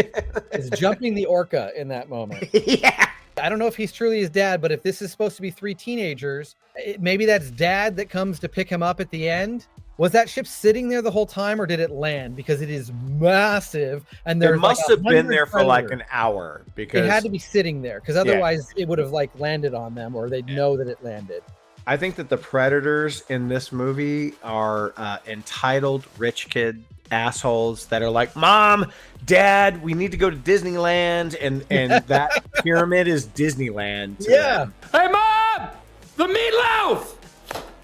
It's jumping the orca in that moment. Yeah. I don't know if he's truly his dad, but if this is supposed to be 3 teenagers, maybe that's dad that comes to pick him up at the end. Was that ship sitting there the whole time, or did it land? Because it is massive, and there must have been there for like an hour, because it had to be sitting there, because otherwise it would have like landed on them, or they'd know that it landed. I think that the predators in this movie are entitled rich kid assholes that are like, Mom, Dad, we need to go to Disneyland, and that pyramid is Disneyland. Yeah. Hey, Mom! The meatloaf!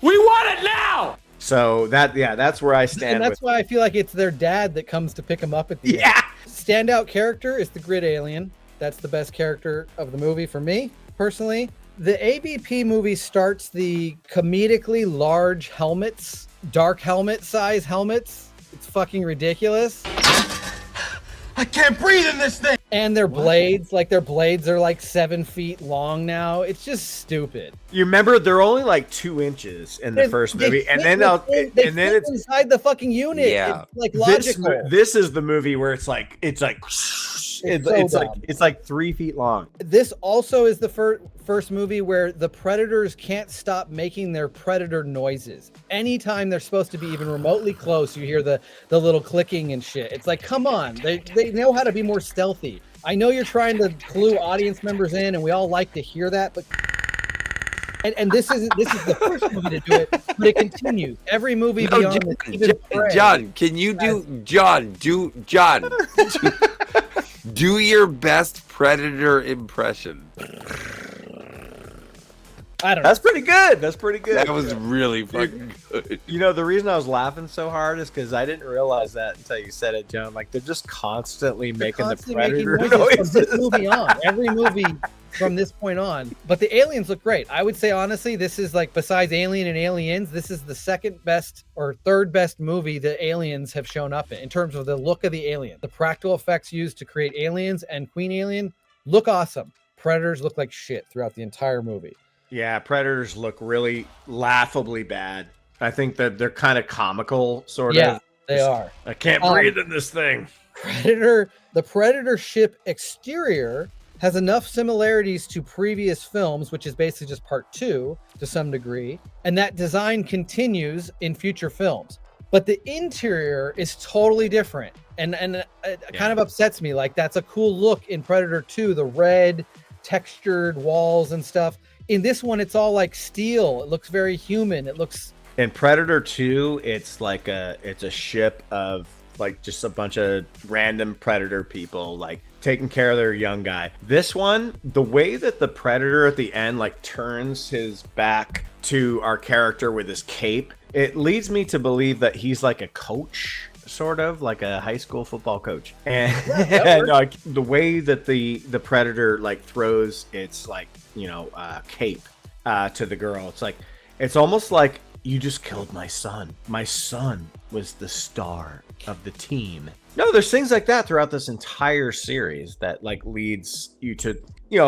We want it now! So that's where I stand. And that's why I feel like it's their dad that comes to pick him up at the end. Standout character is the grid alien. That's the best character of the movie for me, personally. The AVP movie starts the comedically large helmets, dark helmet size helmets. It's fucking ridiculous. I can't breathe in this thing. And their blades are like 7 feet long now. It's just stupid. You remember they're only like 2 inches in the first movie, and then it's inside the fucking unit. Yeah, it's like logical. This is the movie where it's like 3 feet long. This also is the first movie where the predators can't stop making their predator noises. Anytime they're supposed to be even remotely close, you hear the little clicking and shit. It's like, come on, they know how to be more stealthy. I know you're trying to clue audience members in, and we all like to hear that, but and this is the first movie to do it, but it continues. Every movie beyond this, even John, can you do your best Predator impression? I don't know. That's pretty good. That's pretty good. That was really fucking good. You know, the reason That was really fucking good. You know, the reason I was laughing so hard is because I didn't realize that until you said it, John. Like, they're just constantly making the predator noises. From this movie on. Every movie from this point on. But the aliens look great. I would say, honestly, this is like, besides Alien and Aliens, this is the second best or third best movie the aliens have shown up in terms of the look of the alien. The practical effects used to create aliens and Queen Alien look awesome. Predators look like shit throughout the entire movie. Yeah, predators look really laughably bad. I think that they're kind of comical, sort of. Yeah, they are. I can't breathe in this thing. The Predator ship exterior has enough similarities to previous films, which is basically just part 2 to some degree, and that design continues in future films. But the interior is totally different, and it kind of upsets me. Like, that's a cool look in Predator 2, the red textured walls and stuff. In this one, it's all like steel. It looks very human. It looks... In Predator 2, it's like it's a ship of like just a bunch of random predator people like taking care of their young guy. This one, the way that the predator at the end like turns his back to our character with his cape, it leads me to believe that he's like a coach, sort of like a high school football coach. And, and the way that the predator like throws its like, cape to the girl, it's almost like, you just killed my son. My son was the star of the team. No, there's things like that throughout this entire series that like leads you to,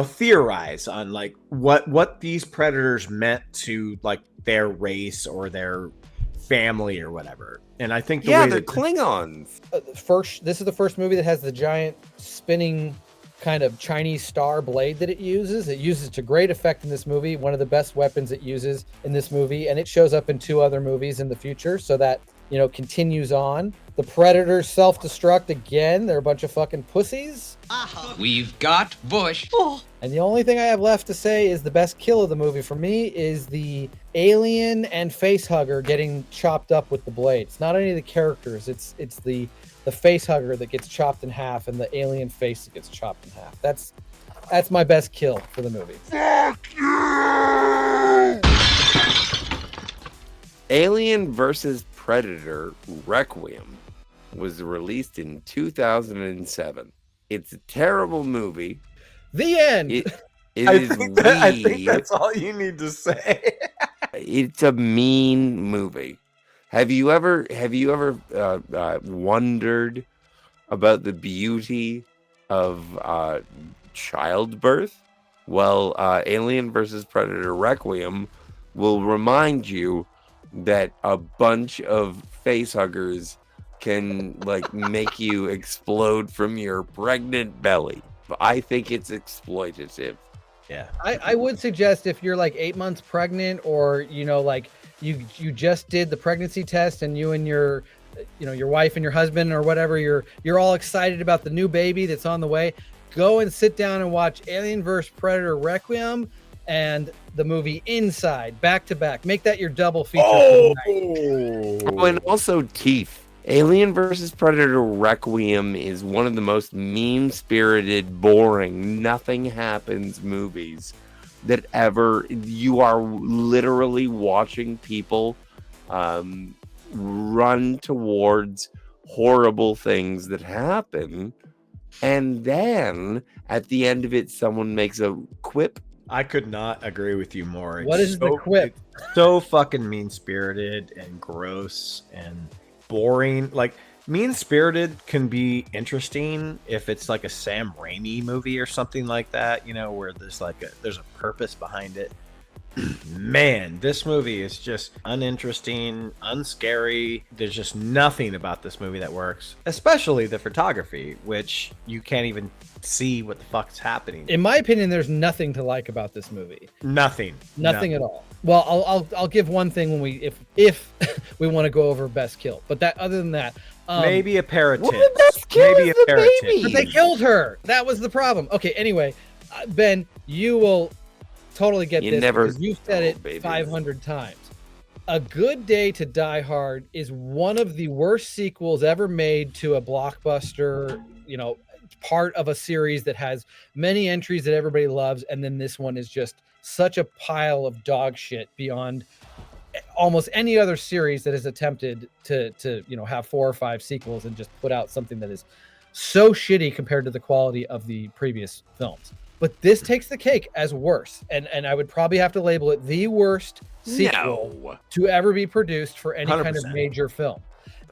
theorize on like what these predators meant to like their race or their family or whatever. And I think they're Klingons. This is the first movie that has the giant spinning kind of Chinese star blade that it uses. It uses to great effect in this movie. One of the best weapons it uses in this movie, and it shows up in 2 other movies in the future, so that continues on. The Predators self-destruct again. They're a bunch of fucking pussies. We've got Bush. And the only thing I have left to say is the best kill of the movie for me is the alien and facehugger getting chopped up with the blade. It's not any of the characters. It's the facehugger that gets chopped in half and the alien face that gets chopped in half. That's my best kill for the movie. Fuck you! Alien vs. Predator Requiem was released in 2007. It's a terrible movie. The end. I think that's all you need to say. It's a mean movie. Have you ever wondered about the beauty of childbirth? Well, Alien vs. Predator Requiem will remind you that a bunch of facehuggers can like make you explode from your pregnant belly. I think it's exploitative. Yeah. I would suggest if you're like 8 months pregnant, or like you just did the pregnancy test and you and your wife and your husband or whatever, you're all excited about the new baby that's on the way, go and sit down and watch Alien vs. Predator Requiem and the movie Inside back to back. Make that your double feature. Oh, and also Teeth. Alien vs. Predator Requiem is one of the most mean-spirited, boring, nothing happens movies that ever. You are literally watching people run towards horrible things that happen, and then at the end of it, someone makes a quip. I could not agree with you more. What is the quip? So fucking mean-spirited and gross and boring. Like, mean-spirited can be interesting if it's like a Sam Raimi movie or something like that, where there's a purpose behind it. Man, this movie is just uninteresting, unscary. There's just nothing about this movie that works, especially the photography, which you can't even see what the fuck's happening. In my opinion, there's nothing to like about this movie. Nothing at all. Well, I'll give one thing when if we want to go over best kill, but that other than that, maybe a pair of Well, tits. the best kill Maybe is a the pair of baby. tits. but they killed her. That was the problem. Okay, anyway, Ben, you will totally get You this never- because you've said it babies. 500 times. A Good Day to Die Hard is one of the worst sequels ever made to a blockbuster, part of a series that has many entries that everybody loves, and then this one is just such a pile of dog shit beyond almost any other series that has attempted to have 4 or 5 sequels and just put out something that is so shitty compared to the quality of the previous films. But this takes the cake as worse, and I would probably have to label it the worst sequel to ever be produced for any 100%. kind of major film.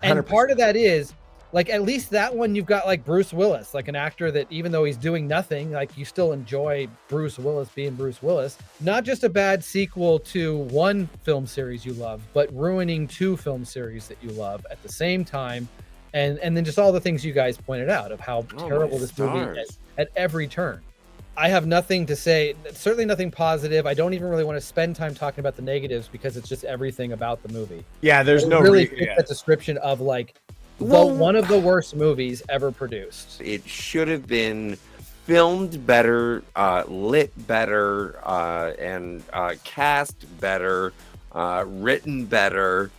And 100%. part of that is, like, at least that one you've got like Bruce Willis, like an actor that even though he's doing nothing, like you still enjoy Bruce Willis being Bruce Willis. Not just a bad sequel to one film series you love, but ruining 2 film series that you love at the same time. And then just all the things you guys pointed out of how terrible this movie is at every turn. I have nothing to say, certainly nothing positive. I don't even really want to spend time talking about the negatives because it's just everything about the movie. Yeah, there's it no really fits that description of like one of the worst movies ever produced. It should have been filmed better, lit better, and cast better, written better.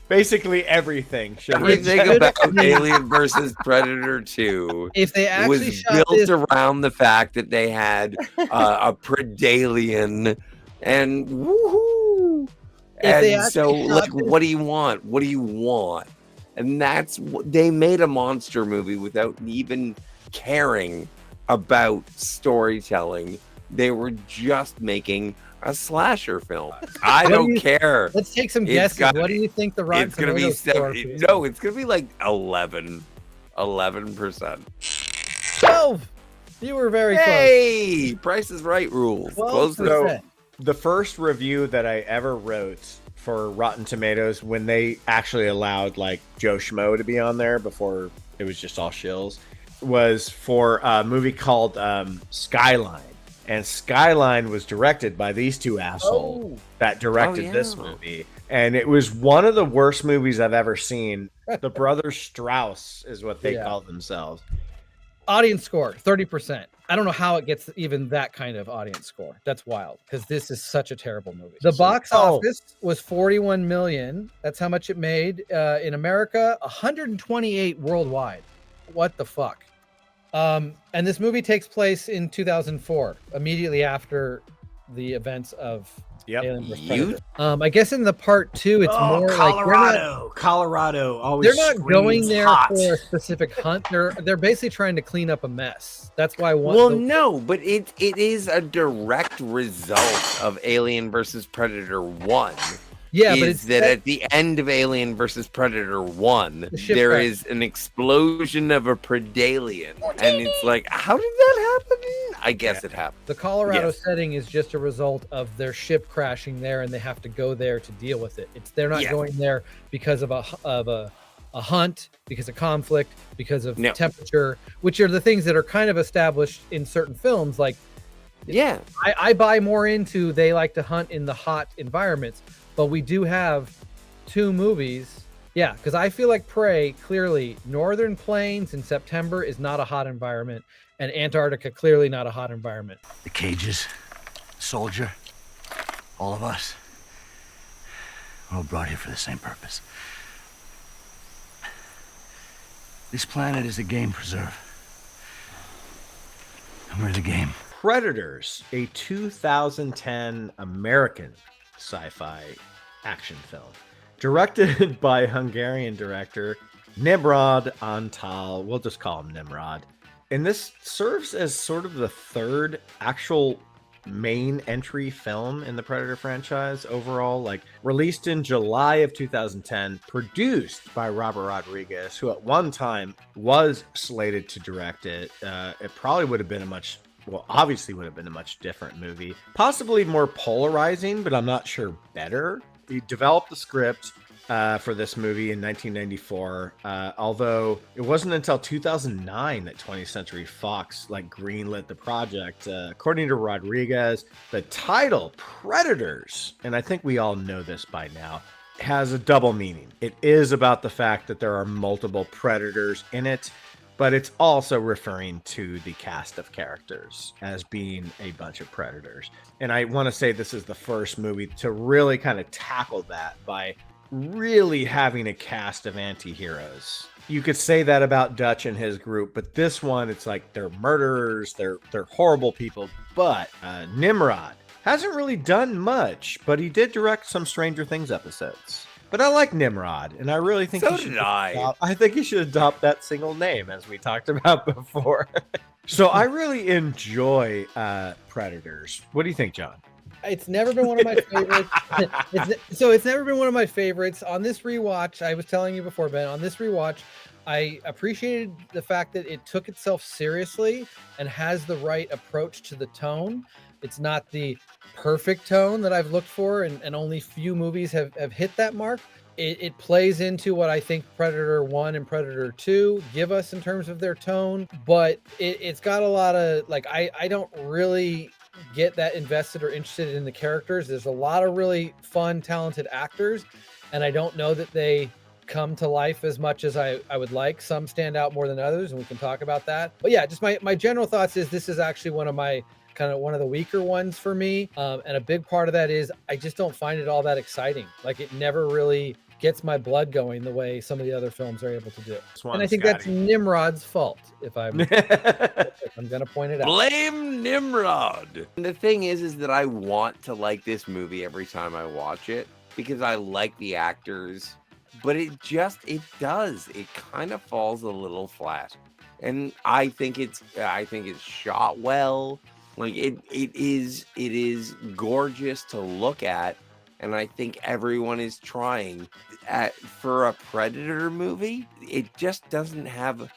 Basically everything. Everything about Alien versus Predator 2 if they actually was shot built this around the fact that they had a Predalien and woohoo. And so, like, what do you want? What do you want? And that's what they made, a monster movie without even caring about storytelling. They were just making a slasher film. I don't care. Let's take some guesses. What do you think the Rotten Tomatoes score is? No, it's gonna be like 11%. 12. You were very close. Hey, Price is Right rules. Close So, the first review that I ever wrote for Rotten Tomatoes, when they actually allowed like Joe Schmo to be on there before it was just all shills, was for a movie called Skyline. And Skyline was directed by these 2 assholes that directed this movie. And it was one of the worst movies I've ever seen. The Brothers Strauss is what they call themselves. Audience score, 30%. I don't know how it gets even that kind of audience score. That's wild, because this is such a terrible movie. The box office was 41 million. That's how much it made in America, 128 worldwide. What the fuck? And this movie takes place in 2004, immediately after the events of Alien vs. Predator. I guess in the part 2, it's more like Colorado. Always they're not going there hot. for a specific hunt. They're basically trying to clean up a mess. That's why one. Well, no, but it is a direct result of Alien versus Predator 1. Yeah, but it's that at the end of Alien versus Predator 1, there is an explosion of a Predalien. And it's like, how did that happen? I guess it happened. The Colorado setting is just a result of their ship crashing there, and they have to go there to deal with it. They're not going there because of a hunt, because of conflict, because of temperature, which are the things that are kind of established in certain films. Like, I buy more into they like to hunt in the hot environments. But we do have 2 movies. Yeah, because I feel like Prey, clearly, Northern Plains in September is not a hot environment, and Antarctica, clearly not a hot environment. The cages, the soldier, all of us, we're all brought here for the same purpose. This planet is a game preserve. And we're the game. Predators, a 2010 American sci-fi action film directed by Hungarian director Nimrod Antal. We'll just call him Nimrod. And this serves as sort of the 3rd actual main entry film in the Predator franchise overall, like released in July of 2010, produced by Robert Rodriguez, who at one time was slated to direct it. It probably would have been obviously would have been a much different movie, possibly more polarizing, but I'm not sure better. He developed the script for this movie in 1994, although it wasn't until 2009 that 20th Century Fox greenlit the project. According to Rodriguez, the title Predators, and I think we all know this by now, has a double meaning. It is about the fact that there are multiple predators in it, but it's also referring to the cast of characters as being a bunch of predators. And I want to say this is the first movie to really kind of tackle that by really having a cast of anti-heroes you could say that about Dutch and his group, but this one, it's like they're murderers, they're horrible people. But Nimrod hasn't really done much, but he did direct some Stranger Things episodes. But I like Nimrod, and I really think So did I. I think he should adopt that single name, as we talked about before. So I really enjoy Predators. What do you think, John? It's never been one of my favorites. It's never been one of my favorites. On this rewatch, I was telling you before, Ben, on this rewatch, I appreciated the fact that it took itself seriously and has the right approach to the tone. It's not the perfect tone that I've looked for, and only few movies have hit that mark. It plays into what I think Predator 1 and Predator 2 give us in terms of their tone, but it's got a lot of, like, I don't really get that invested or interested in the characters. There's a lot of really fun, talented actors, and I don't know that they come to life as much as I would like. Some stand out more than others, and we can talk about that. But yeah, just my general thoughts is this is actually one of the weaker ones for me. And a big part of that is I just don't find it all that exciting. Like, it never really gets my blood going the way some of the other films are able to do. And I think that's Nimrod's fault, if I'm going to point it out. Blame Nimrod. And the thing is that I want to like this movie every time I watch it because I like the actors, but it kind of falls a little flat. And I think it's shot well. Like it is gorgeous to look at, and I think everyone is trying. For a Predator movie, it just doesn't have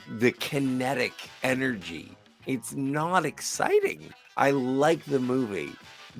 the kinetic energy. It's not exciting. I like the movie,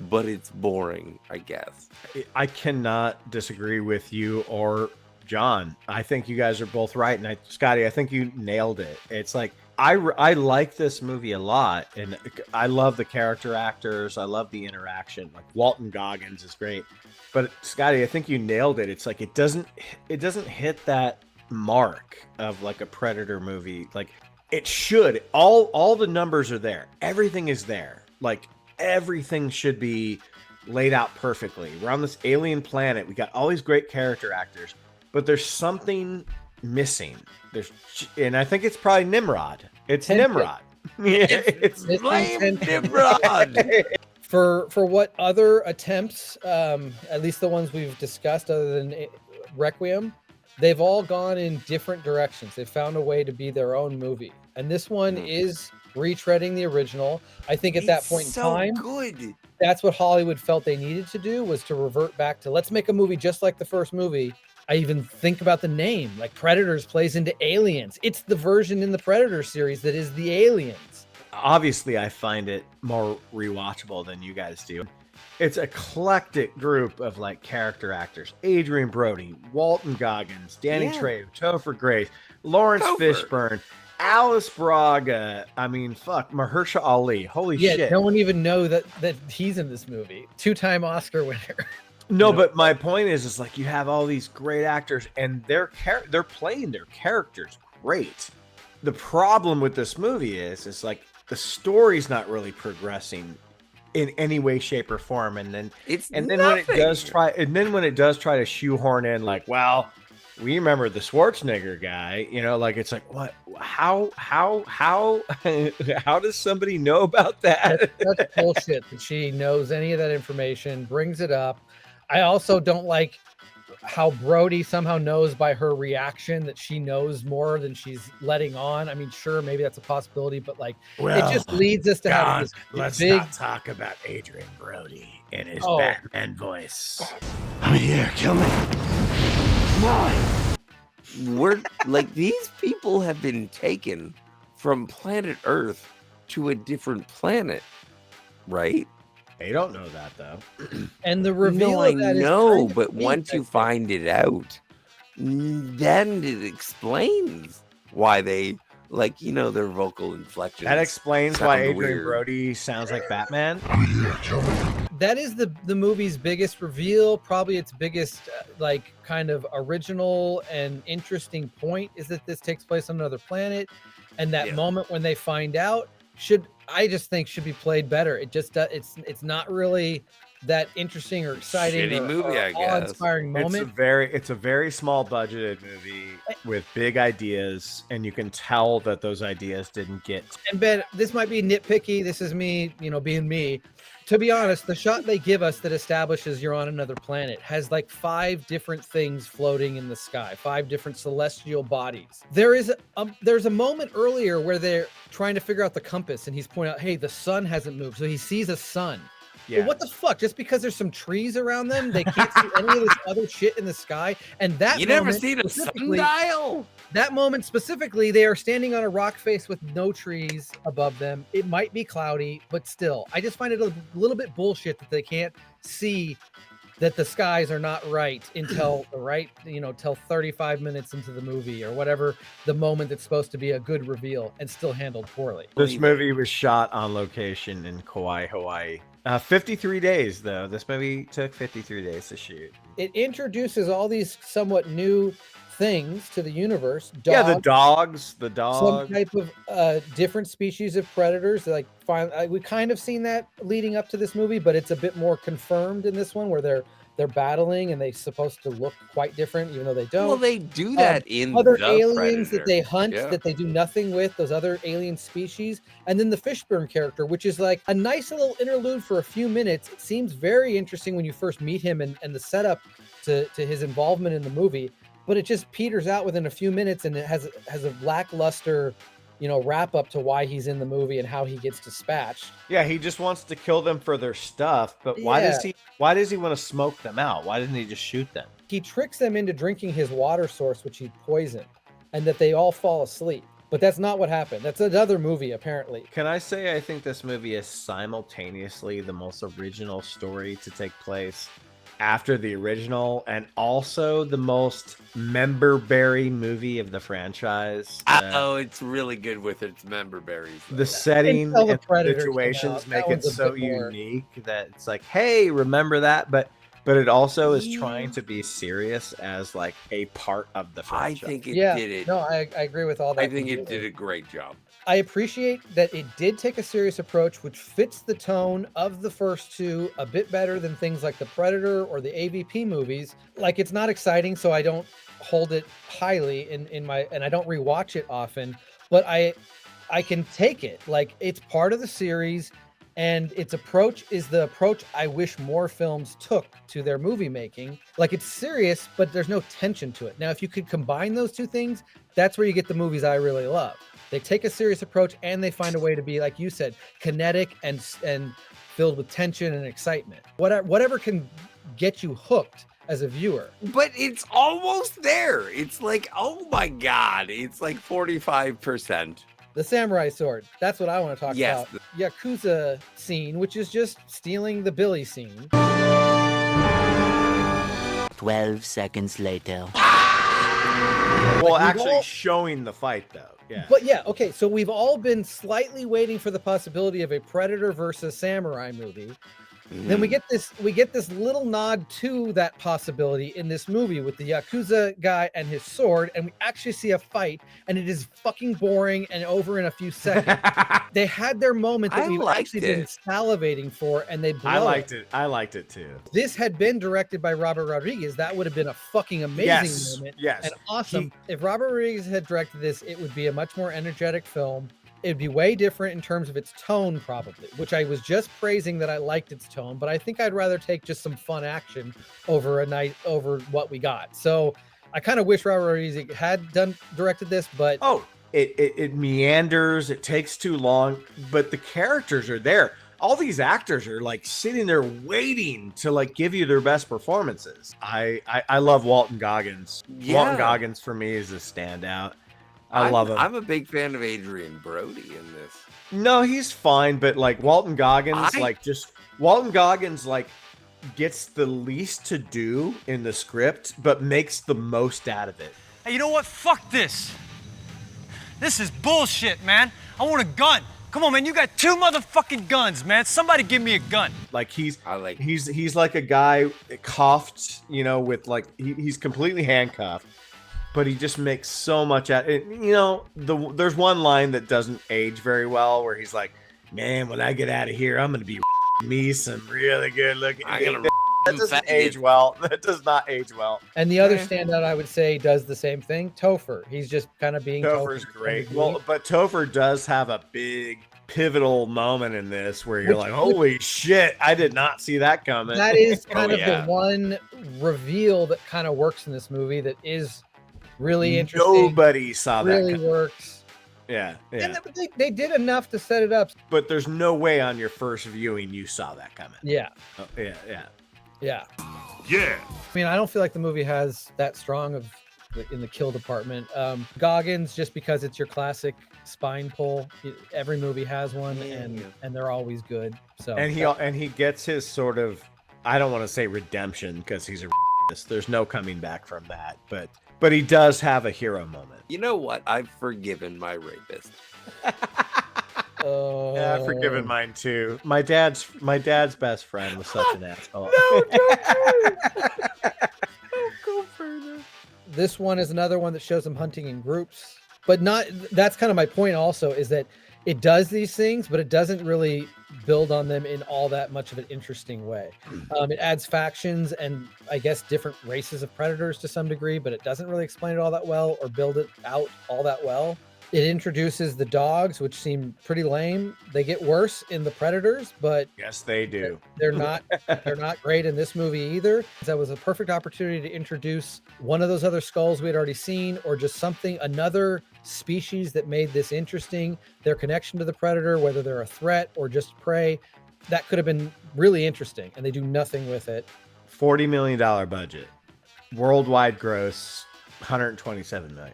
but it's boring, I guess. I cannot disagree with you or John. I think you guys are both right, and Scotty, I think you nailed it. It's like I like this movie a lot, and I love the character actors. I love the interaction. Like Walton Goggins is great, but Scotty, I think you nailed it. It's like it doesn't hit that mark of like a Predator movie. Like it should. All the numbers are there. Everything is there. Like everything should be laid out perfectly. We're on this alien planet. We got all these great character actors, but there's something missing. And I think it's probably Nimrod. It's Nimrod. It's blame Nimrod. For what other attempts, at least the ones we've discussed other than Requiem, they've all gone in different directions. They've found a way to be their own movie. And this one is retreading the original. I think at that point in time, good. That's what Hollywood felt they needed to do, was to revert back to, let's make a movie just like the first movie. I even think about the name, like Predators plays into Aliens. It's the version in the Predator series that is the Aliens. Obviously, I find it more rewatchable than you guys do. It's an eclectic group of like character actors: Adrian Brody, Walton Goggins, Danny Trejo, Topher Grace, Lawrence Fishburne, Alice Braga. I mean, Mahershala Ali. Holy shit! No one even know that he's in this movie. 2-time Oscar winner. No, but my point is like you have all these great actors, and they're playing their characters great. The problem with this movie is like the story's not really progressing in any way, shape, or form. And then when it does try to shoehorn in, like, well, we remember the Schwarzenegger guy, like it's like, what? How does somebody know about that? That's bullshit that she knows any of that information, brings it up. I also don't like how Brody somehow knows by her reaction that she knows more than she's letting on. I mean, sure, maybe that's a possibility, but like, it just leads us to have this let's big... not talk about Adrian Brody in his Batman voice. I'm here, kill me. Come on. We're like, these people have been taken from planet Earth to a different planet, right? They don't know that though. And the reveal I of that know, is but once you find it out, then it explains why they their vocal inflections. That explains why Adrian Brody sounds like Batman. That is the movie's biggest reveal, probably its biggest kind of original and interesting point, is that this takes place on another planet, and that moment when they find out should be played better. It just it's not really that interesting or exciting Shitty or, movie, or I guess. awe-inspiring moment. It's a very small budgeted movie with big ideas, and you can tell that those ideas didn't get. And Ben, this might be nitpicky. This is me, being me. To be honest, the shot they give us that establishes you're on another planet has like 5 different things floating in the sky, 5 different celestial bodies. There's a moment earlier where they're trying to figure out the compass, and he's pointing out, hey, the sun hasn't moved, so he sees a sun. Yeah. Well, what the fuck? Just because there's some trees around them, they can't see any of this other shit in the sky. And that You never seen a sundial? That moment specifically, they are standing on a rock face with no trees above them. It might be cloudy, but still, I just find it a little bit bullshit that they can't see that the skies are not right until till 35 minutes into the movie or whatever the moment that's supposed to be a good reveal, and still handled poorly. This movie was shot on location in Kauai, Hawaii. 53 days, though. This movie took 53 days to shoot. It introduces all these somewhat new things to the universe. Yeah, the dogs. Some type of different species of predators. Like, we kind of seen that leading up to this movie, but it's a bit more confirmed in this one, where they're battling and they're supposed to look quite different, even though they don't. Well, they do that in other the aliens Predator. that they hunt, Yeah. that they do nothing with, those other alien species. And then the Fishburne character, which is like a nice little interlude for a few minutes. It seems very interesting when you first meet him and the setup to his involvement in the movie, but it just peters out within a few minutes, and it has a lackluster wrap up to why he's in the movie and how he gets dispatched. Yeah, he just wants to kill them for their stuff, but why does he want to smoke them out? Why didn't he just shoot them? He tricks them into drinking his water source, which he poisoned, and that they all fall asleep. But that's not what happened. That's another movie, apparently. Can I say I think this movie is simultaneously the most original story to take place after the original, and also the most member-berry movie of the franchise. Oh, it's really good with its member berries. The setting and Predator situations make That it one's a so bit more- unique that it's like, hey, remember that? But it also is trying to be serious as like a part of the I franchise. think it did it. No, I agree with all that. I think it completely. did a great job. I appreciate that it did take a serious approach, which fits the tone of the first two a bit better than things like The Predator or the AVP movies. Like, it's not exciting, so I don't hold it highly in my, and I don't rewatch it often, but I can take it. Like, it's part of the series, and its approach is the approach I wish more films took to their movie making. Like, it's serious, but there's no tension to it. Now, if you could combine those two things, that's where you get the movies I really love. They take a serious approach, and they find a way to be, like you said, kinetic and filled with tension and excitement. Whatever can get you hooked as a viewer. But it's almost there. It's like, oh my God, it's like 45%. The samurai sword. That's what I want to talk Yes. about. Yakuza scene, which is just stealing the Billy scene. 12 seconds later. Well, Like, actually showing the fight though. Yeah. But yeah, okay, so we've all been slightly waiting for the possibility of a Predator versus Samurai movie. Then we get this little nod to that possibility in this movie with the Yakuza guy and his sword, and we actually see a fight, and it is fucking boring and over in a few seconds. They had their moment that I we've liked actually been salivating for, and they blow I liked it. I liked it too. This had been directed by Robert Rodriguez. That would have been a fucking amazing moment. Yes. And awesome. If Robert Rodriguez had directed this, it would be a much more energetic film. It'd be way different in terms of its tone, probably, which I was just praising that I liked its tone, but I think I'd rather take just some fun action over what we got. So I kind of wish Robert Rodriguez had directed this, but it meanders, it takes too long, but the characters are there. All these actors are like sitting there waiting to like give you their best performances. I love Walton Goggins. Yeah. Walton Goggins for me is a standout. I love him. I'm a big fan of Adrian Brody in this. No, he's fine, but like Walton Goggins gets the least to do in the script, but makes the most out of it. Hey, you know what? Fuck this. This is bullshit, man. I want a gun. Come on, man. You got 2 motherfucking guns, man. Somebody give me a gun. Like he's like a guy cuffed, with like he's completely handcuffed, but he just makes so much out. There's one line that doesn't age very well where he's like, "Man, when I get out of here, I'm gonna be me some really good looking. I'm gonna That doesn't age well. That does not age well. And the other standout, I would say, does the same thing. Topher. He's just kind of being Topher's Topher. great. Well, but Topher does have a big pivotal moment in this where you're like, holy shit, I did not see that coming. That is kind of the one reveal that kind of works in this movie that is really interesting. Nobody saw that really coming. Works. Yeah. And they did enough to set it up. But there's no way on your first viewing you saw that coming. Yeah. Oh, yeah. Yeah. Yeah. I mean, I don't feel like the movie has that strong of in the kill department. Goggins, just because it's your classic spine pull. Every movie has one, and they're always good. So and he gets his sort of, I don't want to say redemption because he's a there's no coming back from that, but he does have a hero moment. You know what? I've forgiven my rapist. Yeah, I've forgiven mine too. My dad's best friend was such an asshole. No, don't go further. This one is another one that shows them hunting in groups, but not. That's kind of my point. Also, is that it does these things, but it doesn't really build on them in all that much of an interesting way. It adds factions and I guess different races of predators to some degree, but it doesn't really explain it all that well or build it out all that well. It introduces the dogs, which seem pretty lame. They get worse in the Predators, but yes, they do. They're not great in this movie either. That was a perfect opportunity to introduce one of those other skulls we had already seen, or just another species that made this interesting. Their connection to the Predator, whether they're a threat or just prey, that could have been really interesting, and they do nothing with it. $40 million budget, worldwide gross $127 million.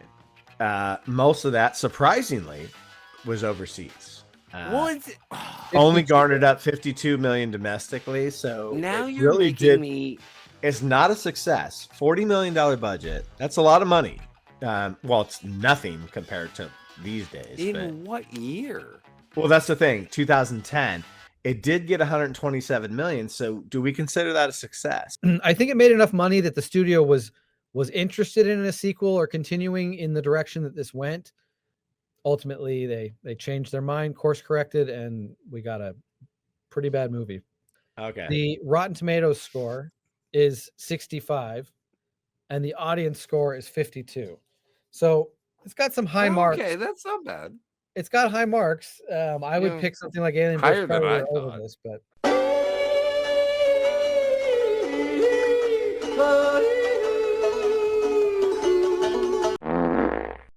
Most of that, surprisingly, was overseas. Only garnered up $52 million domestically. So now you're really making me. It's not a success. $40 million budget. That's a lot of money. Well, it's nothing compared to these days. In what year? Well, that's the thing. 2010. It did get 127 million. So do we consider that a success? I think it made enough money that the studio was interested in a sequel or continuing in the direction that this went. Ultimately, they changed their mind, course corrected, and we got a pretty bad movie. Okay. The Rotten Tomatoes score is 65, and the audience score is 52. So it's got some high marks. Okay, that's not bad. It's got high marks. I would pick something like Alien higher vs. than I Predator over thought. this, but.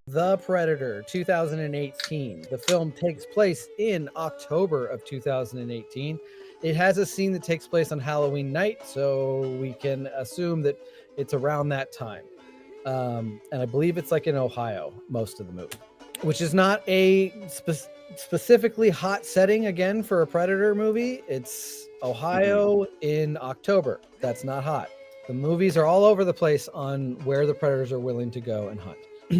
The Predator 2018. The film takes place in October of 2018. It has a scene that takes place on Halloween night, so we can assume that it's around that time. And I believe it's like in Ohio, most of the movie, which is not a specifically hot setting again for a Predator movie. It's Ohio in October. That's not hot. The movies are all over the place on where the Predators are willing to go and hunt.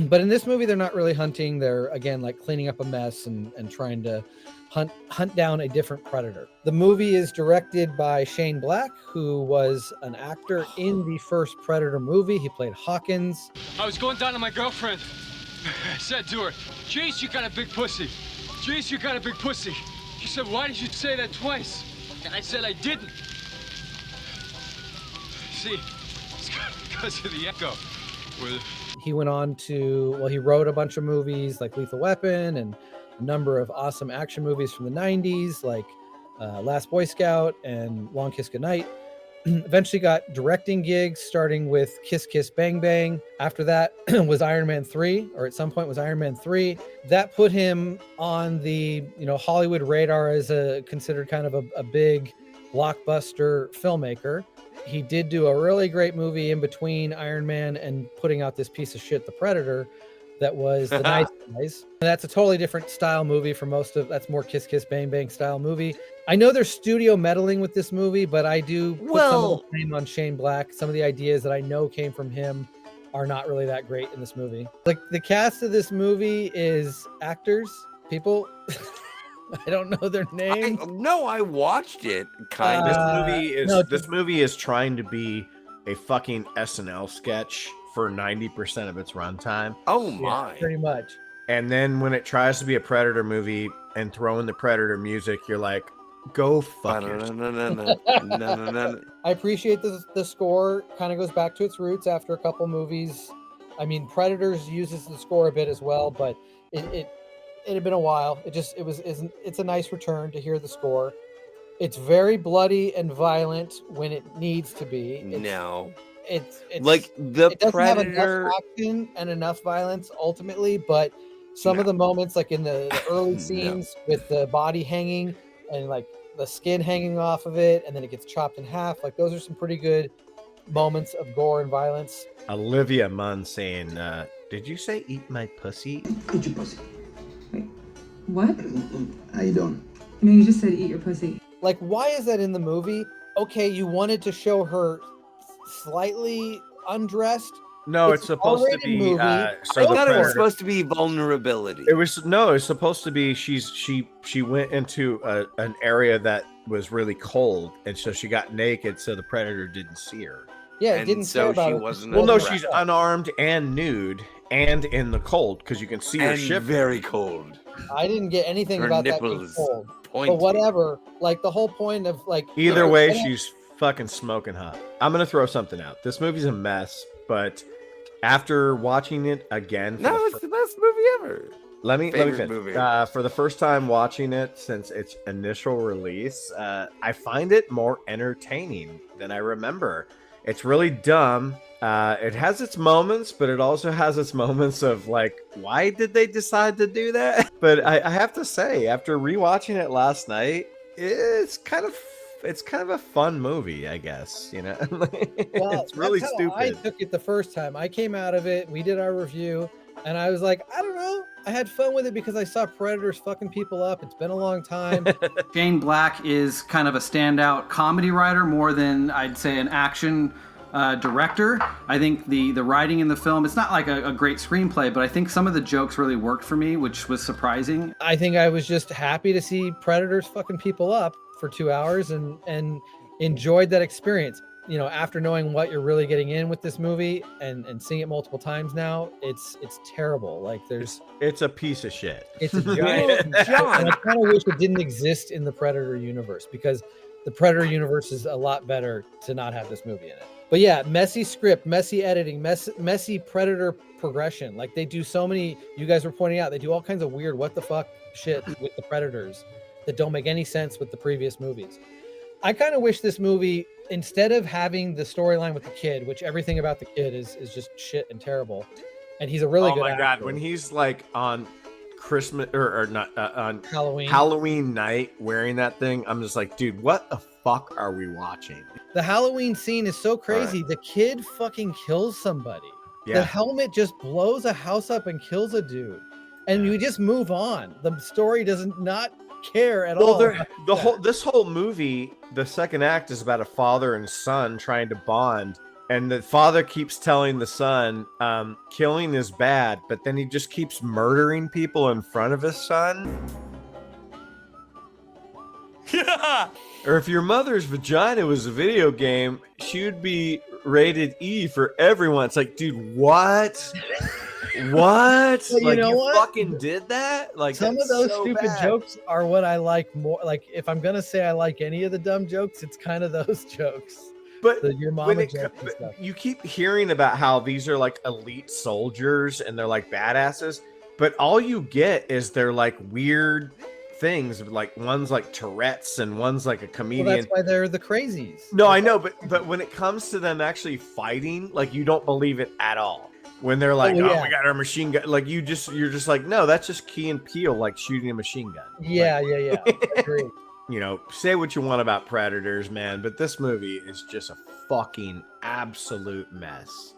But in this movie, they're not really hunting. They're, again, like cleaning up a mess and trying to hunt down a different predator. The movie is directed by Shane Black, who was an actor in the first Predator movie. He played Hawkins. I was going down to my girlfriend. I said to her, "Jeez, you got a big pussy. Jeez, you got a big pussy." She said, "Why did you say that twice?" And I said, "I didn't." See, it's because of the echo. He went on to, he wrote a bunch of movies like Lethal Weapon and a number of awesome action movies from the 90s, like Last Boy Scout and Long Kiss Goodnight. Eventually got directing gigs, starting with Kiss Kiss Bang Bang. After that was Iron Man 3, or at some point was Iron Man 3. That put him on the Hollywood radar as considered kind of a big blockbuster filmmaker. He did do a really great movie in between Iron Man and putting out this piece of shit, The Predator, that was The Nice Guys. And that's a totally different style movie that's more Kiss Kiss Bang Bang style movie. I know there's studio meddling with this movie, but I do put some of the blame on Shane Black. Some of the ideas that I know came from him are not really that great in this movie. Like, the cast of this movie is actors, people. I don't know their names. I watched it. Kind of. This movie is trying to be a fucking SNL sketch for 90% of its runtime. Oh my! Yeah, pretty much. And then when it tries to be a Predator movie and throw in the Predator music, you're like, Go fuck yourself. No. I appreciate the score. Kind of goes back to its roots after a couple movies. I mean, Predators uses the score a bit as well, but it had been a while. It's a nice return to hear the score. It's very bloody and violent when it needs to be. It's like the it doesn't Predator have enough action and enough violence ultimately, but some of the moments, like in the early scenes with the body hanging and like the skin hanging off of it, and then it gets chopped in half. Like those are some pretty good moments of gore and violence. Olivia Munn saying, "Did you say eat my pussy?" Eat your pussy. Wait, what? How you doing? No, you just said eat your pussy. Like, why is that in the movie? Okay, you wanted to show her slightly undressed. No, it's supposed to be. Movie. I thought it was supposed to be vulnerability. It was supposed to be. She went into an area that was really cold, and so she got naked, so the Predator didn't see her. Yeah, it didn't care about it. Well, no, she's unarmed and nude and in the cold because you can see her ship. Very cold. I didn't get anything Her about that being nipples cold. pointy. But whatever. Like the whole point of like Either way, she's fucking smoking hot. I'm gonna throw something out. This movie's a mess, but after watching it again, it's the best movie ever. Let me Favorite finish. movie. For the first time watching it since its initial release, I find it more entertaining than I remember. It's really dumb. It has its moments, but it also has its moments of like, why did they decide to do that? But I have to say, after rewatching it last night, it's kind of a fun movie, I guess. You know, Well, it's really that's how stupid. I took it the first time. I came out of it, we did our review, and I was like, I don't know. I had fun with it because I saw Predators fucking people up. It's been a long time. Shane Black is kind of a standout comedy writer more than I'd say an action director. I think the writing in the film, it's not like a great screenplay, but I think some of the jokes really worked for me, which was surprising. I think I was just happy to see Predators fucking people up for 2 hours and enjoyed that experience. You know, after knowing what you're really getting in with this movie and seeing it multiple times now, it's terrible. Like it's a piece of shit. It's a giant. And I kind of wish it didn't exist in the Predator universe because the Predator universe is a lot better to not have this movie in it. But yeah, messy script, messy editing, messy Predator progression. Like they do so many, you guys were pointing out, they do all kinds of weird what the fuck shit with the Predators that don't make any sense with the previous movies. I kind of wish this movie, instead of having the storyline with the kid, which everything about the kid is just shit and terrible, and he's a really good actor. God, when he's like on Christmas or not on Halloween night wearing that thing, I'm just like, dude, what the fuck are we watching? The Halloween scene is so crazy. The kid fucking kills somebody. Yeah. The helmet just blows a house up and kills a dude, and we just move on. The story doesn't not care at all. This whole movie, the second act is about a father and son trying to bond, and the father keeps telling the son, killing is bad, but then he just keeps murdering people in front of his son. Yeah. Or if your mother's vagina was a video game, she would be rated E for everyone. It's like, dude, what? What? Well, like, you know what? fucking did that? Like, Some of that's those so stupid bad. jokes are what I like more. Like, if I'm gonna say I like any of the dumb jokes, it's kind of those jokes. But your when mama it, jokes and stuff. you keep hearing about how these are like elite soldiers and they're like badasses, but all you get is they're like weird things. Like one's like Tourette's and one's like a comedian. Well, that's why they're the crazies. No, I know, but when it comes to them actually fighting, like you don't believe it at all. When they're like, Oh, yeah. we got our machine gun, like you're just like, no, that's just Key and Peele, like shooting a machine gun. Yeah, Like, I agree. You know, say what you want about Predators, man, but this movie is just a fucking absolute mess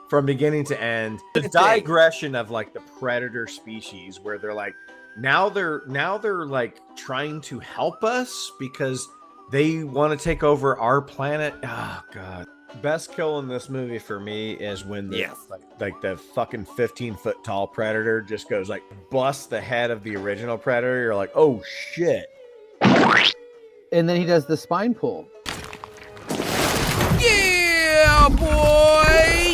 from beginning to end. The digression of like the Predator species, where they're like, now they're like trying to help us because they want to take over our planet. Oh god. Best kill in this movie for me is when the like the fucking 15-foot tall Predator just goes like busts the head of the original Predator. You're like, oh shit. And then he does the spine pull. Yeah, boy!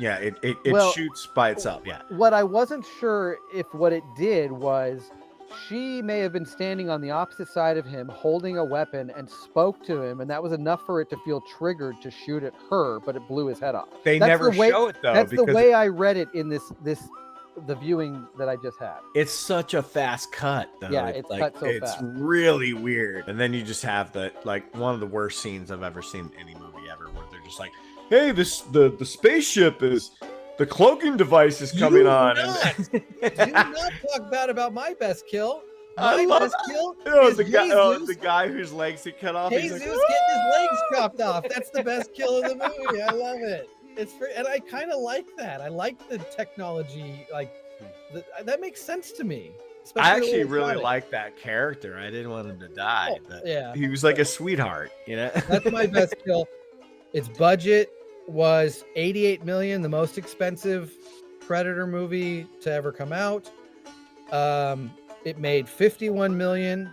Yeah, it Well, shoots by itself. Yeah. What I wasn't sure if what it did was she may have been standing on the opposite side of him holding a weapon and spoke to him, and that was enough for it to feel triggered to shoot at her, but it blew his head off. They never show it though. That's the because way I read it in the viewing that I just had. it's such a fast cut though. Yeah, it's cut so it's fast. really weird. And then you just have one of the worst scenes I've ever seen in any movie ever, where they're just like, hey, the spaceship is the cloaking device is coming on. Do not talk bad about my best kill. I My love best kill is the guy whose legs get cut off. Jesus He's getting like, his legs chopped off. That's the best kill of the movie. I love it. And I kind of like that. I like the technology. That makes sense to me. especially I the way actually it's really shot. like that character. I didn't want him to die, but yeah. he was like a sweetheart, you know. That's my best kill. Its budget was $88 million, the most expensive Predator movie to ever come out. It made $51 million,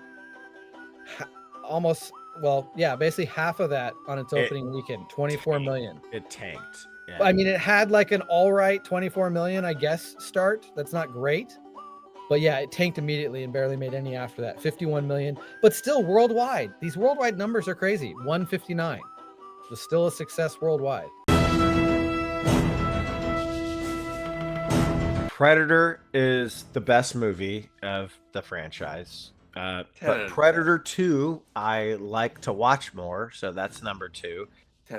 basically half of that on its opening weekend, $24 million. It tanked. Yeah. I mean, it had like an all right 24 million, I guess, start. That's not great. But yeah, it tanked immediately and barely made any after that. 51 million, but still worldwide. These worldwide numbers are crazy. 159 was still a success worldwide. Predator is the best movie of the franchise. But Predator 2, I like to watch more, so that's number 2.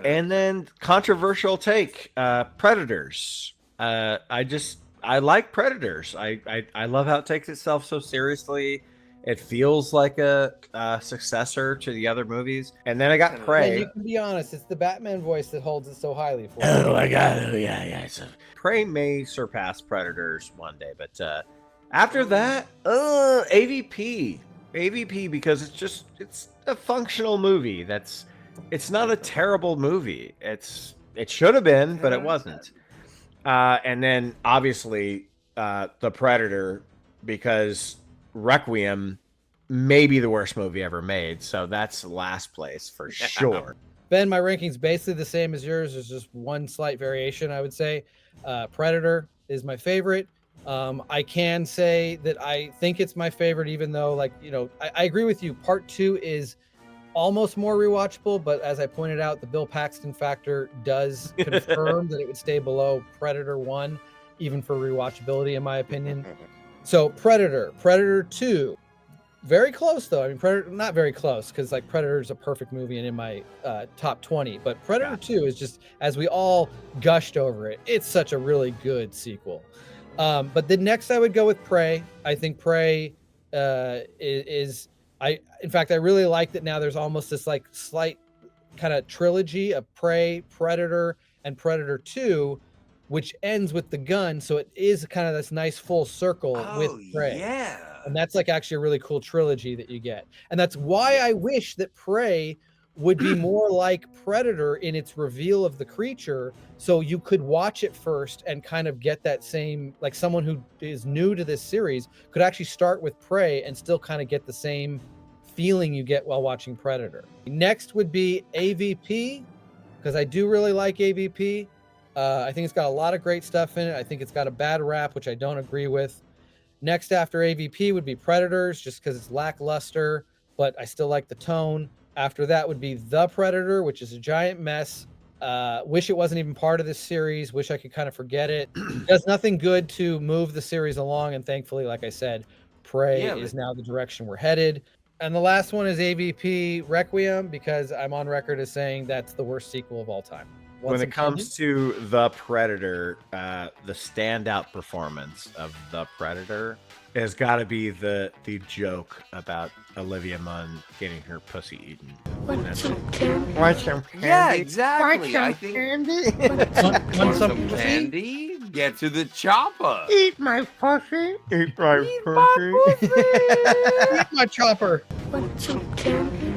And then controversial take, Predators. I like Predators. I love how it takes itself so seriously. It feels like a successor to the other movies. And then I got Prey. And you can be honest, it's the Batman voice that holds it so highly for Oh my god! Oh yeah. So Prey may surpass Predators one day, but after that, AVP because it's a functional movie. It's not a terrible movie. It should have been, but it wasn't. And then obviously the Predator, because Requiem may be the worst movie ever made, so that's last place for sure. Ben, my ranking's basically the same as yours. There's just one slight variation, I would say. Predator is my favorite. I can say that I think it's my favorite, even though, I agree with you. Part 2 is almost more rewatchable, but as I pointed out, the Bill Paxton factor does confirm that it would stay below Predator 1, even for rewatchability, in my opinion. So Predator 2, very close though. I mean, Predator, not very close, because Predator is a perfect movie and in my top 20, but Predator 2 is just, as we all gushed over it, it's such a really good sequel. But the next I would go with Prey. I think Prey in fact, I really like that now there's almost this slight kind of trilogy of Prey, Predator, and Predator 2, which ends with the gun. So it is kind of this nice full circle with Prey. Yeah. And that's actually a really cool trilogy that you get. And that's why I wish that Prey would be more like Predator in its reveal of the creature. So you could watch it first and kind of get that same, someone who is new to this series could actually start with Prey and still kind of get the same feeling you get while watching Predator. Next would be AVP, because I do really like AVP. I think it's got a lot of great stuff in it. I think it's got a bad rap, which I don't agree with. Next after AVP would be Predators, just because it's lackluster, but I still like the tone. After that would be The Predator, which is a giant mess. Wish it wasn't even part of this series. Wish I could kind of forget it. Does nothing good to move the series along. And thankfully, like I said, Prey is now the direction we're headed. And the last one is AVP Requiem, because I'm on record as saying that's the worst sequel of all time. When it comes to The Predator, the standout performance of The Predator has got to be the joke about Olivia Munn getting her pussy eaten. Want some candy? Want some candy? Yeah, exactly. Want I some think candy? want some candy? Get to the chopper. Eat my pussy. Eat my pussy. Eat my chopper. Want some candy?